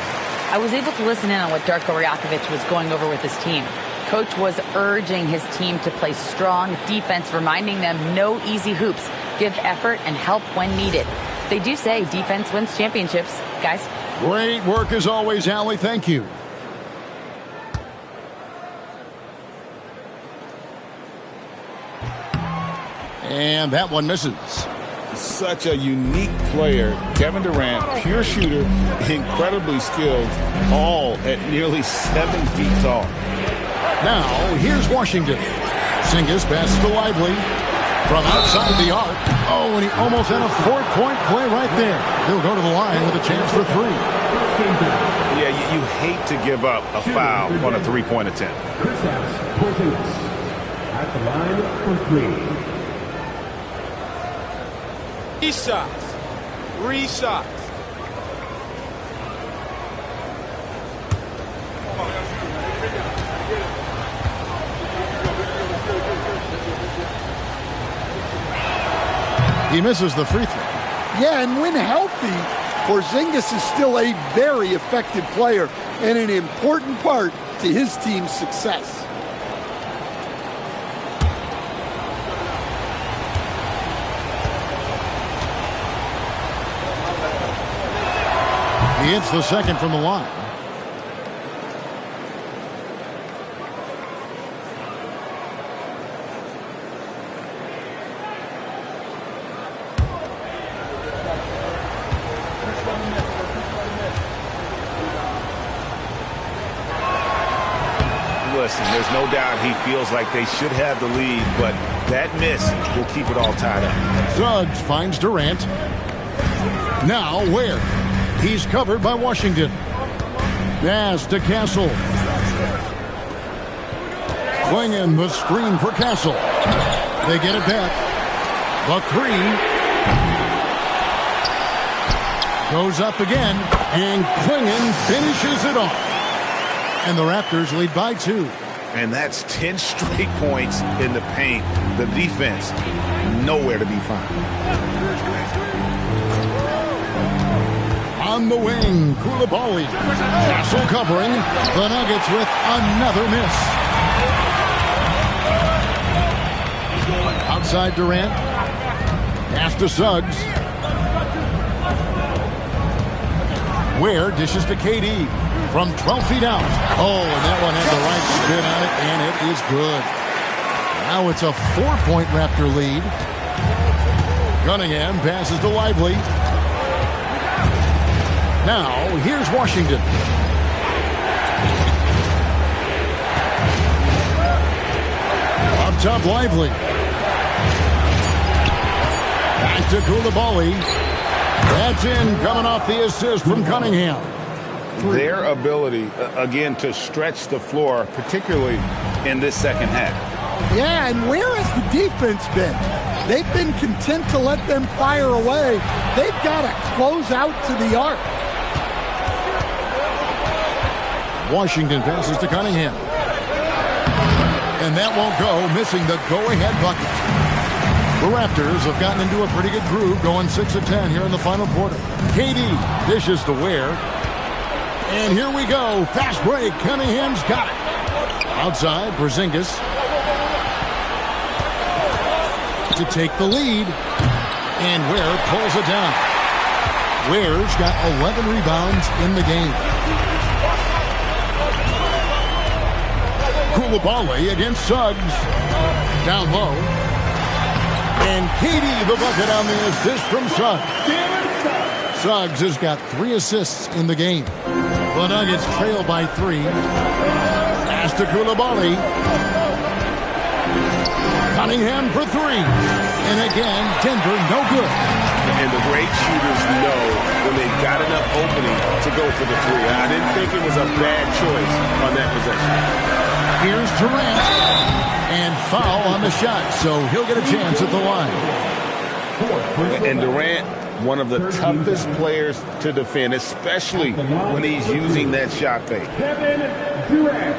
I was able to listen in on what Darko Rajakovic was going over with his team. Coach was urging his team to play strong defense, reminding them no easy hoops, give effort, and help when needed. They do say defense wins championships, guys. Great work as always, Allie. Thank you. And that one misses. Such a unique player. Kevin Durant, pure shooter, incredibly skilled, all at nearly 7 feet tall. Now, here's Washington. Porzingis passes to Lively. From outside the arc. Oh, and he almost had a 4-point play right there. He'll go to the line with a chance for 3. Yeah, you hate to give up a foul on a 3-point attempt. At the line for 3. 3 shots. 3 shots. He misses the free throw. Yeah, and when healthy, Porzingis is still a very effective player and an important part to his team's success. He hits the second from the line. Listen, there's no doubt he feels like they should have the lead, but that miss will keep it all tied up. Suggs finds Durant. Now Ware. He's covered by Washington. Pass to Castle. Swinging the screen for Castle. They get it back. The 3 goes up again, and Klingon finishes it off. And the Raptors lead by 2. And that's 10 straight points in the paint. The defense, nowhere to be found. On the wing, Koulibaly. Castle covering. The Nuggets with another miss. Outside Durant. Pass to Suggs. Ware dishes to KD. From 12 feet out. Oh, and that one had the right spin on it, and it is good. Now it's a 4-point Raptor lead. Cunningham passes to Lively. Now, here's Washington. Up top, Lively. Back to Koulibaly. That's in, coming off the assist from Cunningham. Their ability, again, to stretch the floor, particularly in this second half. Yeah, and where has the defense been? They've been content to let them fire away. They've got to close out to the arc. Washington passes to Cunningham. And that won't go, missing the go-ahead bucket. The Raptors have gotten into a pretty good groove, going 6 of 10 here in the final quarter. KD dishes to Ware. And here we go. Fast break. Cunningham's got it. Outside, Porzingis to take the lead. And Ware pulls it down. Ware's got 11 rebounds in the game. Koulibaly against Suggs. Down low. And KD the bucket on the assist from Suggs. Suggs has got 3 assists in the game. The Nuggets trail by 3. Pass to Koulibaly. Cunningham for 3. And again, Denver no good. And the great shooters know when they've got enough opening to go for the 3. I didn't think it was a bad choice on that possession. Here's Durant. And foul on the shot, so he'll get a chance at the line. And Durant, one of the toughest players to defend, especially when he's using that shot fake. Kevin Durant.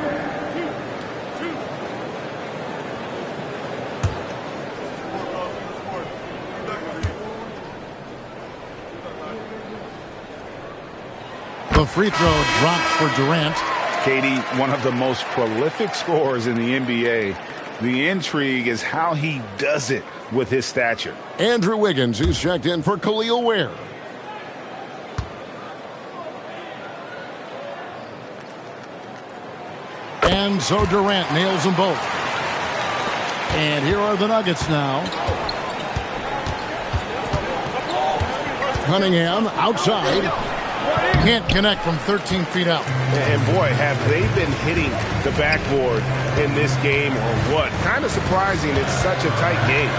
The free throw drops for Durant. KD, one of the most prolific scorers in the NBA. The intrigue is how he does it with his stature. Andrew Wiggins, who's checked in for Khalil Ware. And so Durant nails them both. And here are the Nuggets now. Cunningham outside. Can't connect from 13 feet out. And boy, have they been hitting the backboard in this game or what? Kind of surprising. It's such a tight game.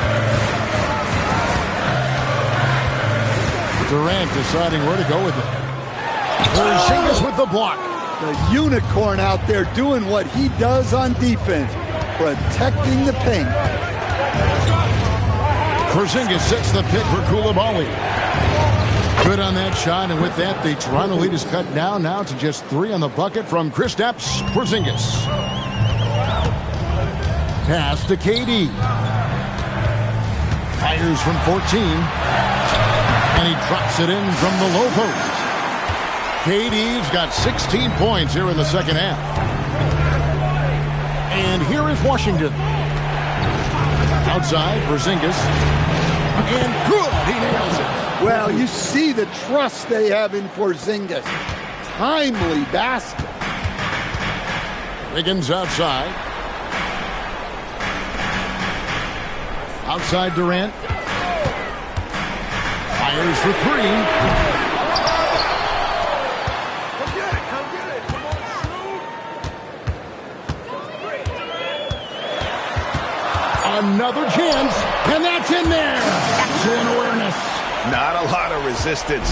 Durant deciding where to go with it. Porzingis with the block. The unicorn out there doing what he does on defense, protecting the paint. Porzingis sets the pick for Koulibaly. Good on that shot, and with that, the Toronto lead is cut down now to just 3 on the bucket from Kristaps Porzingis. Pass to KD. Fires from 14. And he drops it in from the low post. KD's got 16 points here in the second half. And here is Washington. Outside, Porzingis. And good, he nails it. Well, you see the trust they have in Porzingis. Timely basket. Wiggins outside. Outside Durant. Fires for 3. Another chance, and that's in there. Excellent awareness. Not a lot of resistance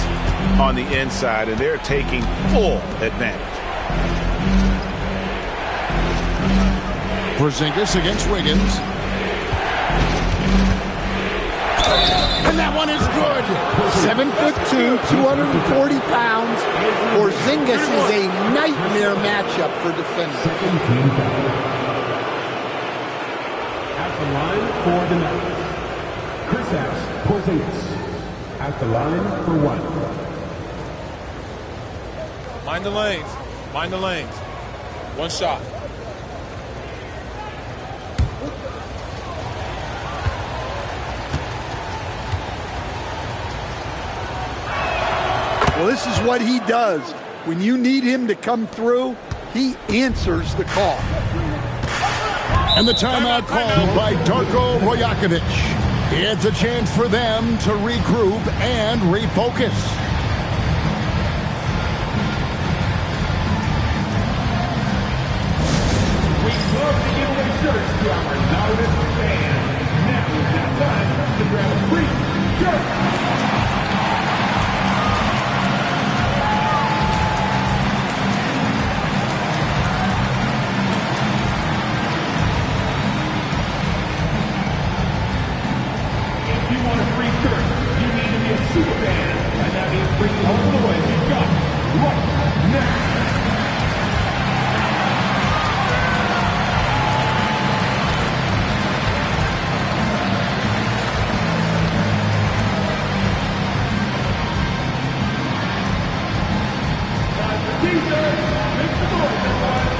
on the inside, and they're taking full advantage. Porzingis against Wiggins. And that one is good. 7'2", 240 pounds. Porzingis is a nightmare matchup for defenders. At the line for the Nuggets, Kristaps Porzingis. At the line for 1. Mind the lanes. Mind the lanes. One shot. Well, this is what he does. When you need him to come through, he answers the call. And the timeout called by Darko Rajakovic. It's a chance for them to regroup and refocus. We love to give away shirts to our loudest fans. Now is that time to grab a free shirt. Super fan, and that means bringing home the way you've got right now. Time for t-shirts. Make some noise, everybody.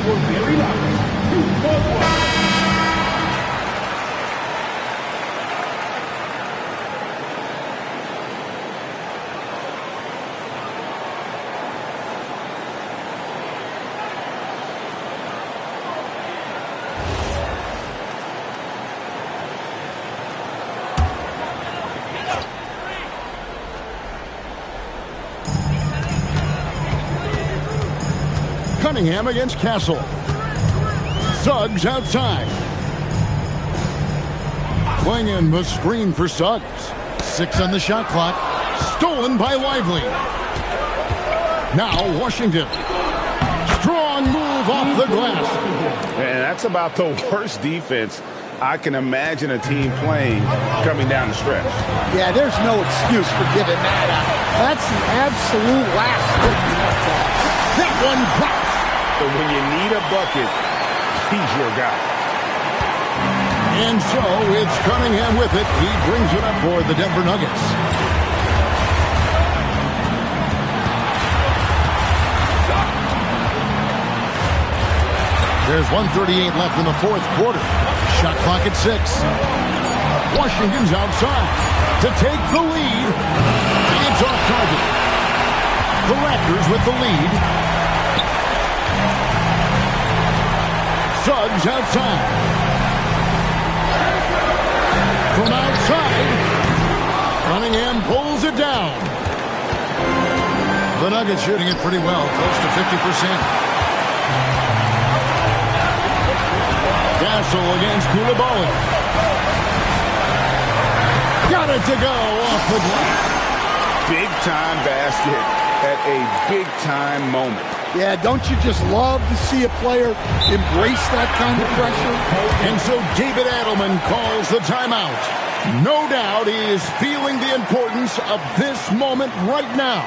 Your very loudest, you both want. Cunningham against Castle. Suggs outside. Klingon was screen for Suggs. 6 on the shot clock. Stolen by Lively. Now Washington. Strong move off the glass. And that's about the worst defense I can imagine a team playing coming down the stretch. Yeah, there's no excuse for giving that up. That's the absolute last thing you want to have. That one drops. But when you need a bucket, he's your guy. And so it's Cunningham with it. He brings it up for the Denver Nuggets. There's 1:38 left in the fourth quarter. Shot clock at 6. Washington's outside to take the lead. It's off target. The Raptors with the lead. Suggs outside. From outside, Cunningham pulls it down. The Nuggets shooting it pretty well, close to 50%. Castle against Koulibaly. Got it to go off the glass. Big-time basket at a big-time moment. Yeah, don't you just love to see a player embrace that kind of pressure? And so David Adelman calls the timeout. No doubt he is feeling the importance of this moment right now.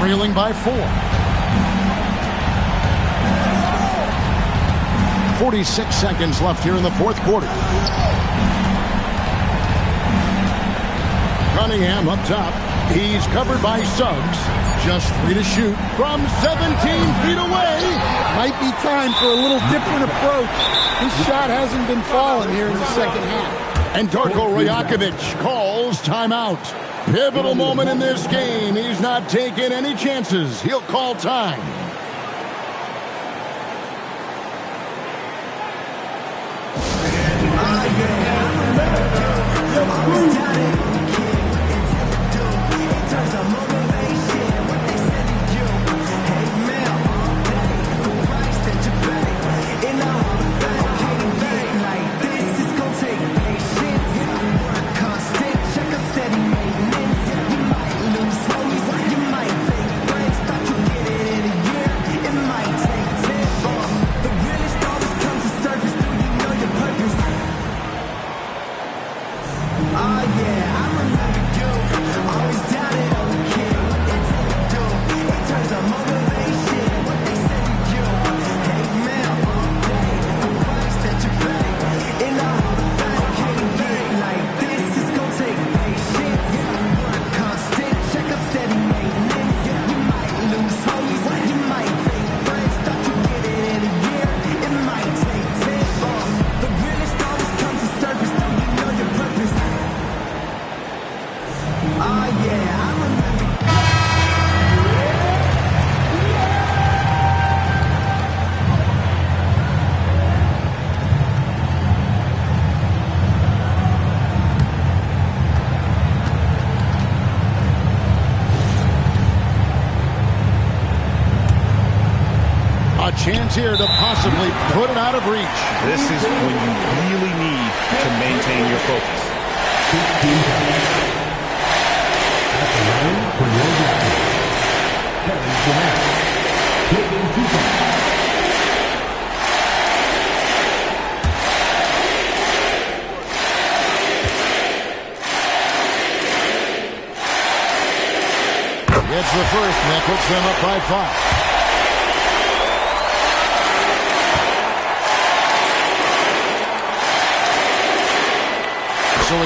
Trailing by 4. 46 seconds left here in the fourth quarter. Cunningham up top. He's covered by Suggs. Just 3 to shoot from 17 feet away. Might be time for a little different approach. His shot hasn't been falling here in the second half. And Darko Rajakovic calls timeout. Pivotal moment in this game. He's not taking any chances. He'll call time. Chance here to possibly put it out of reach. This is when you really need to maintain your focus. It's the first, and that puts them up by 5.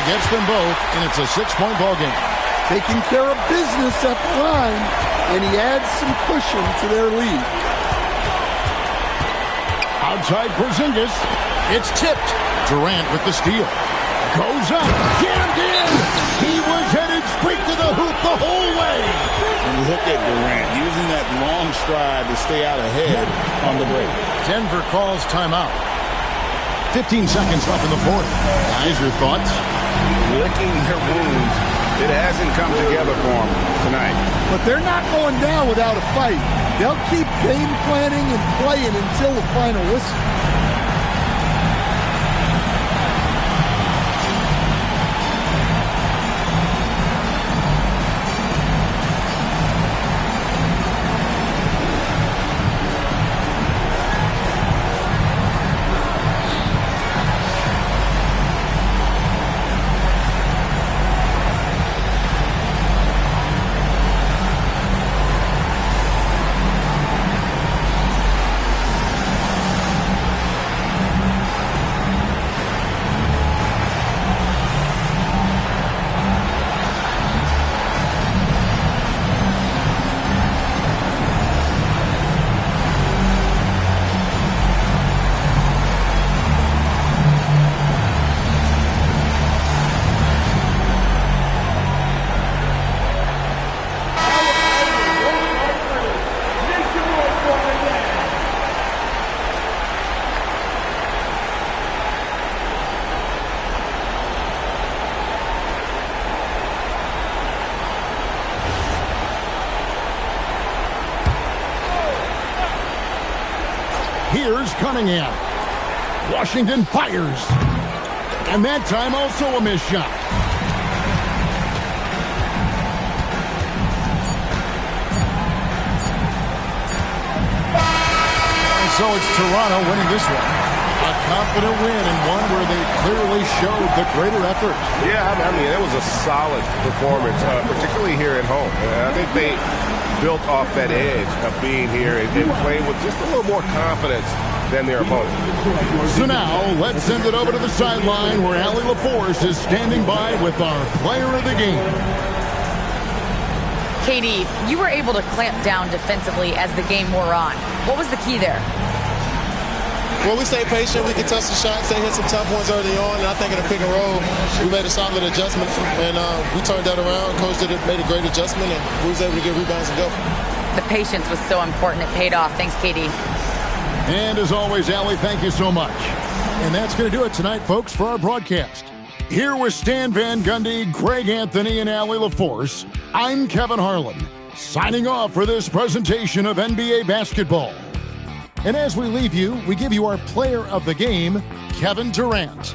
gets them both, and it's a 6-point ball game. Taking care of business at the line, and he adds some cushion to their lead. Outside Porzingis. It's tipped. Durant with the steal. Goes up. Jammed in. He was headed straight to the hoop the whole way. And look at Durant using that long stride to stay out ahead on the break. Denver calls timeout. 15 seconds left in the fourth. Guys, your thoughts? Licking their wounds. It hasn't come together for them tonight. But they're not going down without a fight. They'll keep game planning and playing until the final whistle. Here's Cunningham. Washington fires. And that time also a missed shot. And so it's Toronto winning this one. A confident win and one where they clearly showed the greater effort. Yeah, I mean, it was a solid performance, particularly here at home. I think they built off that edge of being here and playing with just a little more confidence than their opponent. So now, let's send it over to the sideline where Allie LaForce is standing by with our player of the game. KD, you were able to clamp down defensively as the game wore on. What was the key there? Well, we stayed patient. We could touch the shots. They hit some tough ones early on. And I think in the pick and roll, we made a solid adjustment. And we turned that around. Coach made a great adjustment. And we was able to get rebounds and go. The patience was so important. It paid off. Thanks, KD. And as always, Allie, thank you so much. And that's going to do it tonight, folks, for our broadcast. Here with Stan Van Gundy, Greg Anthony, and Allie LaForce, I'm Kevin Harlan, signing off for this presentation of NBA basketball. And as we leave you, we give you our player of the game, Kevin Durant.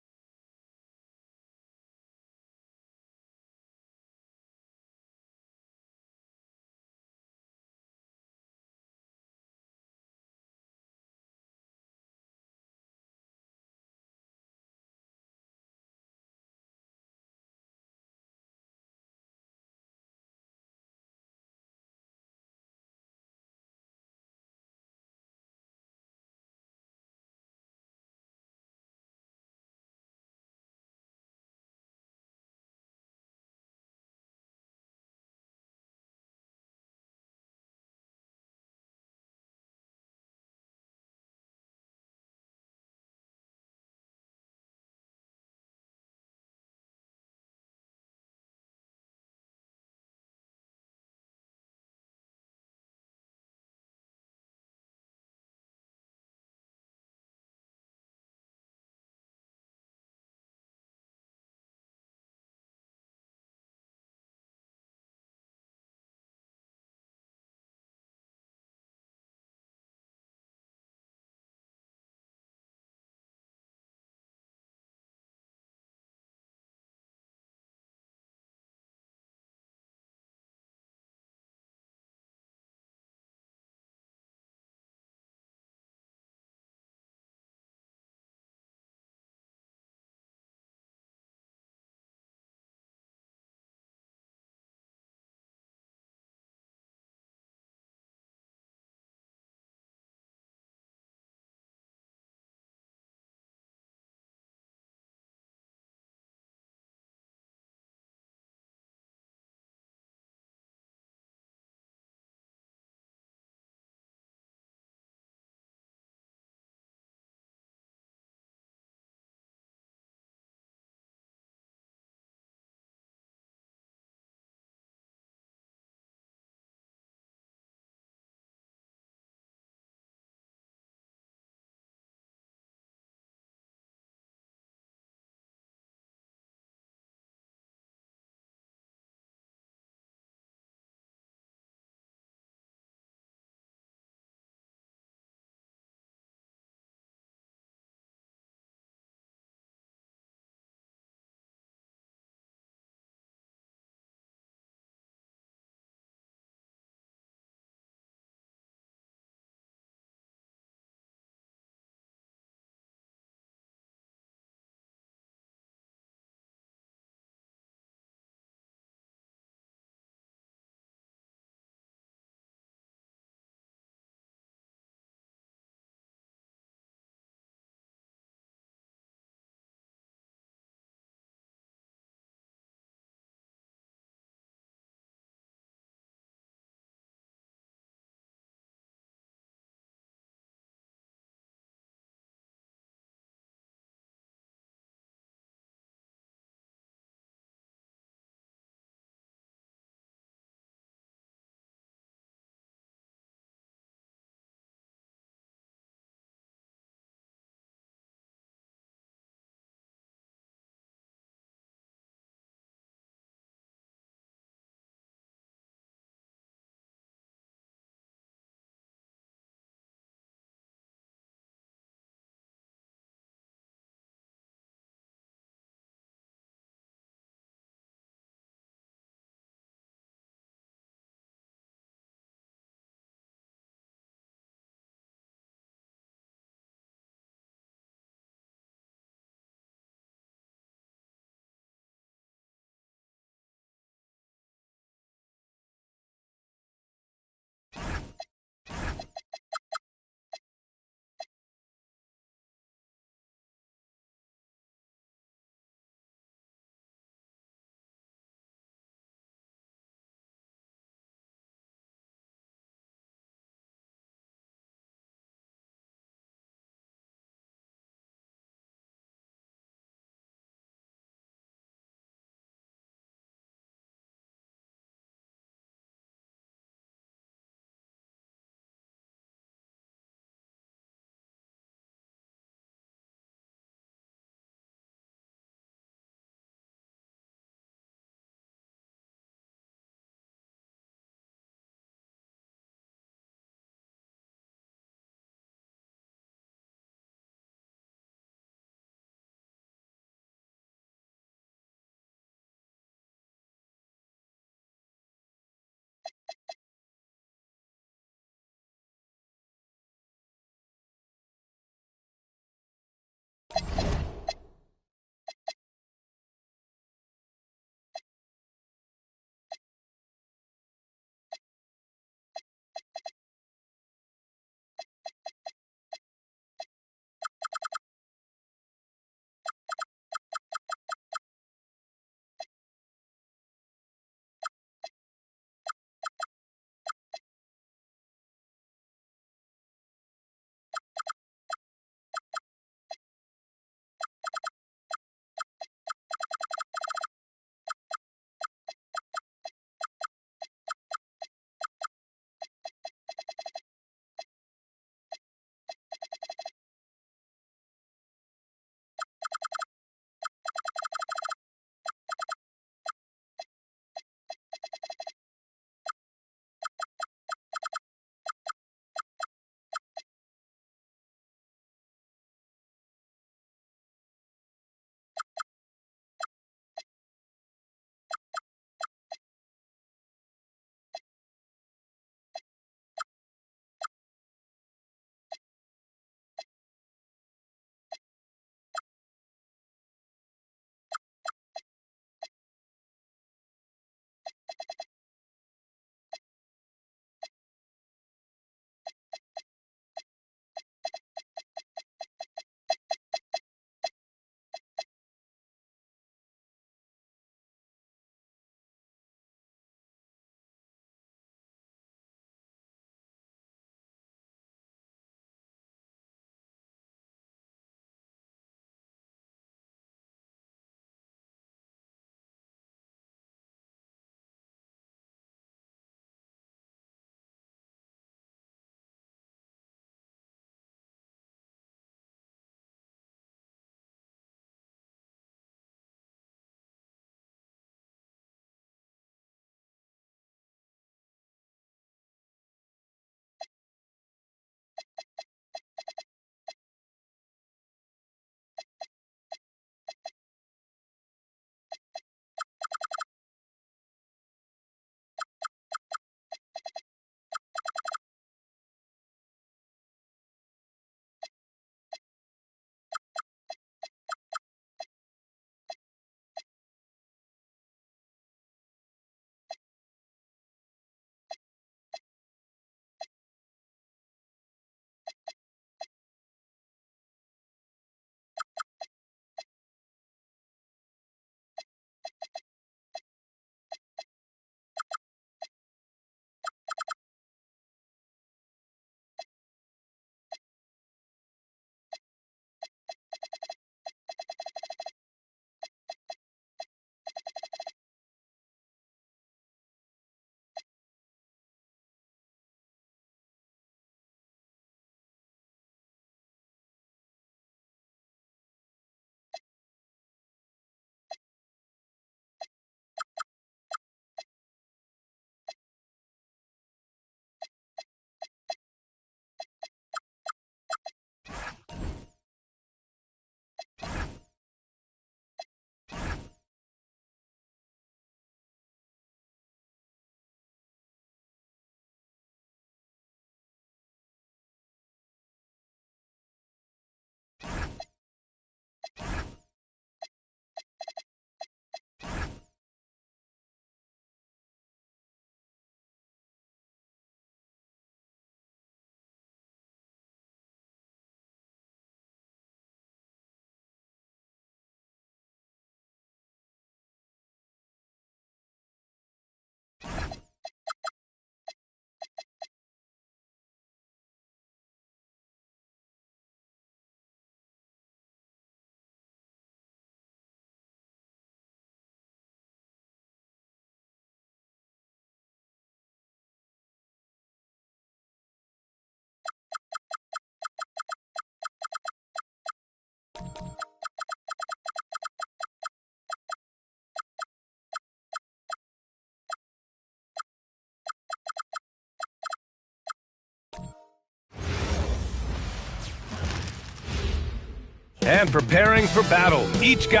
and preparing for battle. Each guy.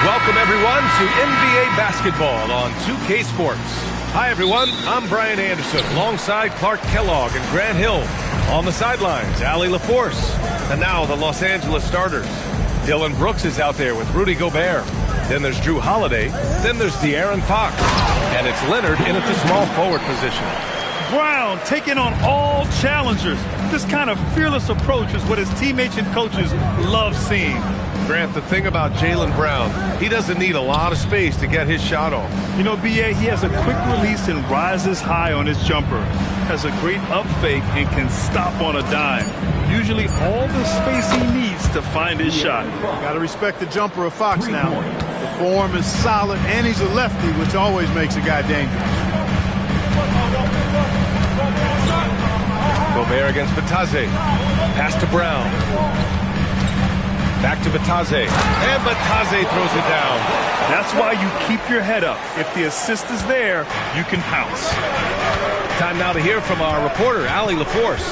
Welcome, everyone, to NBA basketball on 2K Sports. Hi, everyone. I'm Brian Anderson, alongside Clark Kellogg and Grant Hill. On the sidelines, Allie LaForce. And now the Los Angeles starters. Dylan Brooks is out there with Rudy Gobert. Then there's Drew Holiday. Then there's De'Aaron Fox. And it's Leonard in at the small forward position. Brown taking on all challengers. This kind of fearless approach is what his teammates and coaches love seeing. Grant, the thing about Jaylen Brown, he doesn't need a lot of space to get his shot off. You know, B.A., he has a quick release and rises high on his jumper. Has a great up fake and can stop on a dime. Usually all the space he needs to find his shot. Got to respect the jumper of Fox now. The form is solid, and he's a lefty, which always makes a guy dangerous. Gobert against Batadze. Pass to Brown. Back to Batadze. And Batadze throws it down. That's why you keep your head up. If the assist is there, you can pounce. Time now to hear from our reporter, Allie LaForce.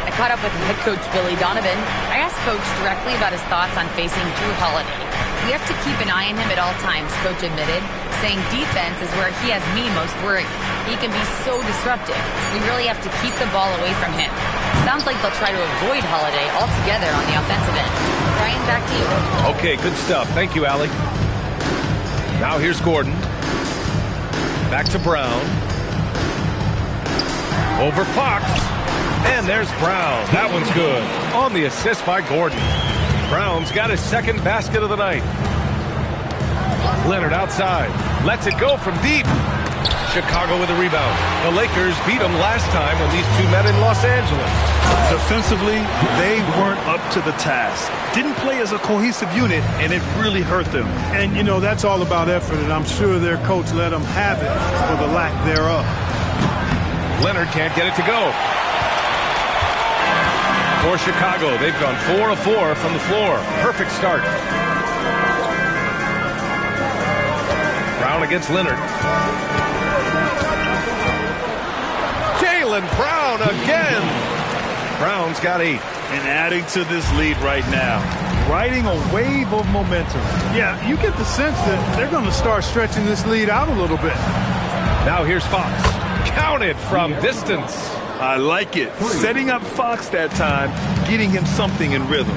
I caught up with head coach Billy Donovan. I asked Coach directly about his thoughts on facing Drew Holiday. We have to keep an eye on him at all times, Coach admitted, saying defense is where he has me most worried. He can be so disruptive. We really have to keep the ball away from him. Sounds like they'll try to avoid Holiday altogether on the offensive end. Brian, back to you. Okay, good stuff. Thank you, Allie. Now here's Gordon. Back to Brown. Over Fox. And there's Brown. That one's good. On the assist by Gordon. Brown's got his second basket of the night. Leonard outside. Lets it go from deep. Chicago with a rebound. The Lakers beat them last time when these two met in Los Angeles. Defensively, they weren't up to the task. Didn't play as a cohesive unit, and it really hurt them. And, you know, that's all about effort, and I'm sure their coach let them have it for the lack thereof. Leonard can't get it to go. For Chicago, they've gone 4 of 4 from the floor. Perfect start. Brown against Leonard. Jaylen Brown again. Brown's got 8. And adding to this lead right now. Riding a wave of momentum. Yeah, you get the sense that they're going to start stretching this lead out a little bit. Now here's Fox. Counted from distance. I like it. Setting up Fox that time, getting him something in rhythm.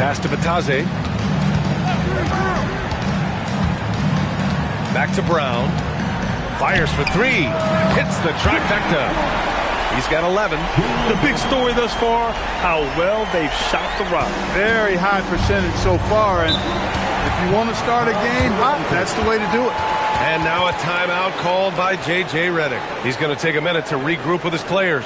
Pass to Batadze. Back to Brown. Fires for 3. Hits the trifecta. He's got 11. The big story thus far, how well they've shot the rock. Very high percentage so far, and if you want to start a game hot, that's the way to do it. And now a timeout called by J.J. Redick. He's going to take a minute to regroup with his players.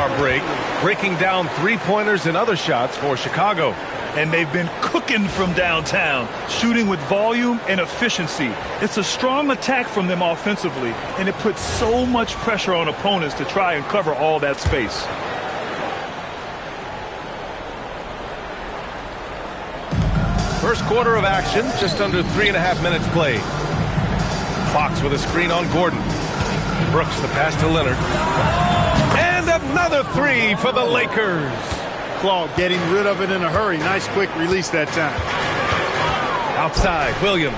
our break, breaking down three-pointers and other shots for Chicago. And they've been cooking from downtown, shooting with volume and efficiency. It's a strong attack from them offensively, and it puts so much pressure on opponents to try and cover all that space. First quarter of action, just under 3.5 minutes played. Fox with a screen on Gordon. Brooks the pass to Leonard. And another three for the Lakers. Claw getting rid of it in a hurry. Nice quick release that time. Outside, Williams.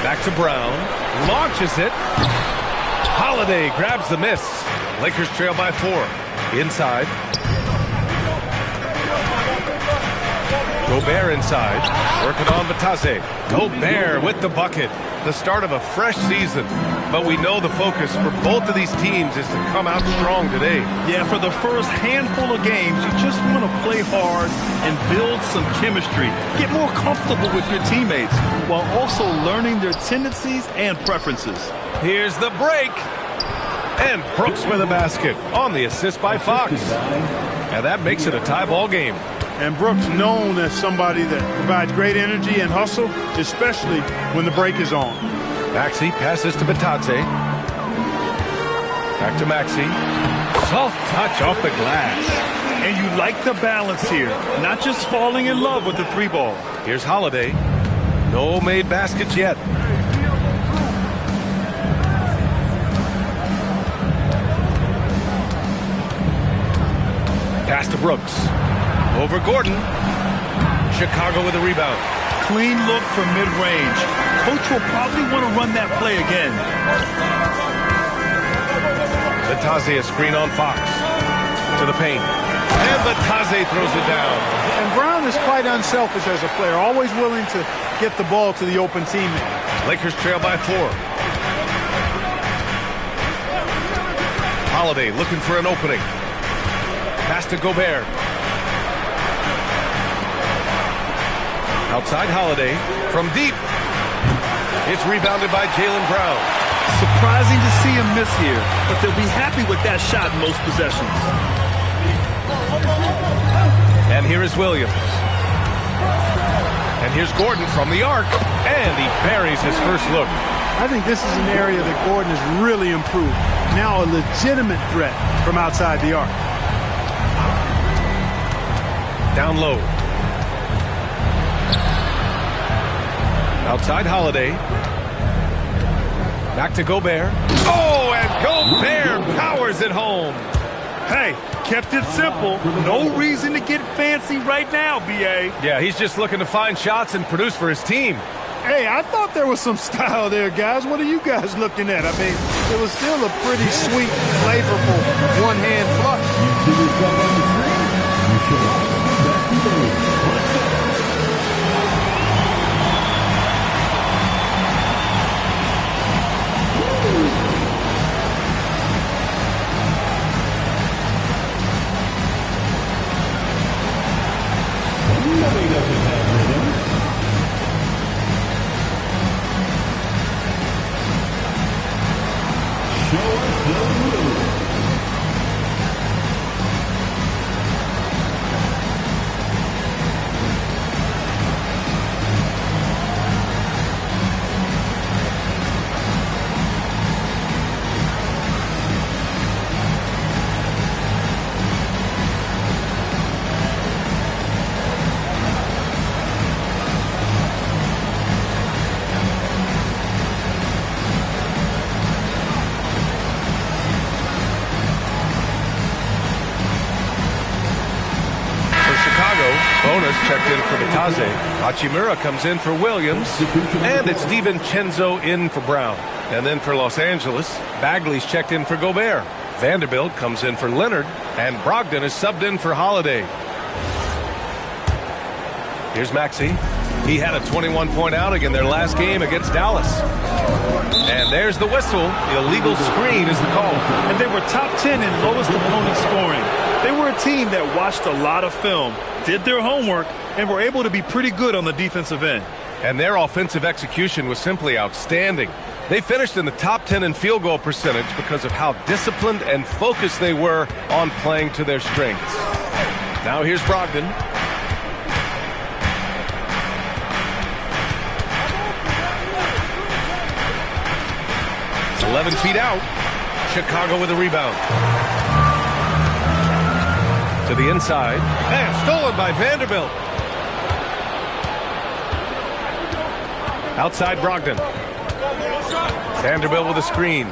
Back to Brown. Launches it. Holiday grabs the miss. Lakers trail by 4. Inside. Gobert inside. Working on Batase. Gobert with the bucket. The start of a fresh season. But we know the focus for both of these teams is to come out strong today. Yeah, for the first handful of games, you just want to play hard and build some chemistry. Get more comfortable with your teammates while also learning their tendencies and preferences. Here's the break. And Brooks with a basket on the assist by Fox. And that makes it a tie ball game. And Brooks known as somebody that provides great energy and hustle, especially when the break is on. Maxey passes to Batase. Back to Maxey. Soft touch off the glass. And you like the balance here, not just falling in love with the three ball. Here's Holiday. No made baskets yet. Pass to Brooks. Over Gordon. Chicago with a rebound. Clean look from mid-range. Coach will probably want to run that play again. Batase a screen on Fox. To the paint. And Batase throws it down. And Brown is quite unselfish as a player. Always willing to get the ball to the open teammate. Lakers trail by 4. Holiday looking for an opening. Pass to Gobert. Outside Holiday from deep. It's rebounded by Jaylen Brown. Surprising to see him miss here, but they'll be happy with that shot in most possessions. And here is Williams. And here's Gordon from the arc. And he buries his first look. I think this is an area that Gordon has really improved. Now a legitimate threat from outside the arc. Down low. Outside Holiday. Back to Gobert. Oh, and Gobert powers it home. Hey, kept it simple. No reason to get fancy right now, B.A. Yeah, he's just looking to find shots and produce for his team. Hey, I thought there was some style there, guys. What are you guys looking at? I mean, it was still a pretty sweet, flavorful one-hand flush. You see yourself on the screen. You should watch basketball. Somebody doesn't have rhythm. Show us the moves. Checked in for Batase. Hachimura comes in for Williams. And it's DiVincenzo in for Brown. And then for Los Angeles, Bagley's checked in for Gobert. Vanderbilt comes in for Leonard. And Brogdon is subbed in for Holiday. Here's Maxey. He had a 21-point outing in their last game against Dallas. And there's the whistle. Illegal screen is the call. And they were top 10 in lowest opponent scoring. They were a team that watched a lot of film, did their homework, and were able to be pretty good on the defensive end. And their offensive execution was simply outstanding. They finished in the top 10 in field goal percentage because of how disciplined and focused they were on playing to their strengths. Now here's Brogdon. It's 11 feet out. Chicago with a rebound. To the inside. And stolen by Vanderbilt. Outside Brogdon. Vanderbilt with a screen.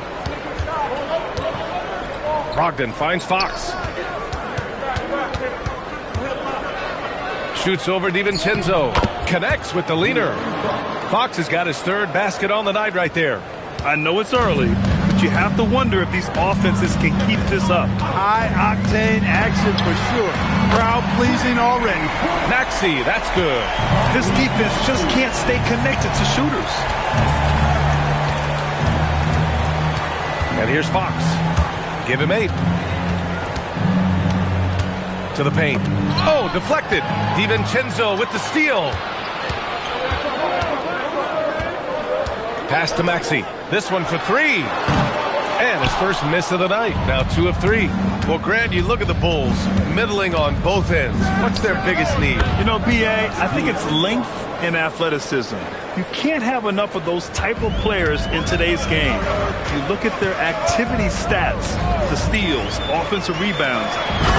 Brogdon finds Fox. Shoots over DiVincenzo. Connects with the leaner. Fox has got his third basket on the night right there. I know it's early, but you have to wonder if these offenses can keep this up. High-octane action for sure. Crowd-pleasing already. Maxey, that's good. This defense just can't stay connected to shooters. And here's Fox. Give him 8. To the paint. Oh, deflected. DiVincenzo with the steal. Pass to Maxey. This one for 3. And his first miss of the night. Now 2 of 3. Well, Grant, you look at the Bulls, middling on both ends. What's their biggest need? You know, B.A., I think it's length and athleticism. You can't have enough of those type of players in today's game. You look at their activity stats, the steals, offensive rebounds,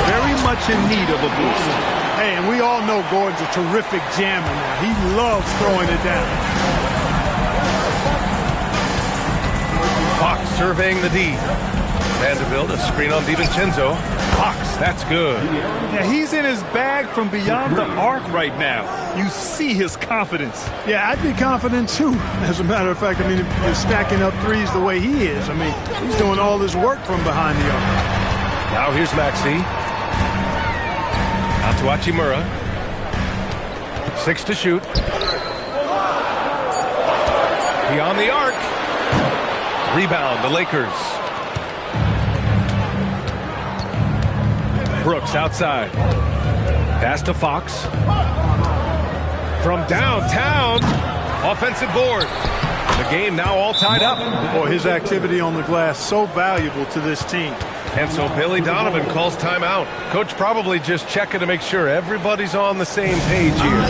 very much in need of a boost. Hey, and we all know Gordon's a terrific jammer now. He loves throwing it down. Fox surveying the D. Vanderbilt, a screen on DiVincenzo. Fox, that's good. Yeah, he's in his bag from beyond the arc right now. You see his confidence. Yeah, I'd be confident too. As a matter of fact, I mean, if you're stacking up threes the way he is, I mean, he's doing all this work from behind the arc. Now here's Maxey. Out to Hachimura. 6 to shoot. Beyond the arc. Rebound, the Lakers. Brooks outside. Pass to Fox. From downtown. Offensive board. The game now all tied up. Boy, his activity on the glass so valuable to this team. And so Billy Donovan calls timeout. Coach probably just checking to make sure everybody's on the same page here.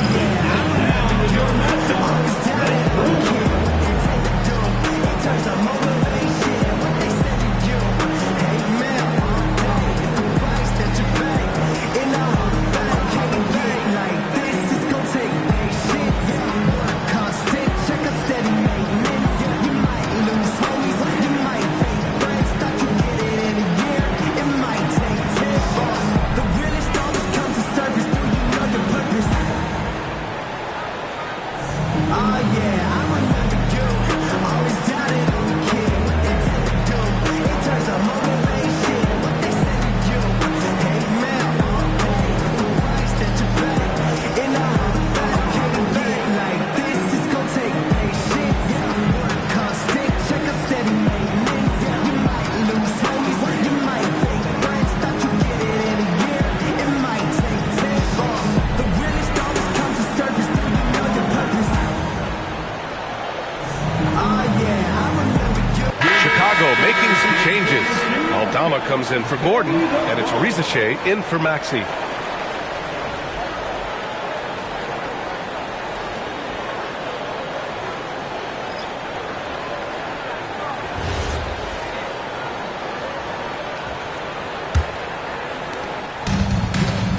Making some changes. Aldama comes in for Gordon, and it's Rizichet in for Maxey.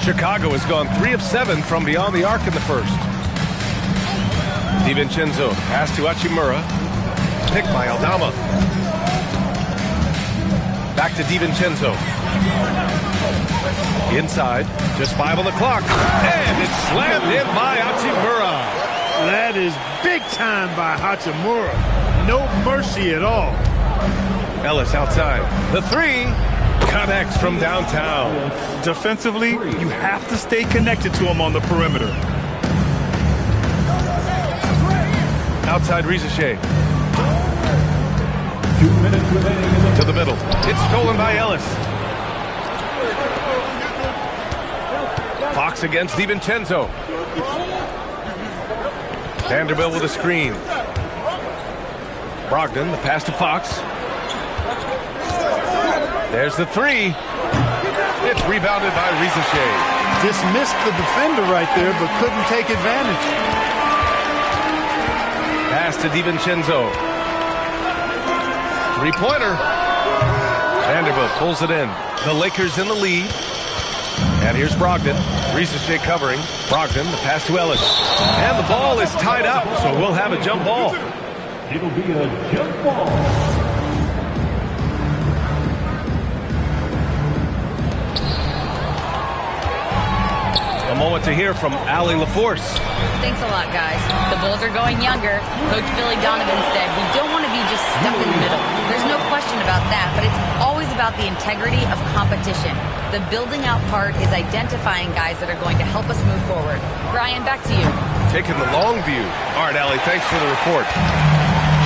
Chicago has gone 3 of 7 from beyond the arc in the first. DiVincenzo, pass to Hachimura. Picked by Aldama. Back to DiVincenzo. Inside, just 5 on the clock. And it's slammed in by Hachimura. That is big time by Hachimura. No mercy at all. Ellis outside. The 3 connects from downtown. Defensively, you have to stay connected to him on the perimeter. Outside Rizichet. To the middle. It's stolen by Ellis. Fox against DiVincenzo. Vanderbilt with a screen. Brogdon, the pass to Fox. There's the three. It's rebounded by Rizachet. Just missed the defender right there, but couldn't take advantage. Pass to DiVincenzo. Three-pointer. Vanderbilt pulls it in. The Lakers in the lead. And here's Brogdon. Rizachet covering. Brogdon, the pass to Ellis. And the ball is tied up, so we'll have a jump ball. It'll be a jump ball. A moment to hear from Allie LaForce. Thanks a lot, guys. The Bulls are going younger. Coach Billy Donovan said, we don't want to be just stuck in the middle. There's no question about that, but it's always about the integrity of competition. The building out part is identifying guys that are going to help us move forward. Brian, back to you. Taking the long view. All right, Allie, thanks for the report.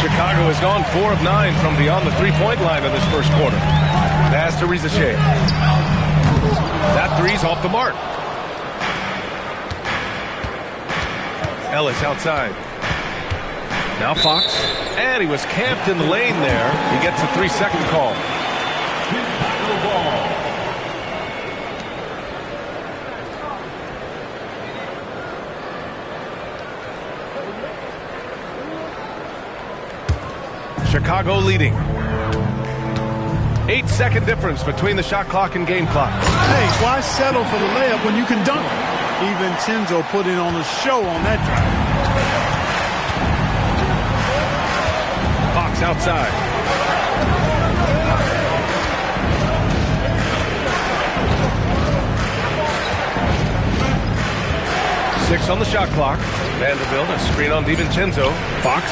Chicago has gone 4 of 9 from beyond the three-point line in this first quarter. Pass to Rizachet. That three's off the mark. Ellis outside. Now Fox. And he was camped in the lane there. He gets a 3-second call. Chicago leading. 8-second difference between the shot clock and game clock. Hey, why settle for the layup when you can dunk it? DiVincenzo put in on a show on that drive. Fox outside. Six on the shot clock. Vanderbilt, a screen on DiVincenzo. Fox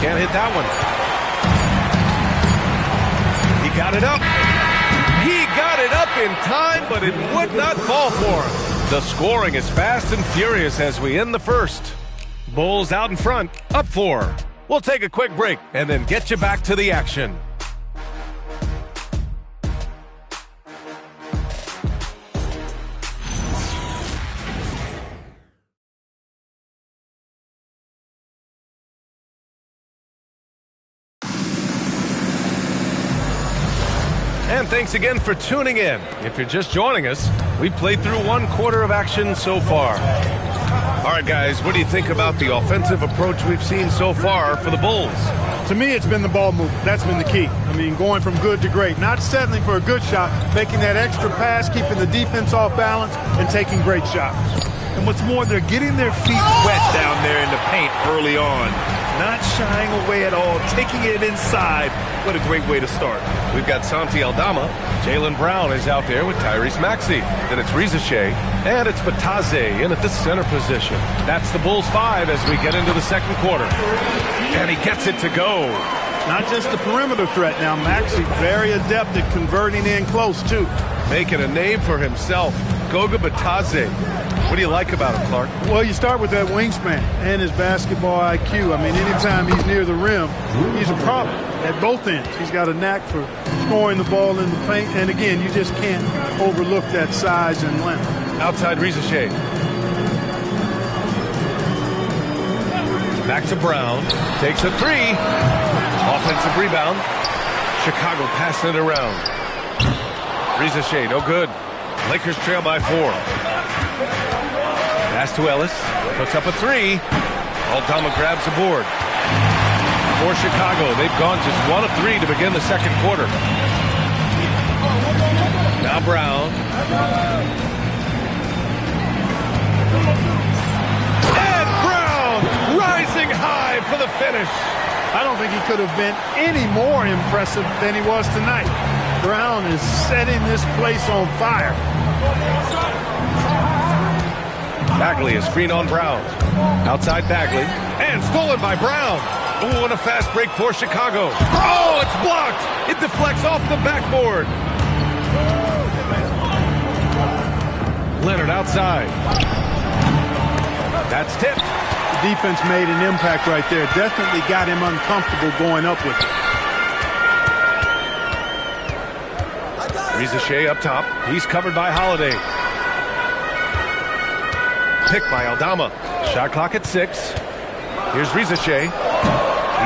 can't hit that one. He got it up. He got it up in time, but it would not fall for him. The scoring is fast and furious as we end the first. Bulls out in front, up 4. We'll take a quick break and then get you back to the action. And thanks again for tuning in. If you're just joining us, we've played through 1 quarter of action so far. All right, guys, what do you think about the offensive approach we've seen so far for the Bulls? To me, it's been the ball movement. That's been the key. I mean, going from good to great. Not settling for a good shot, making that extra pass, keeping the defense off balance, and taking great shots. And what's more, they're getting their feet wet down there in the paint early on. Not shying away at all, taking it inside. What a great way to start. We've got Santi Aldama. Jaylen Brown is out there with Tyrese Maxey. Then it's Rizachet. And it's Bataze in at the center position. That's the Bulls 5 as we get into the second quarter. And he gets it to go. Not just the perimeter threat now. Maxey very adept at converting in close, too. Making a name for himself. Goga Bataze. What do you like about him, Clark? Well, you start with that wingspan and his basketball IQ. I mean, anytime he's near the rim, he's a problem at both ends. He's got a knack for scoring the ball in the paint. And, again, you just can't overlook that size and length. Outside Rizachet. Back to Brown. Takes a 3. Offensive rebound. Chicago passing it around. Rizachet, no good. Lakers trail by 4. Pass to Ellis. Puts up a 3. Aldama grabs the board. For Chicago, they've gone just 1 of 3 to begin the second quarter. Now Brown. And Brown rising high for the finish. I don't think he could have been any more impressive than he was tonight. Brown is setting this place on fire. Bagley is screen on Brown. Outside Bagley. And stolen by Brown. Ooh, and a fast break for Chicago. Oh, it's blocked. It deflects off the backboard. Leonard outside. That's tipped. The defense made an impact right there. Definitely got him uncomfortable going up with it. Rizachet up top. He's covered by Holiday. Picked by Aldama. Shot clock at 6. Here's Rizachet.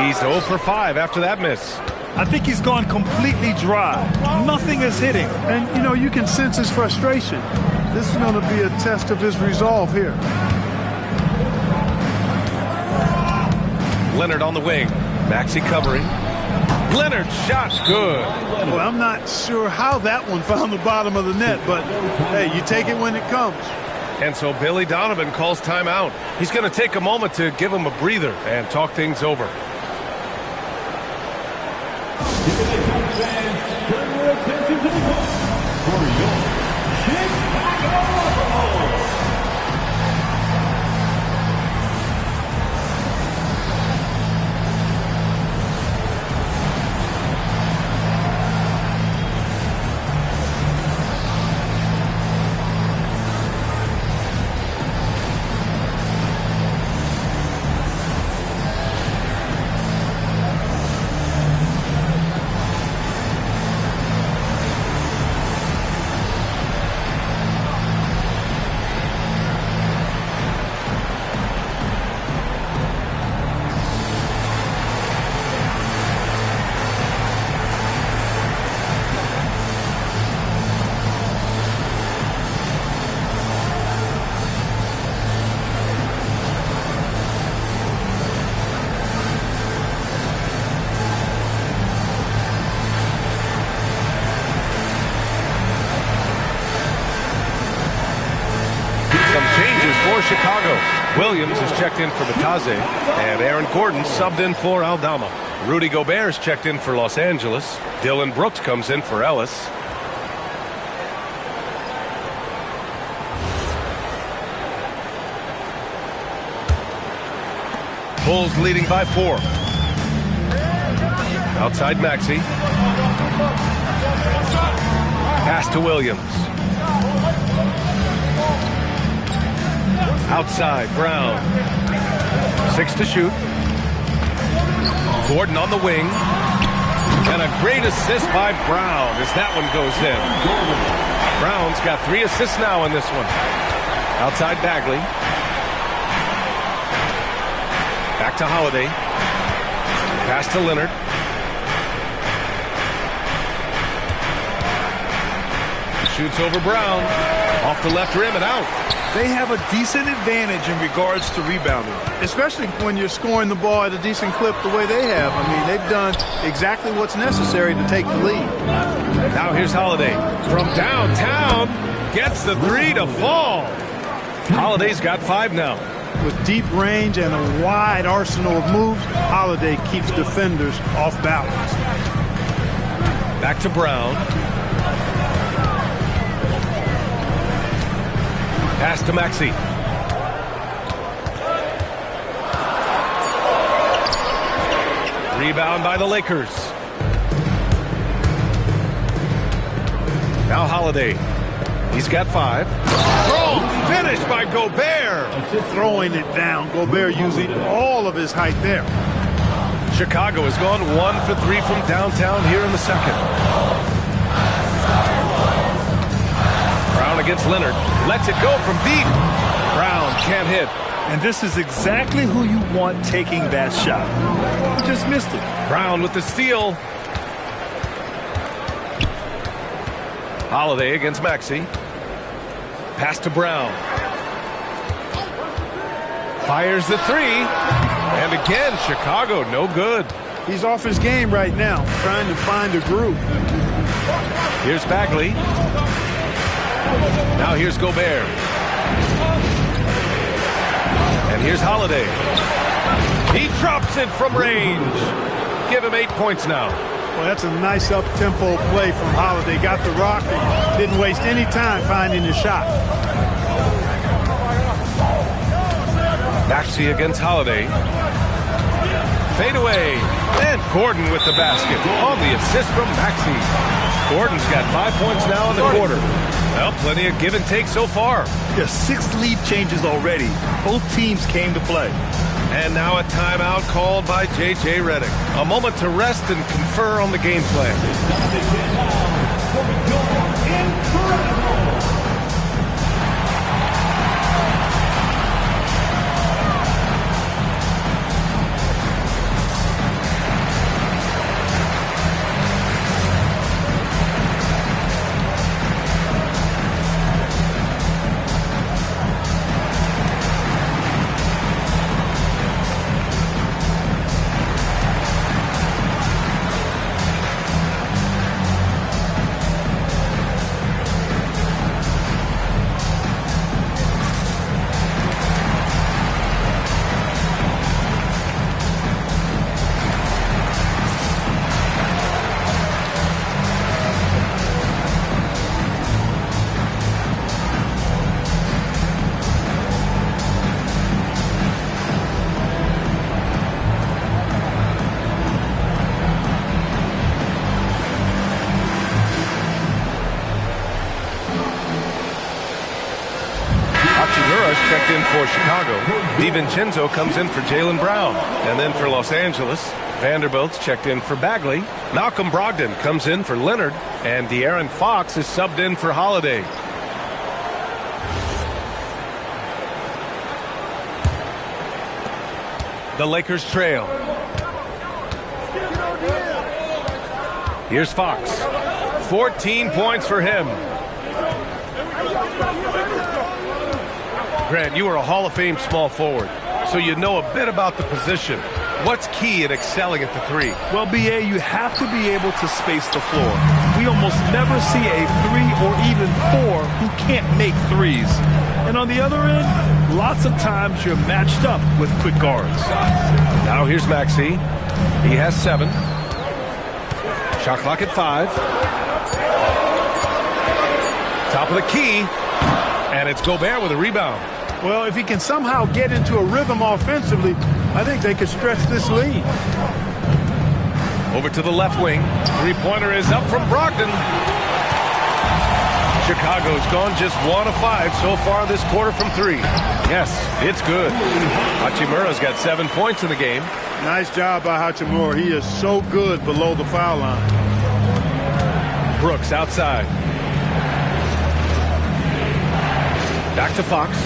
He's 0 for 5 after that miss. I think he's gone completely dry. Nothing is hitting. And, you know, you can sense his frustration. This is going to be a test of his resolve here. Leonard on the wing. Maxey covering. Leonard's shot's good. Well, I'm not sure how that one found the bottom of the net, but, hey, you take it when it comes. And so Billy Donovan calls timeout. He's going to take a moment to give him a breather and talk things over. Turn your attention to the court for your Chicago. Chicago. Williams is checked in for Bataze, and Aaron Gordon subbed in for Aldama. Rudy Gobert is checked in for Los Angeles. Dylan Brooks comes in for Ellis. Bulls leading by 4. Outside Maxey. Pass to Williams. Outside, Brown. 6 to shoot. Gordon on the wing. And a great assist by Brown as that one goes in. Brown's got 3 assists now in this one. Outside Bagley. Back to Holiday. Pass to Leonard. Shoots over Brown. Off the left rim and out. They have a decent advantage in regards to rebounding. Especially when you're scoring the ball at a decent clip the way they have. I mean, they've done exactly what's necessary to take the lead. Now here's Holiday. From downtown, gets the 3 to fall. Holiday's got 5 now. With deep range and a wide arsenal of moves, Holiday keeps defenders off balance. Back to Brown. Pass to Maxey. Rebound by the Lakers. Now Holiday. He's got 5. Oh, finish by Gobert. Throwing it down. Gobert using all of his height there. Chicago has gone 1 for 3 from downtown here in the second. Brown against Leonard. Lets it go from deep. Brown can't hit. And this is exactly who you want taking that shot. He just missed it. Brown with the steal. Holiday against Maxey. Pass to Brown. Fires the 3. And again, Chicago, no good. He's off his game right now, trying to find a groove. Here's Bagley. Now here's Gobert. And here's Holiday. He drops it from range. Give him 8 points now. Well, that's a nice up-tempo play from Holiday. Got the rock and didn't waste any time finding the shot. Maxey against Holiday. Fade away. And Gordon with the basket. On the assist from Maxey. Gordon's got 5 points now in the quarter. Well, plenty of give and take so far. There's 6 lead changes already. Both teams came to play. And now a timeout called by J.J. Redick. A moment to rest and confer on the game plan. Hachimura's checked in for Chicago. DiVincenzo comes in for Jaylen Brown. And then for Los Angeles, Vanderbilt's checked in for Bagley. Malcolm Brogdon comes in for Leonard. And De'Aaron Fox is subbed in for Holiday. The Lakers trail. Here's Fox. 14 points for him. Grant, you are a Hall of Fame small forward, so you know a bit about the position. What's key in excelling at the three? Well, B.A., you have to be able to space the floor. We almost never see a 3 or even 4 who can't make threes. And on the other end, lots of times you're matched up with quick guards. Now here's Maxey. He has 7. Shot clock at 5. Top of the key. And it's Gobert with a rebound. Well, if he can somehow get into a rhythm offensively, I think they could stretch this lead. Over to the left wing. Three-pointer is up from Brogdon. Chicago's gone just 1 of 5 so far this quarter from 3. Yes, it's good. Hachimura's got 7 points in the game. Nice job by Hachimura. He is so good below the foul line. Brooks outside. Back to Fox.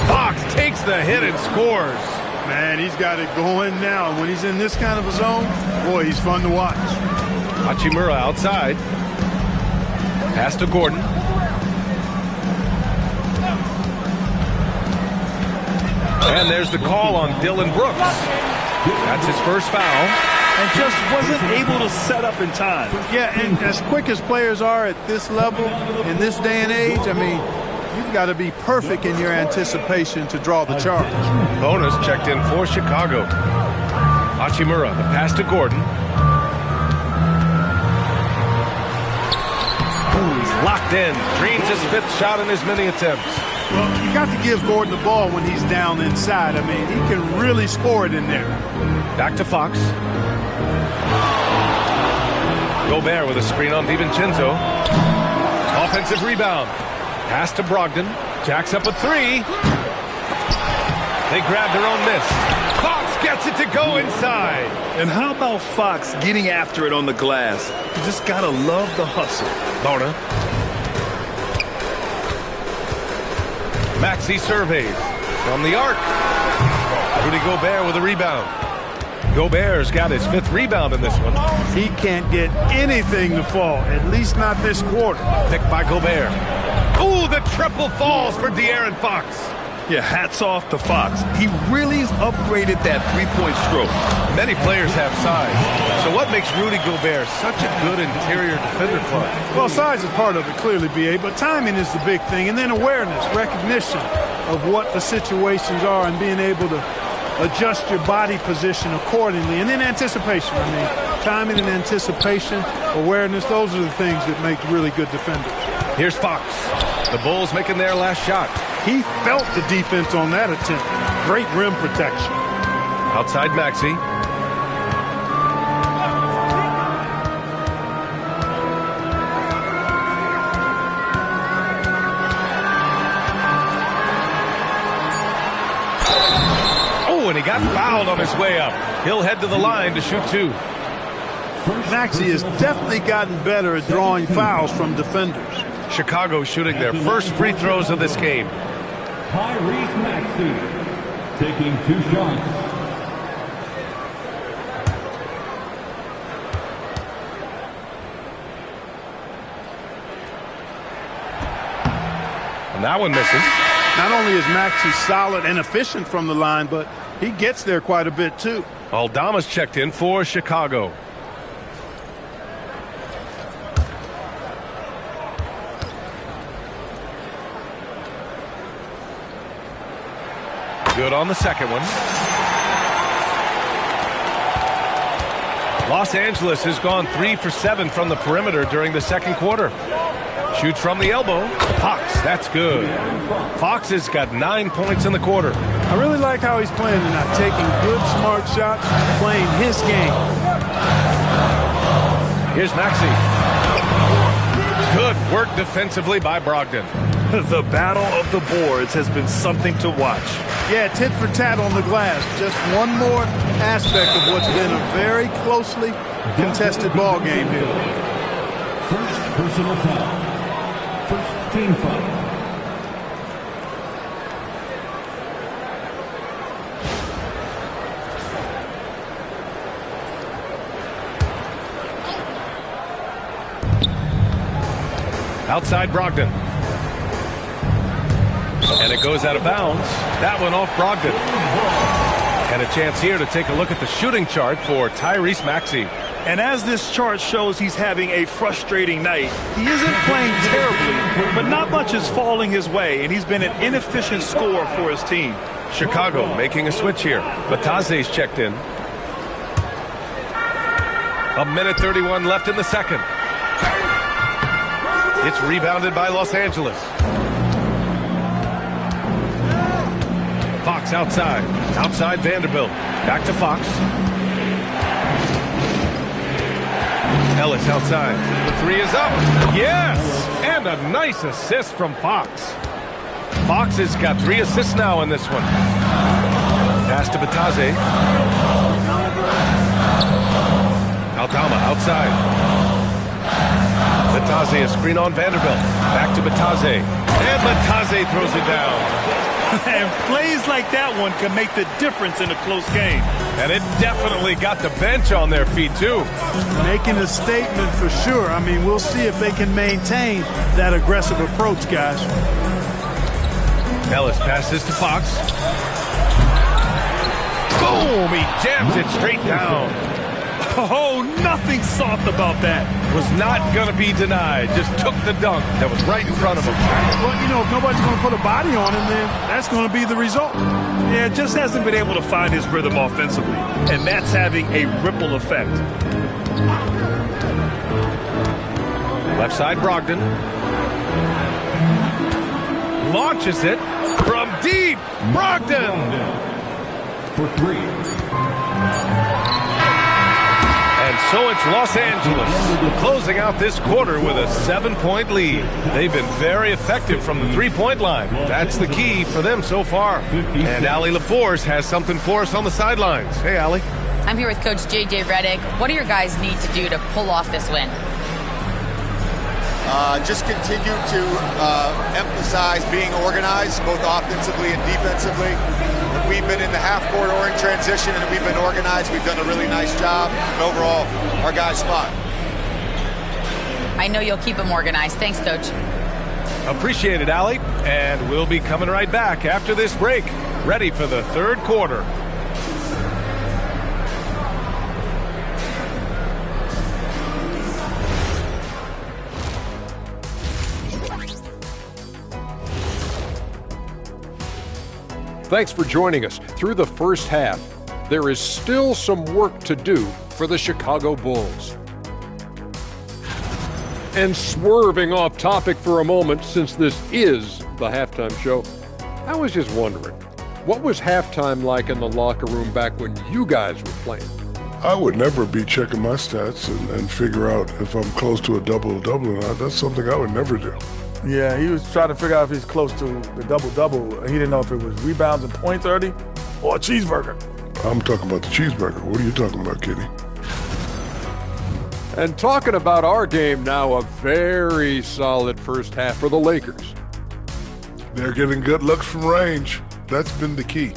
Fox takes the hit and scores. Man, he's got it going now. When he's in this kind of a zone, boy, he's fun to watch. Hachimura outside. Pass to Gordon. And there's the call on Dylan Brooks. That's his first foul. And just wasn't able to set up in time. Yeah, and as quick as players are at this level, in this day and age, I mean, you've got to be perfect in your anticipation to draw the charge. Bonus checked in for Chicago. Hachimura, the pass to Gordon. Ooh, he's locked in. Dreams his 5th shot in as many attempts. Well, you got to give Gordon the ball when he's down inside. I mean, he can really score it in there. Back to Fox. Gobert with a screen on DiVincenzo. Offensive rebound. Pass to Brogdon. Jacks up a 3. They grab their own miss. Fox gets it to go inside. And how about Fox getting after it on the glass? You just got to love the hustle. Bona. Maxey surveys from the arc. Rudy Gobert with a rebound. Gobert's got his 5th rebound in this one. He can't get anything to fall, at least not this quarter. Picked by Gobert. Ooh, the triple falls for De'Aaron Fox. Yeah, hats off to Fox. He really's upgraded that three-point stroke. Many players have size. So what makes Rudy Gobert such a good interior defender, Clark? Well, size is part of it, clearly, B.A., but timing is the big thing. And then awareness, recognition of what the situations are and being able to adjust your body position accordingly. And then anticipation. I mean, timing and anticipation, awareness, those are the things that make really good defenders. Here's Fox. The Bulls making their last shot. He felt the defense on that attempt. Great rim protection. Outside Maxey. Oh, and he got fouled on his way up. He'll head to the line to shoot 2. Maxey has definitely gotten better at drawing fouls from defenders. Chicago shooting their first free throws of this game. Tyrese Maxey taking 2 shots. And that one misses. Not only is Maxey solid and efficient from the line, but he gets there quite a bit too. Aldama's checked in for Chicago. Good on the second one. Los Angeles has gone 3 for 7 from the perimeter during the second quarter. Shoots from the elbow. Fox, that's good. Fox has got 9 points in the quarter. I really like how he's playing tonight, taking good, smart shots, playing his game. Here's Maxey. Good work defensively by Brogdon. The battle of the boards has been something to watch. Yeah, tit for tat on the glass. Just one more aspect of what's been a very closely contested ball game here. First personal foul. First team foul. Outside Brogdon. And it goes out of bounds. That one off Brogdon. And a chance here to take a look at the shooting chart for Tyrese Maxey. And as this chart shows, he's having a frustrating night. He isn't playing terribly, but not much is falling his way, and he's been an inefficient scorer for his team. Chicago making a switch here. Bataze's checked in. 1:31 left in the second. It's rebounded by Los Angeles. Fox outside. Outside Vanderbilt. Back to Fox. Ellis outside. The three is up. Yes! And a nice assist from Fox. Fox has got 3 assists now in this one. Pass to Bataze. Aldama outside. Bataze, a screen on Vanderbilt. Back to Bataze. And Bataze throws it down. And plays like that one can make the difference in a close game. And it definitely got the bench on their feet, too. Making a statement for sure. I mean, we'll see if they can maintain that aggressive approach, guys. Ellis passes to Fox. Boom! He jams it straight down. Oh, nothing soft about that. Was not going to be denied. Just took the dunk that was right in front of him. Well, you know, if nobody's going to put a body on him, then that's going to be the result. Yeah, just hasn't been able to find his rhythm offensively, and that's having a ripple effect. Left side, Brogdon. Launches it from deep. Brogdon! For 3. And so it's Los Angeles closing out this quarter with a 7-point lead. They've been very effective from the three-point line. That's the key for them so far. And Allie LaForce has something for us on the sidelines. Hey, Allie. I'm here with Coach J.J. Redick. What do your guys need to do to pull off this win? Just continue to emphasize being organized, both offensively and defensively. We've been in the half-court or in transition, and we've been organized. We've done a really nice job. And overall, our guys fought. I know you'll keep them organized. Thanks, Coach. Appreciate it, Allie. And we'll be coming right back after this break, ready for the third quarter. Thanks for joining us. Through the first half, there is still some work to do for the Chicago Bulls. And swerving off topic for a moment, since this is the halftime show, I was just wondering, what was halftime like in the locker room back when you guys were playing? I would never be checking my stats and figure out if I'm close to a double-double or not. That's something I would never do. Yeah, he was trying to figure out if he's close to the double-double. He didn't know if it was rebounds and points, or a cheeseburger. I'm talking about the cheeseburger. What are you talking about, Kitty? And talking about our game now, a very solid first half for the Lakers. They're getting good looks from range. That's been the key.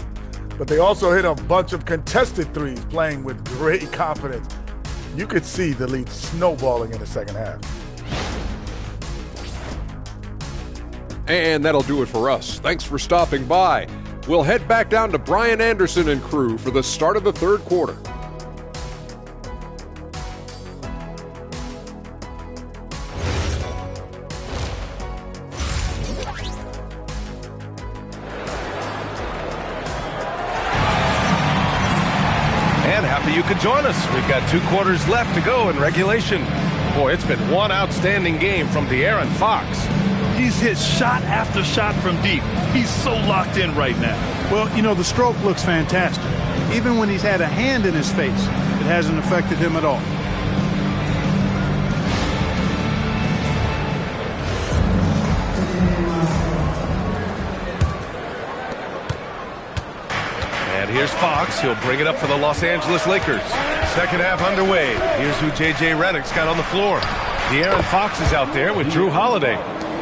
But they also hit a bunch of contested threes, playing with great confidence. You could see the lead snowballing in the second half. And that'll do it for us. Thanks for stopping by. We'll head back down to Brian Anderson and crew for the start of the third quarter. And happy you could join us. We've got 2 quarters left to go in regulation. Boy, it's been one outstanding game from De'Aaron Fox. He's hit shot after shot from deep. He's so locked in right now. Well, you know, the stroke looks fantastic. Even when he's had a hand in his face, it hasn't affected him at all. And here's Fox. He'll bring it up for the Los Angeles Lakers. Second half underway. Here's who J.J. Redick's got on the floor. De'Aaron Fox is out there with Drew Holiday.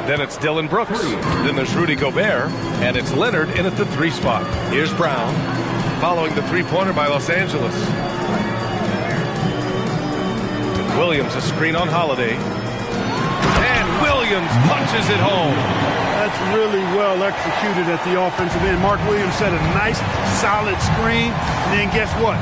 Then it's Dylan Brooks. Then there's Rudy Gobert. And it's Leonard in at the 3 spot. Here's Brown, following the three-pointer by Los Angeles. Williams, a screen on Holiday. And Williams punches it home. That's really well executed at the offensive end. Mark Williams set a nice, solid screen. And then guess what?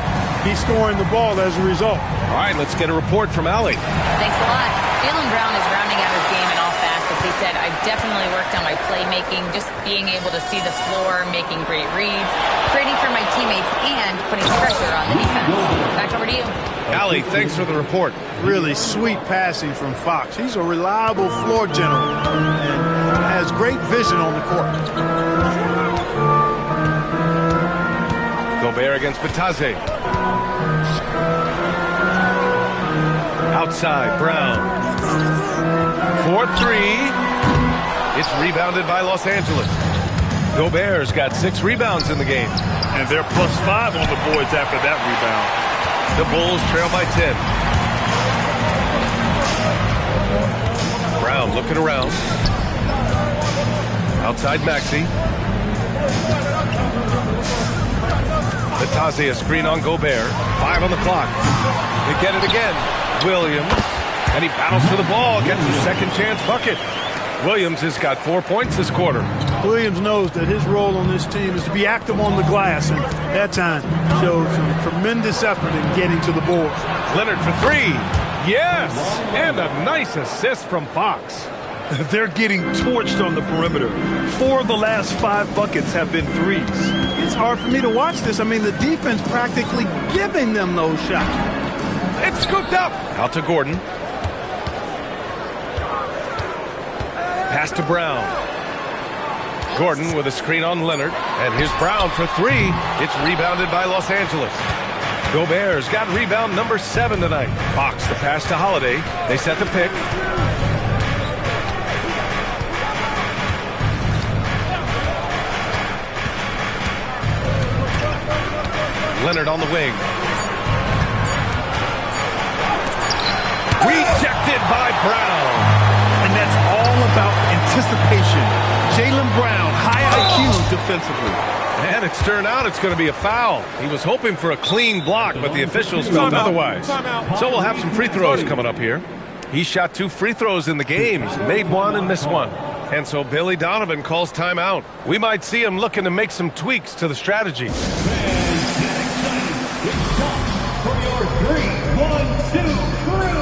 He's scoring the ball as a result. All right, let's get a report from Allie. Thanks a lot. Jaylen Brown is rounding out his game in all facets. He said, I've definitely worked on my playmaking, just being able to see the floor, making great reads, creating for my teammates, and putting pressure on the defense. Back over to you. Allie, thanks for the report. Really sweet passing from Fox. He's a reliable floor general and has great vision on the court. Gobert against Batase. Outside, Brown. 4-3. It's rebounded by Los Angeles. Gobert's got 6 rebounds in the game. And they're +5 on the boards after that rebound. The Bulls trail by 10. Brown looking around. Outside Maxey. Batase, a screen on Gobert. 5 on the clock. They get it again. Williams. And he battles for the ball. Gets the second chance bucket. Williams has got 4 points this quarter. Williams knows that his role on this team is to be active on the glass, and that time showed some tremendous effort in getting to the board. Leonard for 3. Yes! And a nice assist from Fox. They're getting torched on the perimeter. 4 of the last 5 buckets have been threes. It's hard for me to watch this. I mean, the defense practically giving them those shots. It's scooped up. Out to Gordon. Pass to Brown. Gordon with a screen on Leonard. And here's Brown for 3. It's rebounded by Los Angeles. Gobert's got rebound number 7 tonight. Fox the pass to Holiday. They set the pick. Leonard on the wing. Rejected by Brown. And that's all about anticipation. Jaylen Brown, high IQ defensively. And it's turned out it's going to be a foul. He was hoping for a clean block, but the officials felt otherwise. So we'll have some free throws coming up here. He shot 2 free throws in the game. He's made 1 and missed 1. And so Billy Donovan calls timeout. We might see him looking to make some tweaks to the strategy. From your 3-1-2 crew.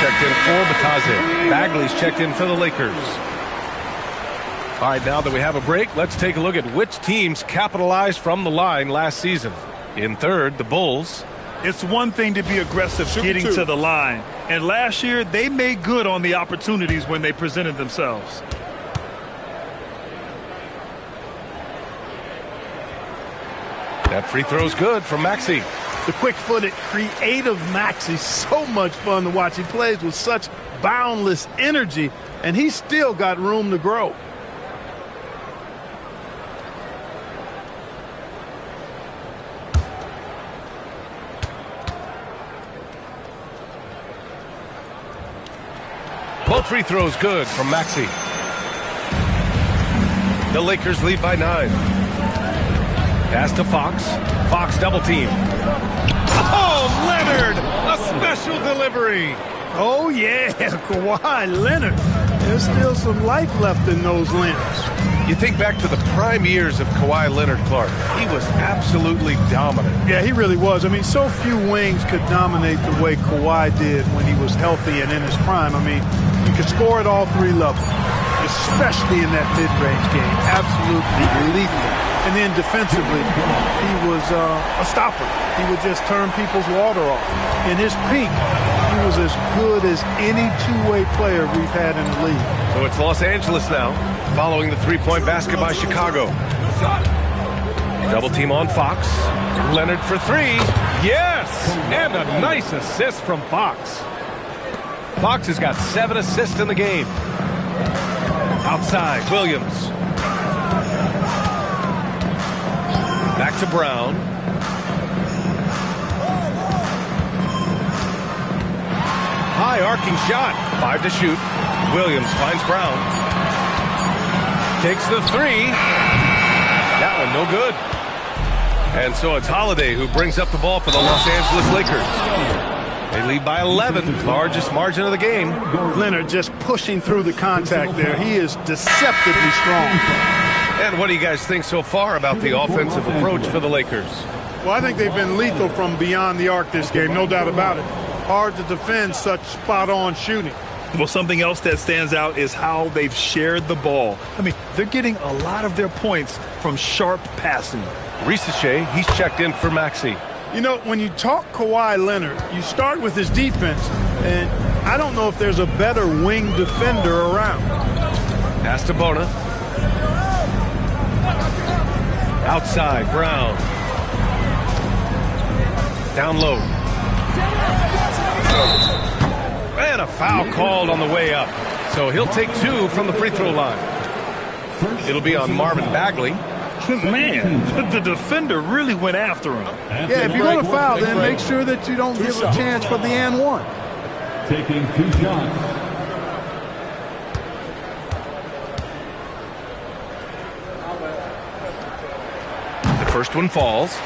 Checked in for Batase. Bagley's checked in for the Lakers. All right, now that we have a break, let's take a look at which teams capitalized from the line last season. In third, the Bulls. It's one thing to be aggressive getting to the line. And last year, they made good on the opportunities when they presented themselves. That free throw's good from Maxey. The quick-footed, creative Maxey, so much fun to watch. He plays with such boundless energy and he's still got room to grow. Both free throws good from Maxey. The Lakers lead by 9. Pass to Fox. Fox double team. Oh, Leonard! A special delivery. Oh, yeah, Kawhi Leonard. There's still some life left in those limbs. You think back to the prime years of Kawhi Leonard, Clark. He was absolutely dominant. Yeah, he really was. I mean, so few wings could dominate the way Kawhi did when he was healthy and in his prime. I mean, he could score at all 3 levels, especially in that mid-range game. Absolutely lethal. And then defensively, he was a stopper. He would just turn people's water off. In his peak, he was as good as any two-way player we've had in the league. So it's Los Angeles now, following the three-point basket by Chicago. Double team on Fox. Leonard for 3. Yes! And a nice assist from Fox. Fox has got 7 assists in the game. Outside, Williams. Back to Brown. High arcing shot. 5 to shoot. Williams finds Brown. Takes the 3. That one no good. And so it's Holiday who brings up the ball for the Los Angeles Lakers. They lead by 11, largest margin of the game. Leonard just pushing through the contact there. He is deceptively strong. And what do you guys think so far about the offensive approach for the Lakers? Well, I think they've been lethal from beyond the arc this game, no doubt about it. Hard to defend such spot-on shooting. Well, something else that stands out is how they've shared the ball. I mean, they're getting a lot of their points from sharp passing. Risache, he's checked in for Maxey. You know, when you talk Kawhi Leonard, you start with his defense, and I don't know if there's a better wing defender around. Pass to Bona. Outside, Brown. Down low. And a foul called on the way up. So he'll take 2 from the free throw line. It'll be on Marvin Bagley. Man, the defender really went after him. Yeah, if you're going to foul, then make sure that you don't give a chance for the and one. Taking 2 shots. The first one falls.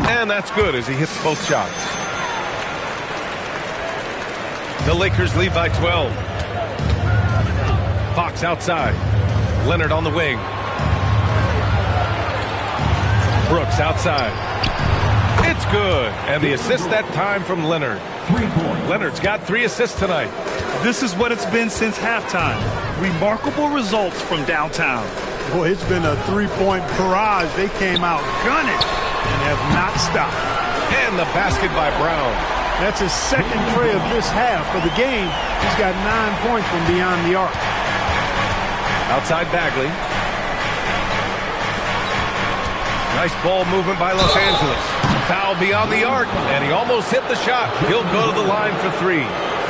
And that's good as he hits both shots. The Lakers lead by 12. Fox outside. Leonard on the wing. Brooks outside. It's good. And the assist that time from Leonard. 3 points. Leonard's got 3 assists tonight. This is what it's been since halftime. Remarkable results from downtown. Boy, it's been a 3-point barrage. They came out gunning and have not stopped. And the basket by Brown. That's his second tray of this half. For the game, he's got 9 points from beyond the arc. Outside Bagley. Nice ball movement by Los Angeles. Foul beyond the arc, and he almost hit the shot. He'll go to the line for 3.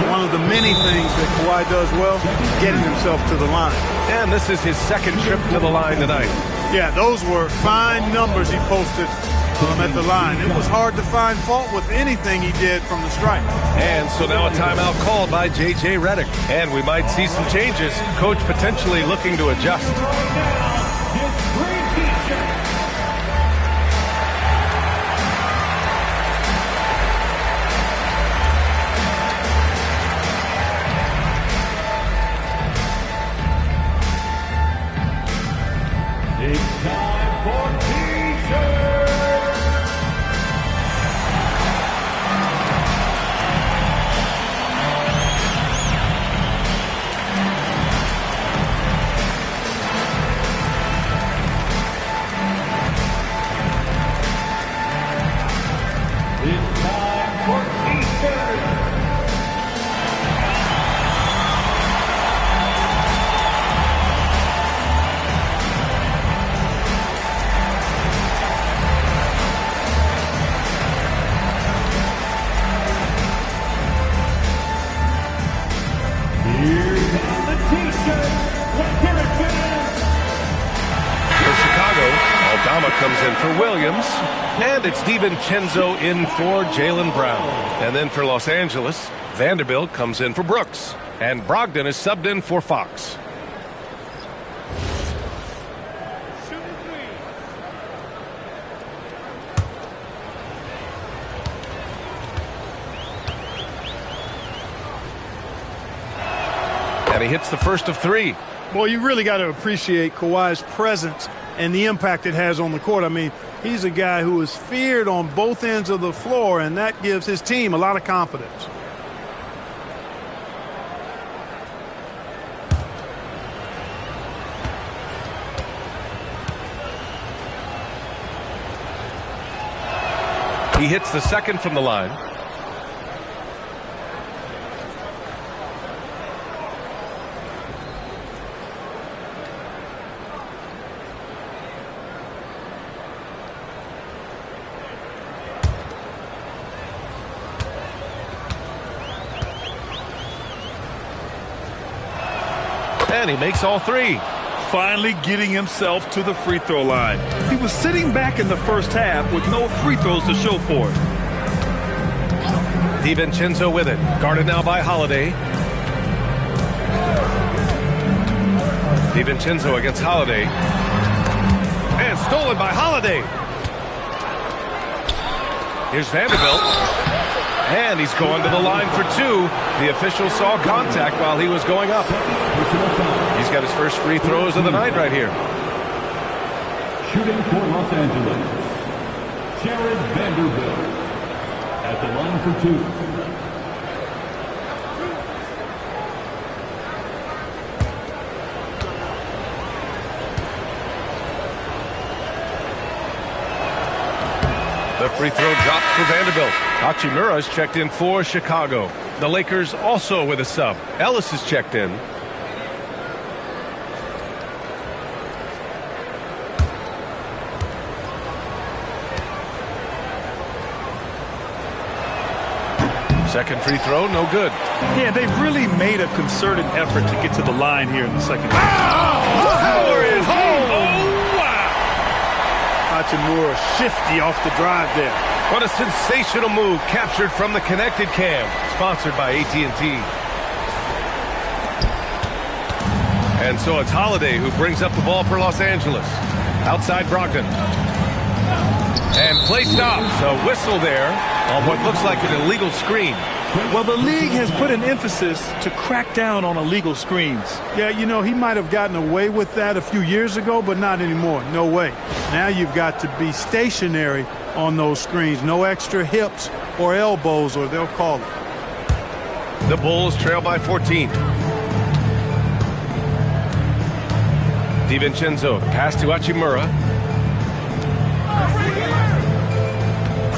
One of the many things that Kawhi does well, getting himself to the line. And this is his second trip to the line tonight. Yeah, those were fine numbers he posted at the line. It was hard to find fault with anything he did from the stripe. And so now a timeout called by J.J. Redick. And we might see some changes. Coach potentially looking to adjust. It's time for T-shirts. Aldama comes in for Williams. And it's DiVincenzo in for Jaylen Brown. And then for Los Angeles, Vanderbilt comes in for Brooks. And Brogdon is subbed in for Fox. And he hits the first of three. Well, you really got to appreciate Kawhi's presence and the impact it has on the court. I mean, he's a guy who is feared on both ends of the floor, and that gives his team a lot of confidence. He hits the second from the line. And he makes all three. Finally getting himself to the free throw line. He was sitting back in the first half with no free throws to show for it. DiVincenzo with it. Guarded now by Holiday. DiVincenzo against Holiday. And stolen by Holiday. Here's Vanderbilt. And he's going to the line for two. The official saw contact while he was going up. He's got his first free throws of the night right here. Shooting for Los Angeles, Jared Vanderbilt at the line for two. The free throw dropped for Vanderbilt. Hachimura is checked in for Chicago. The Lakers also with a sub. Ellis is checked in. Second free throw, no good. Yeah, they've really made a concerted effort to get to the line here in the second half. Howard is home! Oh, wow! Hachimura shifty off the drive there. What a sensational move captured from the connected cam. Sponsored by AT&T. And so it's Holiday who brings up the ball for Los Angeles. Outside Brogdon. And play stops. A whistle there on what looks like an illegal screen. Well, the league has put an emphasis to crack down on illegal screens. Yeah, you know, he might have gotten away with that a few years ago, but not anymore. No way. Now you've got to be stationary on those screens. No extra hips or elbows, or they'll call it. The Bulls trail by 14. DiVincenzo, pass to Hachimura.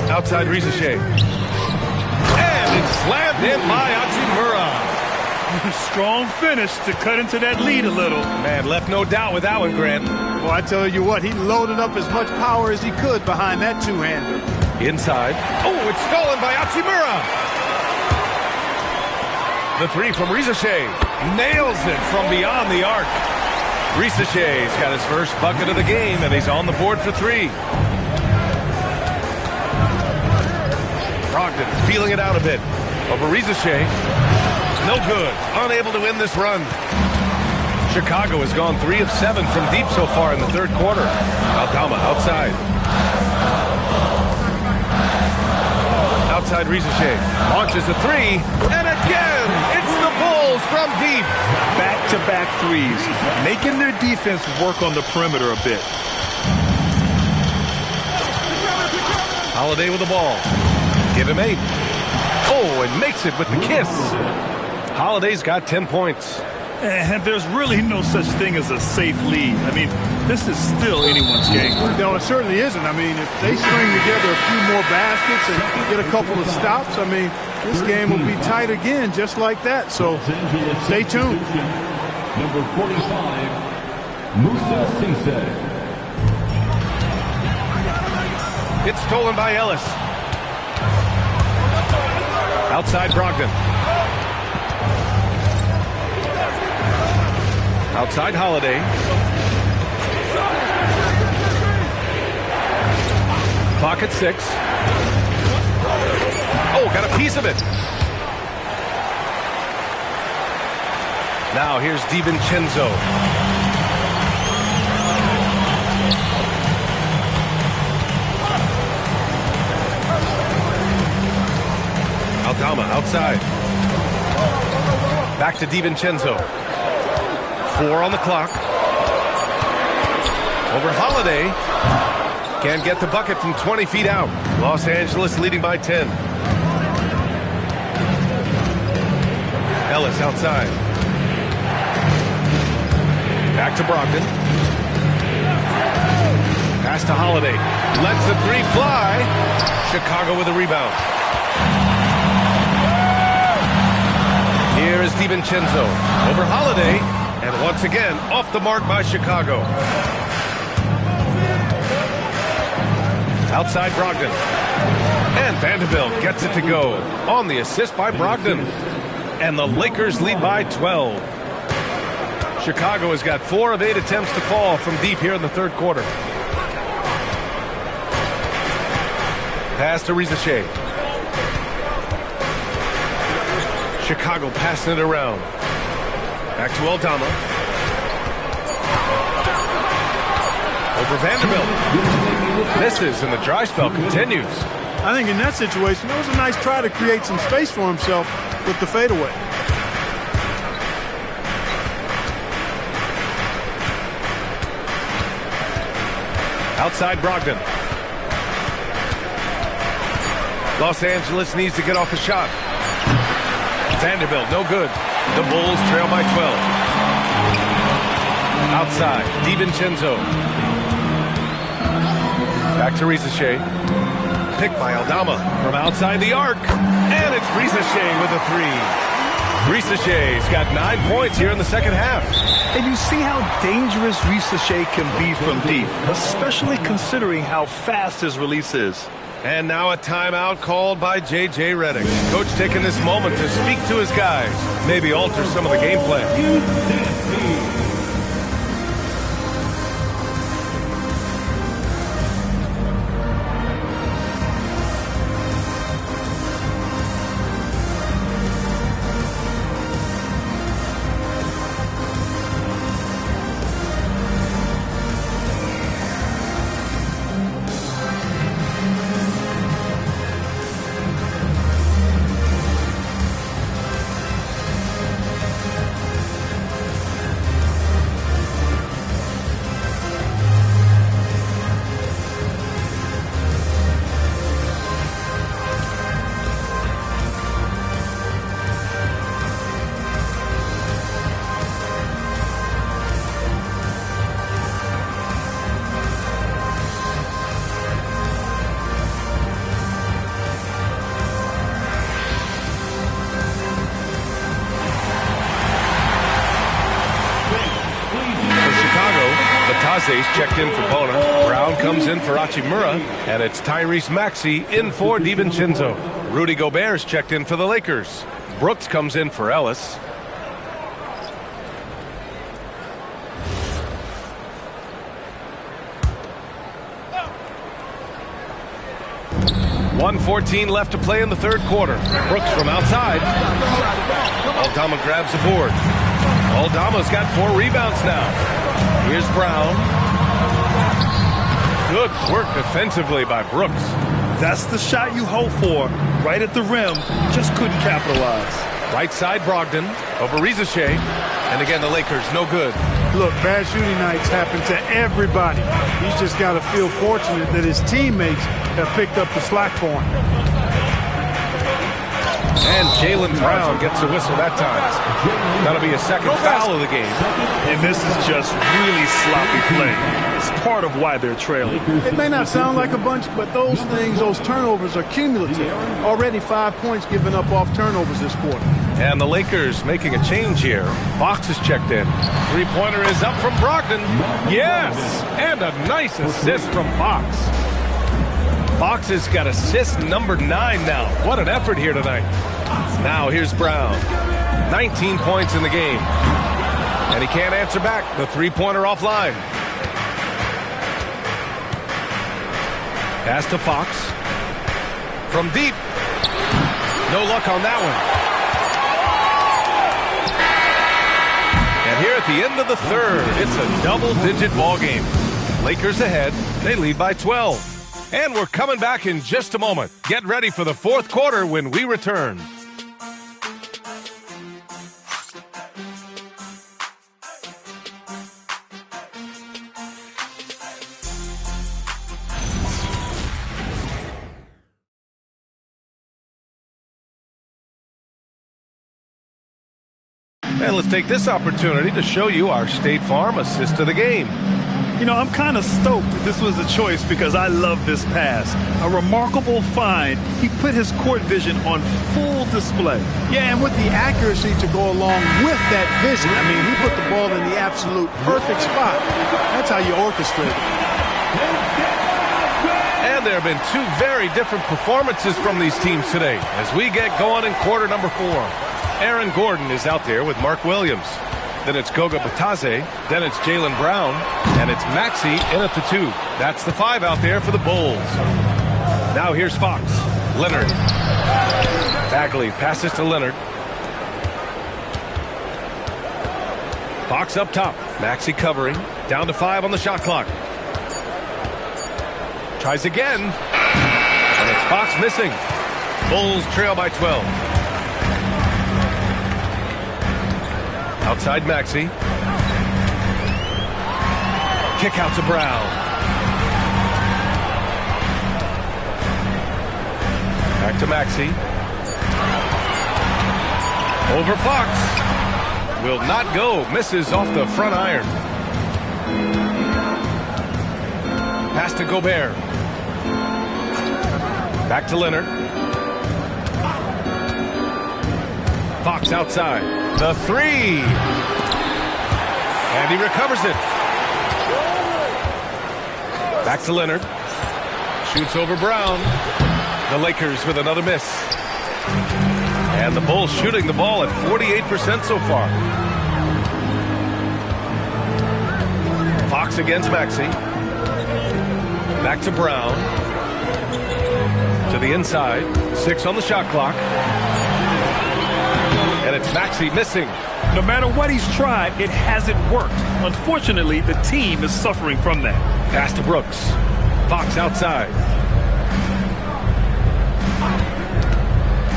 Outside Rizachet. And it's slammed in by Hachimura. Strong finish to cut into that lead a little. Man, left no doubt with that one, Grant. Well, I tell you what, he loaded up as much power as he could behind that two-hander. Inside. Oh, it's stolen by Hachimura. The three from Rizachet. Nails it from beyond the arc. Rizachet's got his first bucket of the game, and he's on the board for three. Brogdon feeling it out a bit. Over Rizachet. No good. Unable to win this run. Chicago has gone 3 of 7 from deep so far in the third quarter. Aldama outside. Outside Rizachet. Launches a three. And again, it's the Bulls from deep. Back-to-back threes. Making their defense work on the perimeter a bit. Holiday with the ball. Give him 8. Oh, and makes it with the kiss. Holiday's got 10 points. And there's really no such thing as a safe lead. I mean, this is still anyone's game. No, it certainly isn't. I mean, if they string together a few more baskets and get a couple of stops, I mean, this game will be tight again just like that. So stay tuned. Number 45, Musa Cisse. It's stolen by Ellis. Outside Brogdon. Outside Holiday. Clock at 6. Oh, got a piece of it. Now here's DiVincenzo. Aldama outside. Back to DiVincenzo. 4 on the clock. Over Holiday. Can't get the bucket from 20 feet out. Los Angeles leading by 10. Ellis outside. Back to Brogdon. Pass to Holiday. Lets the 3 fly. Chicago with a rebound. Here is DiVincenzo. Over Holiday. And once again, off the mark by Chicago. Outside Brogdon. And Vanderbilt gets it to go on the assist by Brogdon. And the Lakers lead by 12. Chicago has got 4 of 8 attempts to fall from deep here in the third quarter. Pass to Rizachet. Chicago passing it around. Back to Aldama. Over Vanderbilt. Misses, and the dry spell continues. I think in that situation, that was a nice try to create some space for himself with the fadeaway. Outside Brogdon. Los Angeles needs to get off a shot. Vanderbilt, no good. The Bulls trail by 12. Outside, DiVincenzo. Back to Rizachet. Picked by Aldama from outside the arc. And it's Rizachet with a 3. Risachet's got 9 points here in the second half. And you see how dangerous Rizachet can be from deep, especially considering how fast his release is. And now a timeout called by J.J. Redick. Coach taking this moment to speak to his guys, maybe alter some of the game plan. Aze's checked in for Bona. Brown comes in for Hachimura. And it's Tyrese Maxey in for DiVincenzo. Rudy Gobert's checked in for the Lakers. Brooks comes in for Ellis. .114 left to play in the third quarter. Brooks from outside. Aldama grabs the board. Aldama's got 4 rebounds now. Here's Brown. Good work defensively by Brooks. That's the shot you hope for. Right at the rim. Just couldn't capitalize. Right side Brogdon over Rizachet. And again, the Lakers, no good. Look, bad shooting nights happen to everybody. He's just got to feel fortunate that his teammates have picked up the slack for him. And Jaylen Brown gets a whistle that time. That'll be a second foul of the game. And this is just really sloppy play. It's part of why they're trailing. It may not sound like a bunch, but those turnovers are cumulative. Already 5 points given up off turnovers this quarter. And the Lakers making a change here. Fox is checked in. 3-pointer is up from Brogdon. Yes! And a nice assist from Fox. Fox has got assist number 9 now. What an effort here tonight. Now here's Brown. 19 points in the game. And he can't answer back. The 3-pointer offline. Pass to Fox. From deep. No luck on that one. And here at the end of the third, it's a double-digit ball game. Lakers ahead. They lead by 12. And we're coming back in just a moment. Get ready for the fourth quarter when we return. And let's take this opportunity to show you our State Farm assist of the game. You know, I'm kind of stoked that this was a choice because I love this pass. A remarkable find. He put his court vision on full display. Yeah, and with the accuracy to go along with that vision. I mean, he put the ball in the absolute perfect spot. That's how you orchestrate it. And there have been two very different performances from these teams today as we get going in quarter number 4. Aaron Gordon is out there with Mark Williams. Then it's Goga Batase. Then it's Jaylen Brown. And it's Maxey in at the 2. That's the 5 out there for the Bulls. Now here's Fox. Leonard. Bagley passes to Leonard. Fox up top. Maxey covering. Down to 5 on the shot clock. Tries again. And it's Fox missing. Bulls trail by 12. Outside Maxey. Kick out to Brown. Back to Maxey. Over Fox. Will not go. Misses off the front iron. Pass to Gobert. Back to Leonard. Fox outside. The 3. And he recovers it. Back to Leonard. Shoots over Brown. The Lakers with another miss. And the Bulls shooting the ball at 48% so far. Fox against Maxey. Back to Brown. To the inside. 6 on the shot clock. And it's Maxey missing. No matter what he's tried, it hasn't worked. Unfortunately, the team is suffering from that. Pass to Brooks. Fox outside.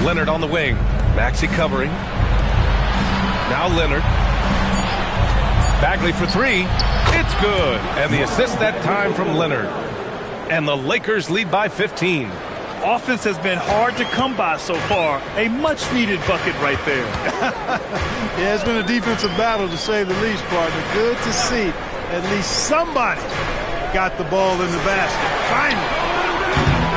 Leonard on the wing. Maxey covering. Now Leonard. Bagley for 3. It's good. And the assist that time from Leonard. And the Lakers lead by 15. Offense has been hard to come by so far. A much-needed bucket right there. Yeah, it's been a defensive battle, to say the least, partner. Good to see at least somebody got the ball in the basket. Finally.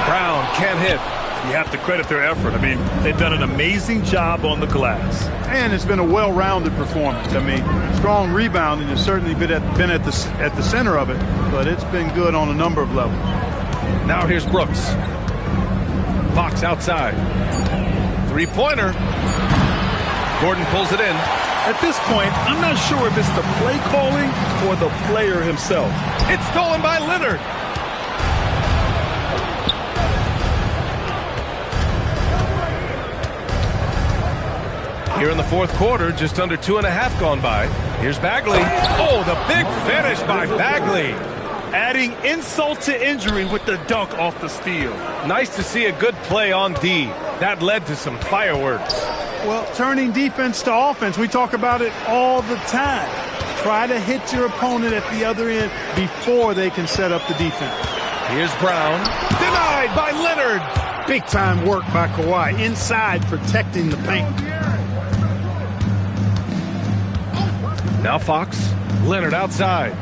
Brown can't hit. You have to credit their effort. I mean, they've done an amazing job on the glass. And it's been a well-rounded performance. I mean, strong rebounding has certainly been at the center of it, but it's been good on a number of levels. Now here's Brooks. Fox outside. 3-pointer. Gordon pulls it in. At this point, I'm not sure if it's the play calling or the player himself. It's stolen by Leonard. Here in the fourth quarter, just under 2.5 gone by. Here's Bagley. Oh, the big finish by Bagley. Adding insult to injury with the dunk off the steal. Nice to see a good play on D. That led to some fireworks. Well, turning defense to offense, we talk about it all the time. Try to hit your opponent at the other end before they can set up the defense. Here's Brown. Denied by Leonard. Big-time work by Kawhi. Inside, protecting the paint. Now Fox. Leonard outside.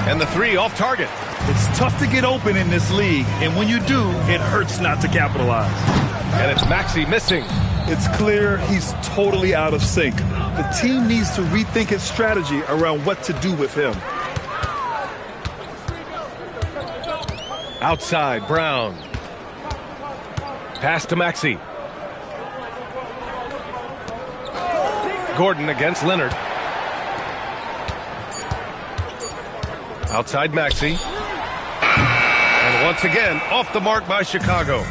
And the 3 off target. It's tough to get open in this league, and when you do, it hurts not to capitalize. And it's Maxey missing. It's clear he's totally out of sync. The team needs to rethink its strategy around what to do with him. Outside, Brown. Pass to Maxey. Gordon against Leonard. Outside Maxey. And And once again, off the mark by Chicago.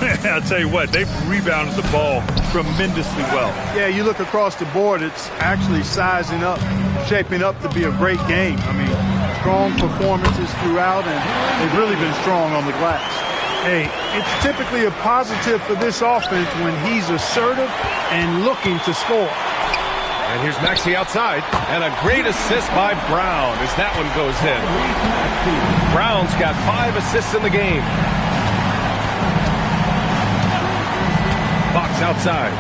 I'll tell you what, they've rebounded the ball tremendously well. Yeah, you look across the board, it's actually sizing up, shaping up to be a great game. I mean, strong performances throughout, and they've really been strong on the glass. Hey, it's typically a positive for this offense when he's assertive and looking to score. And here's Maxey outside, and a great assist by Brown as that one goes in. Brown's got 5 assists in the game. Fox outside.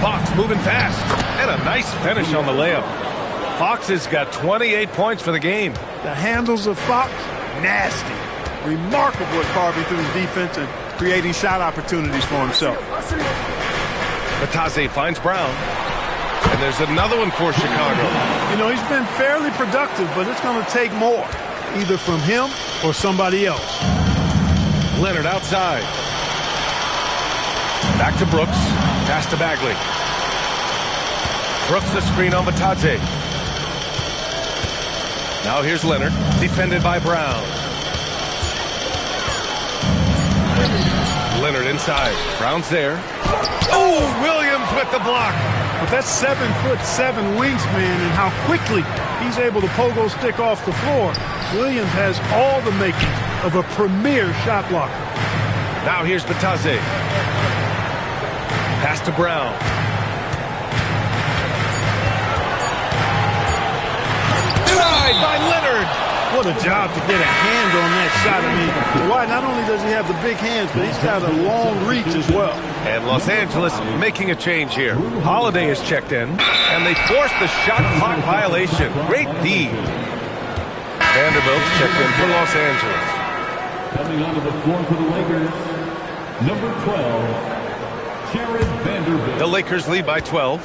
Fox moving fast. And a nice finish on the layup. Fox has got 28 points for the game. The handles of Fox, nasty. Remarkable at carving through the defense and creating shot opportunities for himself. Batase finds Brown. And there's another one for Chicago. You know, he's been fairly productive, but it's going to take more, either from him or somebody else. Leonard outside. Back to Brooks. Pass to Bagley. Brooks the screen on Batadze. Now here's Leonard. Defended by Brown. Leonard inside. Brown's there. Oh, Williams with the block. But that's 7'7" wingspan, and how quickly he's able to pogo stick off the floor. Williams has all the makings of a premier shot blocker. Now here's Batadze. Pass to Brown. Denied by Leonard. What a job to get a hand on that shot. I mean, why? Not only does he have the big hands, but he's got a long reach as well. And Los Angeles making a change here. Holiday is checked in, and they force the shot clock violation. Great D. Vanderbilt's checked in for Los Angeles. Coming onto the floor for the Lakers, number 12. The Lakers lead by 12.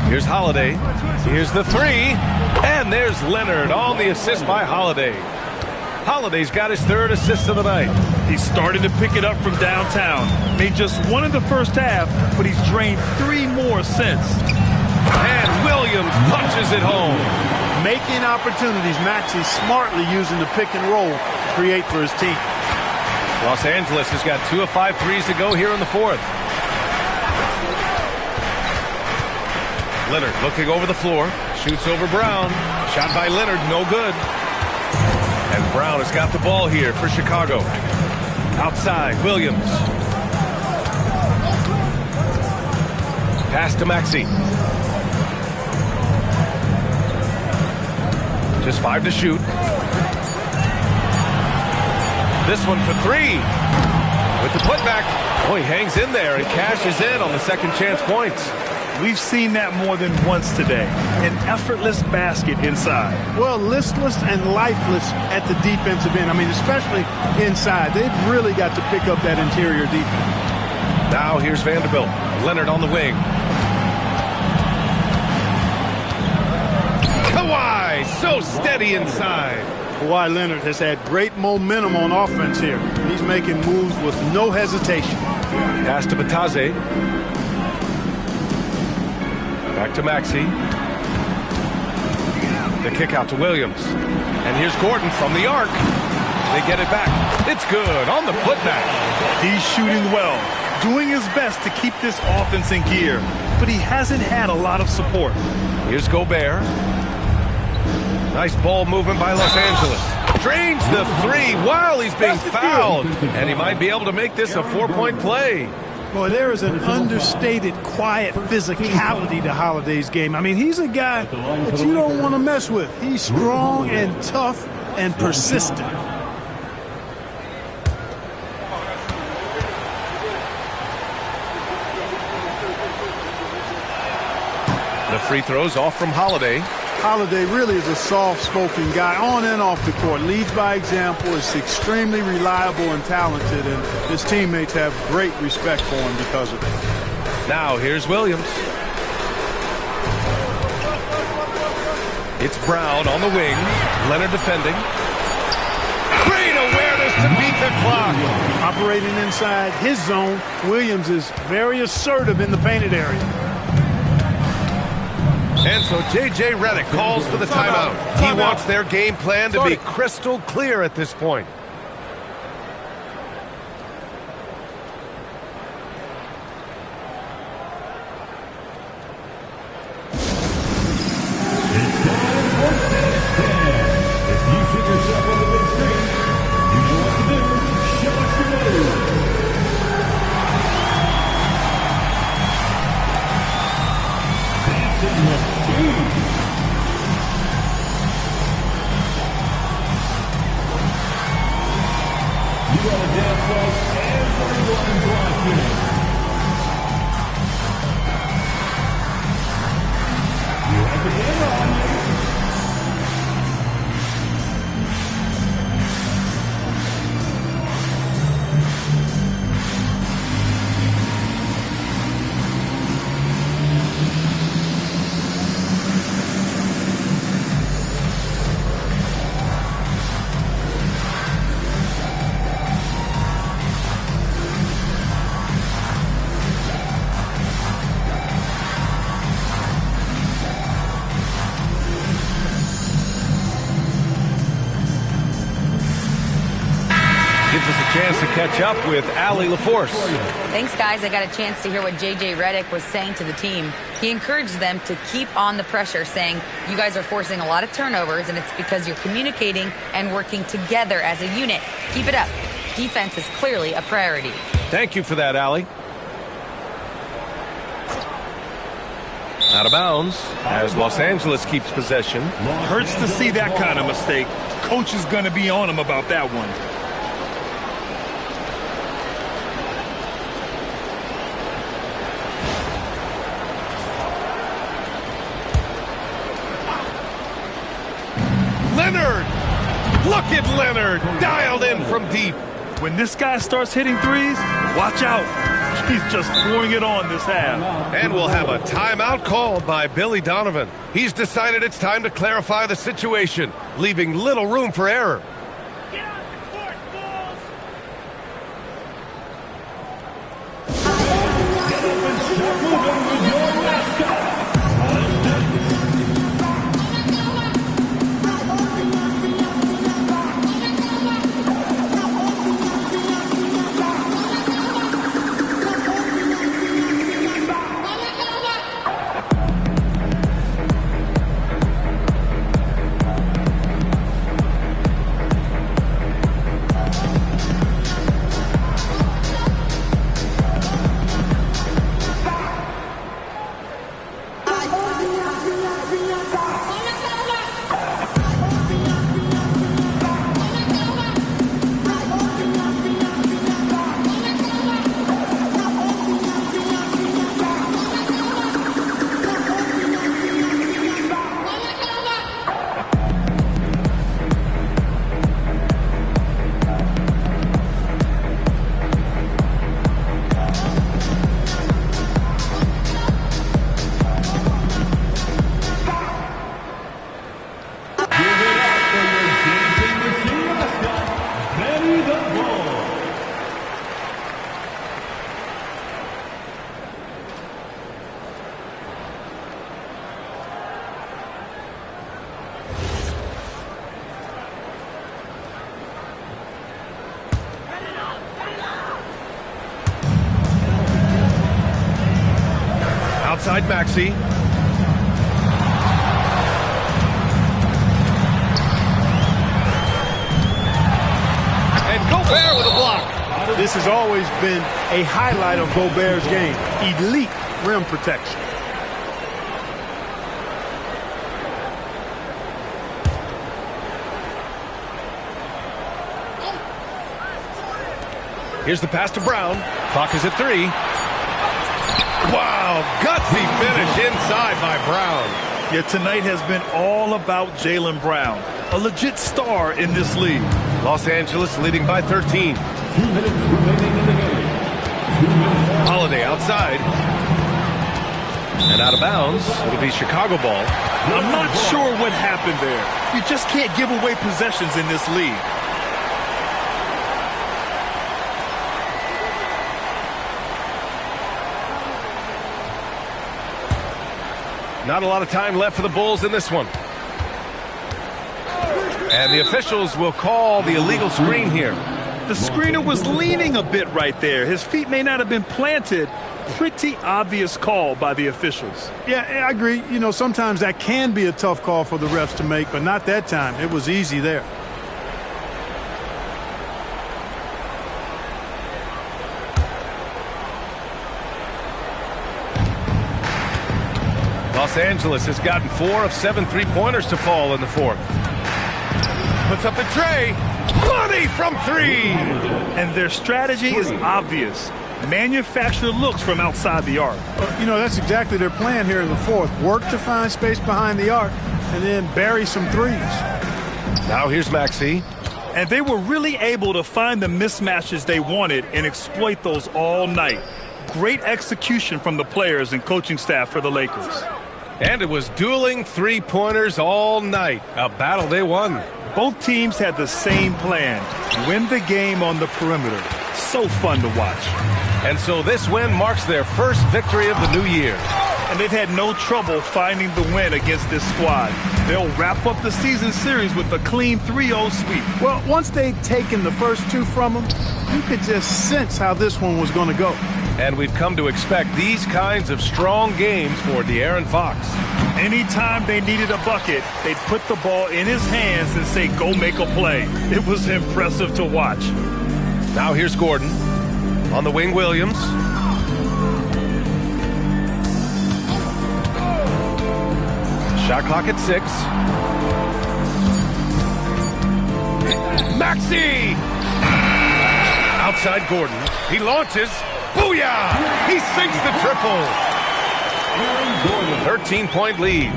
Here's Holiday. Here's the 3. And there's Leonard on the assist by Holiday. Holiday's got his 3rd assist of the night. He's starting to pick it up from downtown. Made just 1 in the first half, but he's drained 3 more since. And Williams punches it home. Making opportunities. Maxey smartly using the pick and roll to create for his team. Los Angeles has got 2 of 5 threes to go here in the 4th. Leonard looking over the floor. Shoots over Brown. Shot by Leonard, no good. And Brown has got the ball here for Chicago. Outside, Williams. Pass to Maxey. Just 5 to shoot. This one for 3. With the putback. Oh, he hangs in there and cashes in on the second chance points. We've seen that more than once today. An effortless basket inside. Well, listless and lifeless at the defensive end. I mean, especially inside. They've really got to pick up that interior defense. Now here's Vanderbilt. Leonard on the wing. Kawhi, so steady inside. Kawhi Leonard has had great momentum on offense here. He's making moves with no hesitation. Pass to Batadze. Back to Maxey. The kick out to Williams. And here's Gordon from the arc. They get it back. It's good on the putback. He's shooting well, doing his best to keep this offense in gear, but he hasn't had a lot of support. Here's Gobert. Nice ball movement by Los Angeles. Drains the 3 while he's being fouled. And he might be able to make this a 4-point play. Boy, there is an understated, quiet physicality to Holiday's game. I mean, he's a guy that you don't want to mess with. He's strong and tough and persistent. The free throws off from Holiday. Holiday really is a soft-spoken guy on and off the court. Leads by example, is extremely reliable and talented, and his teammates have great respect for him because of it. Now here's Williams. It's Brown on the wing. Leonard defending. Great awareness to beat the clock. Operating inside his zone, Williams is very assertive in the painted area. And so J.J. Redick calls for the timeout. He wants their game plan to be crystal clear at this point. Gives us a chance to catch up with Allie LaForce. Thanks, guys. I got a chance to hear what J.J. Redick was saying to the team. He encouraged them to keep on the pressure, saying, you guys are forcing a lot of turnovers, and it's because you're communicating and working together as a unit. Keep it up. Defense is clearly a priority. Thank you for that, Allie. Out of bounds as Los Angeles keeps possession. Hurts to see that kind of mistake. Coach is going to be on him about that one. Leonard! Look at Leonard! Dialed in from deep. When this guy starts hitting threes, watch out. He's just pouring it on this half. And we'll have a timeout called by Billy Donovan. He's decided it's time to clarify the situation, leaving little room for error. Outside Maxey. And Gobert with a block. This has always been a highlight of Gobert's game. Elite rim protection. Here's the pass to Brown. Clock is at 3. Wow, gutsy finish inside by Brown. Yeah, tonight has been all about Jaylen Brown, a legit star in this league. Los Angeles leading by 13. 2 minutes remaining in the game. Holiday outside. And out of bounds. It'll be Chicago ball. I'm not sure what happened there. You just can't give away possessions in this league. Not a lot of time left for the Bulls in this one. And the officials will call the illegal screen here. The screener was leaning a bit right there. His feet may not have been planted. Pretty obvious call by the officials. Yeah, I agree. You know, sometimes that can be a tough call for the refs to make, but not that time. It was easy there. Los Angeles has gotten 4 of 7 3-pointers to fall in the fourth. Puts up the tray. Money from 3. And their strategy is obvious. Manufacture looks from outside the arc. You know, that's exactly their plan here in the fourth. Work to find space behind the arc and then bury some threes. Now here's Maxey. And they were really able to find the mismatches they wanted and exploit those all night. Great execution from the players and coaching staff for the Lakers. And it was dueling 3-pointers all night. A battle they won. Both teams had the same plan. Win the game on the perimeter. So fun to watch. And so this win marks their first victory of the new year. And they've had no trouble finding the win against this squad. They'll wrap up the season series with a clean 3-0 sweep. Well, once they'd taken the first 2 from them, you could just sense how this one was going to go. And we've come to expect these kinds of strong games for De'Aaron Fox. Anytime they needed a bucket, they'd put the ball in his hands and say, go make a play. It was impressive to watch. Now here's Gordon. On the wing, Williams. Shot clock at 6. Maxey! Outside Gordon. He launches. Booyah! He sinks the triple. 13-point lead.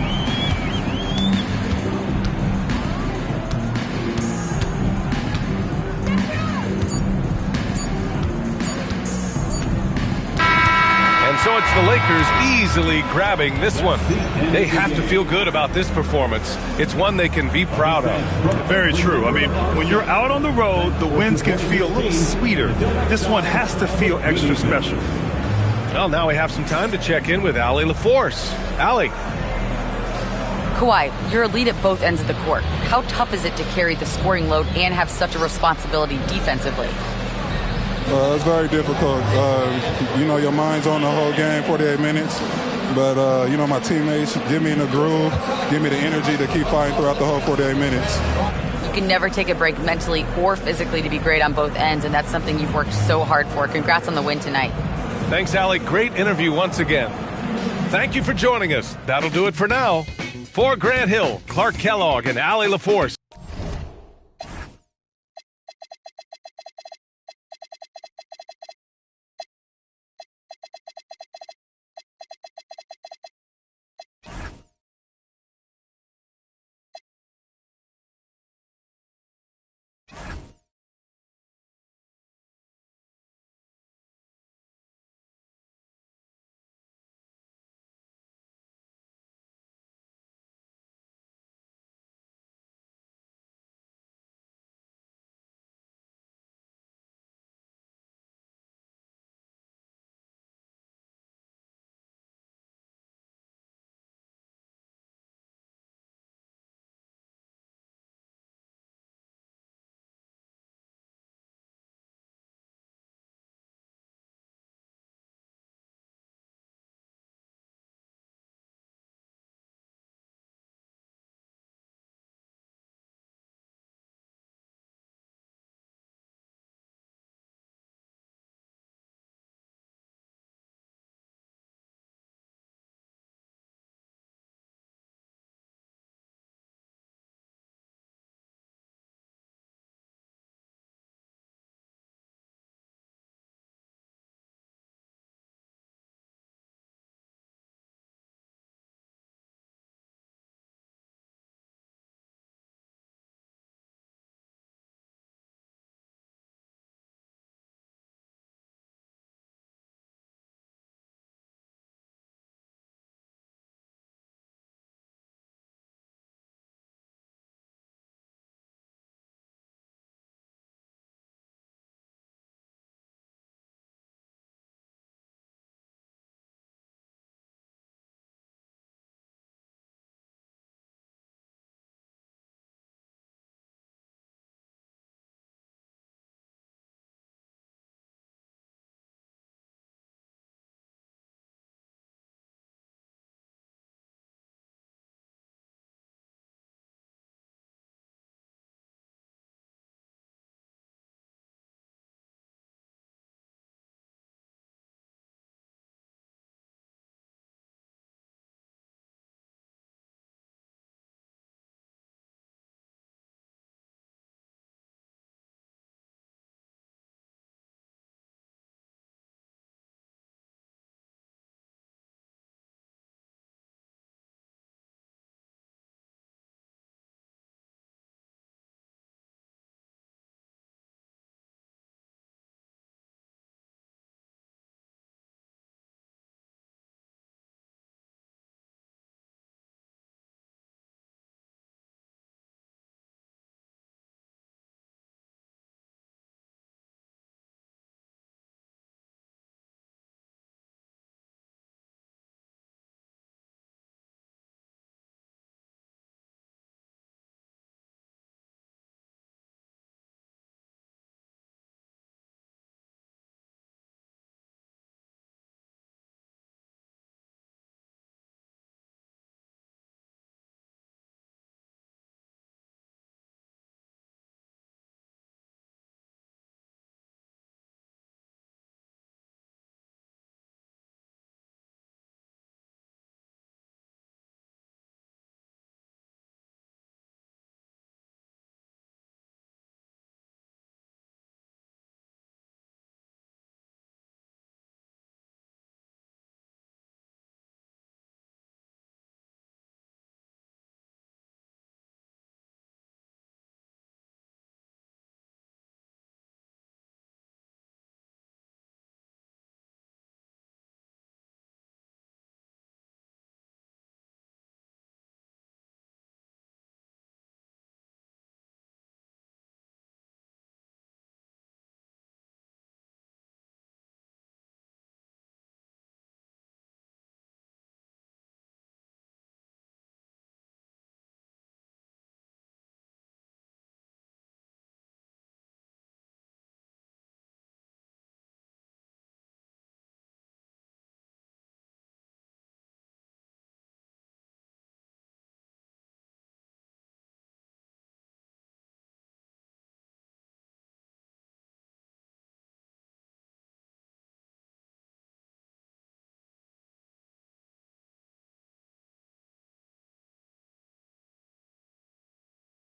And so it's the Lakers easily grabbing this one. They have to feel good about this performance. It's one they can be proud of. Very true. I mean, when you're out on the road, the wins can feel a little sweeter. This one has to feel extra special. Well, now we have some time to check in with Allie LaForce. Allie. Kawhi, you're elite at both ends of the court. How tough is it to carry the scoring load and have such a responsibility defensively? It's very difficult. You know, your mind's on the whole game, 48 minutes. But, you know, my teammates get me in the groove, give me the energy to keep fighting throughout the whole 48 minutes. You can never take a break mentally or physically to be great on both ends, and that's something you've worked so hard for. Congrats on the win tonight. Thanks, Allie. Great interview once again. Thank you for joining us. That'll do it for now. For Grant Hill, Clark Kellogg, and Allie LaForce.